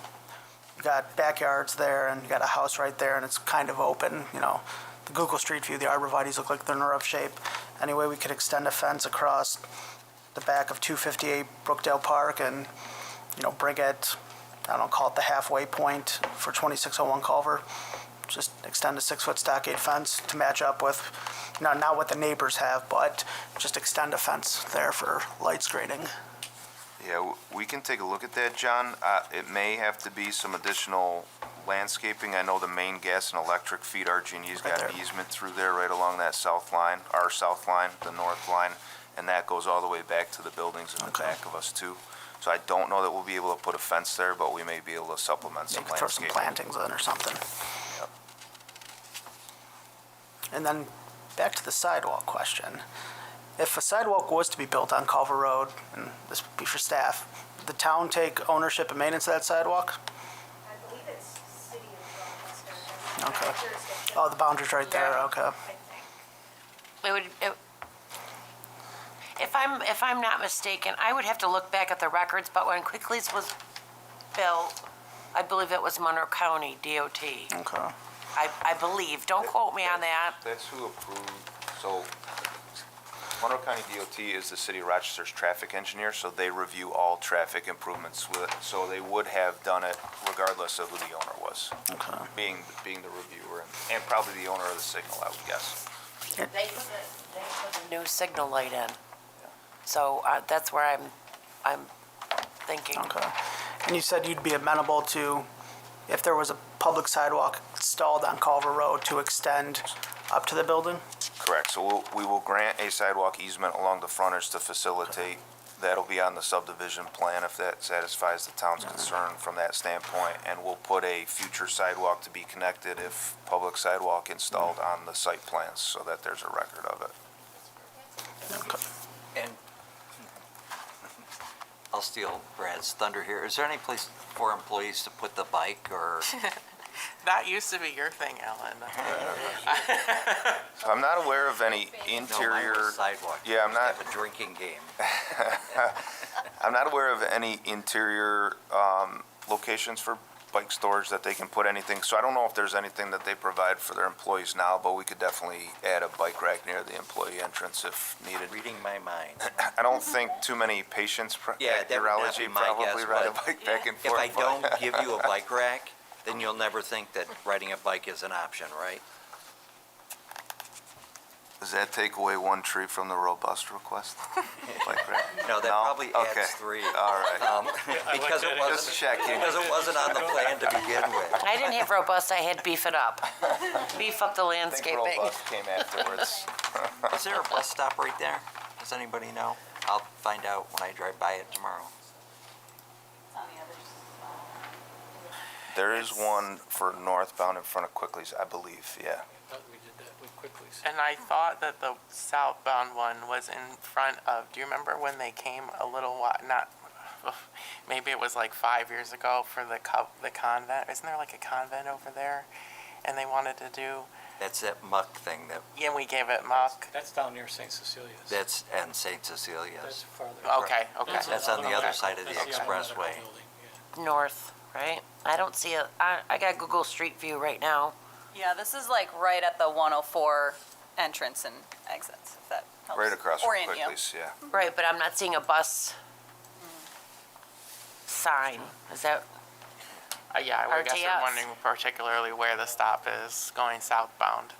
you got backyards there and you got a house right there and it's kind of open, you know. The Google Street View, the arborvitaes look like they're in rough shape. Anyway, we could extend a fence across the back of 258 Brookdale Park and, you know, bring it, I don't know, call it the halfway point for 2601 Culver. Just extend a 6-foot stockade fence to match up with, you know, not what the neighbors have, but just extend a fence there for light screening. Yeah, we can take a look at that, John. It may have to be some additional landscaping. I know the main gas and electric feed RG&E's Right got an there. easement through there right along that south line, our south line, the north line, and that goes all the way back to the buildings in the Okay. back of us too. So I don't know that we'll be able to put a fence there, but we may be able to supplement some Maybe throw some landscaping. plantings in or something. Yep. And then back to the sidewalk question. If a sidewalk was to be built on Culver Road, and this would be for staff, would the town take ownership and maintenance of that sidewalk? I believe it's city of Okay. Oh, the boundary's right there, okay. If I'm not mistaken, I would have to look back at the records, but when Quickly's was built, I believe it was Monroe County DOT. Okay. I believe, don't quote me on that. That's who approved, so Monroe County DOT is the city of Rochester's traffic engineer, so they review all traffic improvements with it. So they would have done it regardless of who the owner was, Okay. being the reviewer and probably the owner of the signal, I would guess. They put a new signal light in. So that's where I'm thinking. Okay. And you said you'd be amenable to, if there was a public sidewalk installed on Culver Road, to extend up to the building? Correct, so we will grant a sidewalk easement along the frontage to facilitate. That'll be on the subdivision plan if that satisfies the town's concern from that standpoint. And we'll put a future sidewalk to be connected if public sidewalk installed on the site plans so that there's a record of it. Okay. And I'll steal Brad's thunder here. Is there any place for employees to put the bike or? That used to be your thing, Ellen. So I'm not aware of any No, mine interior, was sidewalk. Yeah, I'm not- Have a drinking game. I'm not aware of any interior locations for bike storage that they can put anything. So I don't know if there's anything that they provide for their employees now, but we could definitely add a bike rack near the employee entrance if needed. Reading my mind. I don't think too many patients Yeah, that would not be urology my probably guess, ride a but bike back and If forth. I but- don't give you a bike rack, then you'll never think that riding a bike is an option, right? Does that take away one tree from the robust request? Bike rack? No, that probably Okay. adds 3. All right. Because it Just wasn't, checking. because it wasn't on the plan to begin with. I didn't have robust, I had beef it up. Beef up the I think landscaping. robust came afterwards. Is there a bus stop right there? Does anybody know? I'll find out when I drive by it tomorrow. There is one for northbound in front of Quickly's, I believe, yeah. Thought we did that with Quickly's. And I thought that the southbound one was in front of, do you remember when they came a little while, not, maybe it was like 5 years ago for the convent? Isn't there like a convent over there? And they wanted to do That's that muck thing Yeah, we gave it muck. That's down near St. Cecilia's. that's and St. That's Cecilia's. farther. Okay, okay. That's on the other side of the That's medical expressway. building, yeah. North, right? I don't see it. I got Google Street View right now. Yeah, this is like right at the 104 entrance and exits, if that helps. Right across from Orient you. Quigley's, yeah. Right, but I'm not seeing a bus sign. Is that, Yeah, I guess RTS. we're wondering particularly where the stop is going southbound.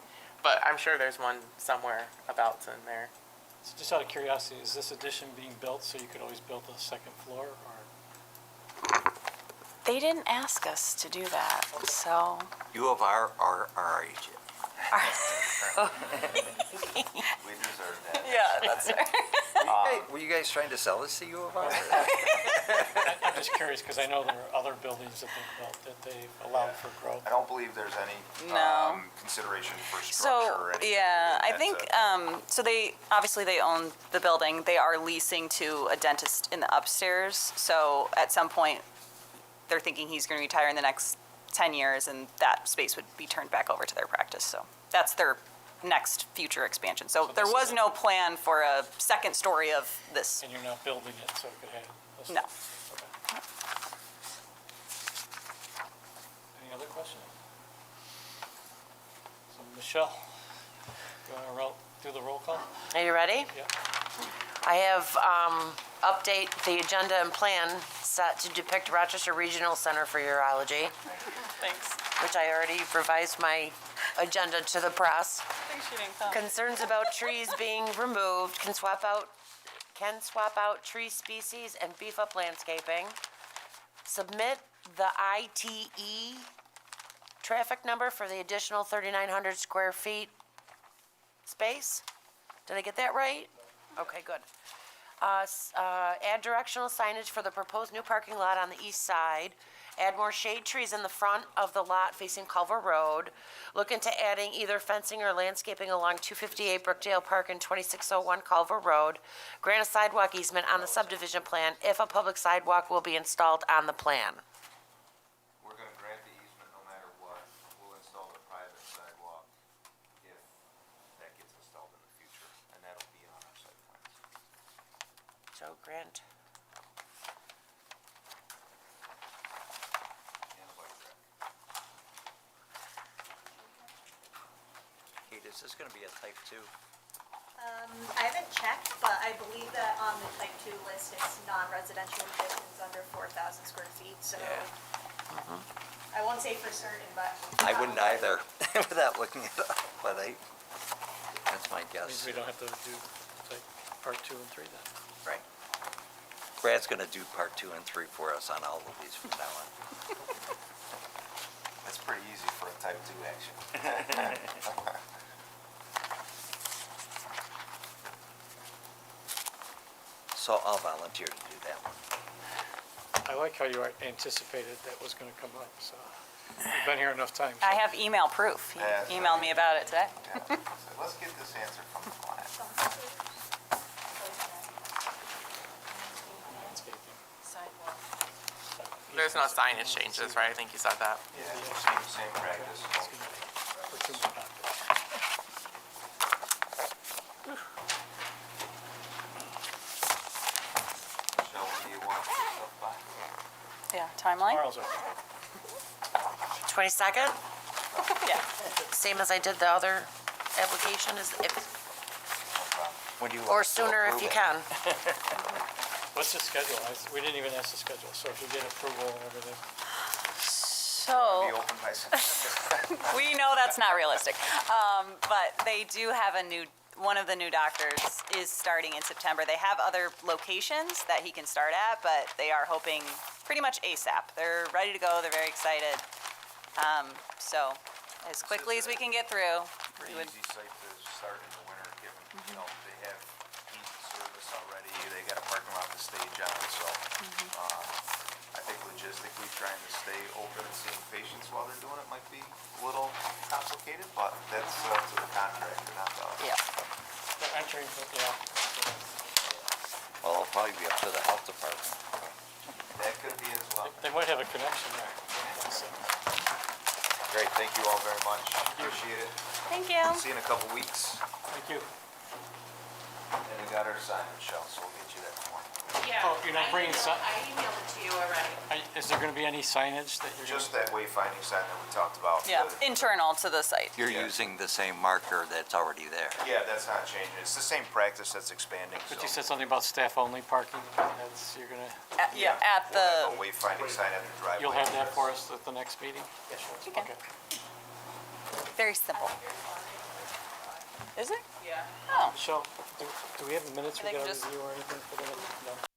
But I'm sure there's one somewhere about in there. So just out of curiosity, is this addition being built so you could always build a second floor, or? They didn't ask us to do that, so. U of R are our agent. We deserve that. Yeah, that's right. Were you guys trying to sell this to U of R? I'm just curious, because I know there are other buildings that they've built that they've allowed for growth. I don't believe there's any No. consideration for structure or So, anything. yeah, I That's think, a- so they, obviously they own the building. They are leasing to a dentist in the upstairs. So at some point, they're thinking he's going to retire in the next 10 years and that space would be turned back over to their practice. So that's their next future expansion. So So there this was is a- no plan for a second story of this. And you're not building it so it could have? a- No. Okay. Any other questions? So Michelle, you want to do the roll call? are you ready? Yeah. I have, update the agenda and plan set to depict Rochester Regional Center for Urology, Thanks. which I already revised my agenda to the press. Thanks, you didn't come. Concerns about trees being removed, can swap out tree species and beef up landscaping. Submit the ITE traffic number for the additional 3,900 square feet space. Did I get that right? Okay, good. Add directional signage for the proposed new parking lot on the east side. Add more shade trees in the front of the lot facing Culver Road. Look into adding either fencing or landscaping along 258 Brookdale Park and 2601 Culver Road. Grant a sidewalk easement on the subdivision plan if a public sidewalk will be installed on the plan. We're gonna grant the easement no matter what. We'll install a private sidewalk if that gets installed in the future, and that'll be on our site plans. So grant. And a bike track. Kate, is this gonna be a type 2? I haven't checked, but I believe that on the type 2 list, it's non-residential additions under 4,000 square feet, so. I won't say for certain, but. I wouldn't either, without looking it up, but that's my Means guess. we don't have to do like part 2 and 3 then. Right. Brad's gonna do part 2 and 3 for us on all of these from now on. That's pretty easy for a type 2 action. So I'll volunteer to do that one. I like how you anticipated that was going to come up, so you've been here enough times. I have email proof. He Yeah, that's emailed right. me about it today. Yeah. So let's get this answer from the client. Landscaping. There's no signage changes, right? I think you said that. Yeah, same practice. For 2 more doctors. Michelle, when do you want this stuff by? Yeah, timeline? Tomorrow's okay. 22nd? Yeah. Same as I did the other application, is if, No problem. When do you or want to sooner if you approve it? can. What's the schedule? We didn't even ask the schedule, so if you get approval and everything. So. Be open by September. We know that's not realistic. But they do have one of the new doctors is starting in September. They have other locations that he can start at, but they are hoping pretty much ASAP. They're ready to go. They're very excited. So as quickly as we can get through, Pretty we would, easy site to start in the winter, given, you know, they have heat service already, they got a parking lot to stage on, so, I think logistically trying to stay open and seeing patients while they're doing it might be a little complicated, but that's up to the contractor, not us. yeah. They're entering, yeah. Well, it'll probably be up to the health department. That could be as well. They might have a connection there. So, Great, thank you all very much. Appreciate it. Thank you. See you in a couple weeks. Thank you. And we got our sign, Michelle, so we'll get you that tomorrow. Yeah. Oh, you're not bringing I emailed it to you already. Is there gonna be any signage that you're? Just that wayfinding sign that we talked about. Yeah, The- internal to the site. You're using the same marker that's already there. Yeah, that's not changing. It's the same practice that's expanding, so. But you said something about staff-only parking, that's, you're gonna, Yeah, at We'll have the, a wayfinding sign at the driveway. you'll have that for us at the next meeting? Okay. Very simple. Is it? Yeah. Oh. Michelle, do we have the minutes we I think gotta just- review or anything for the next? No.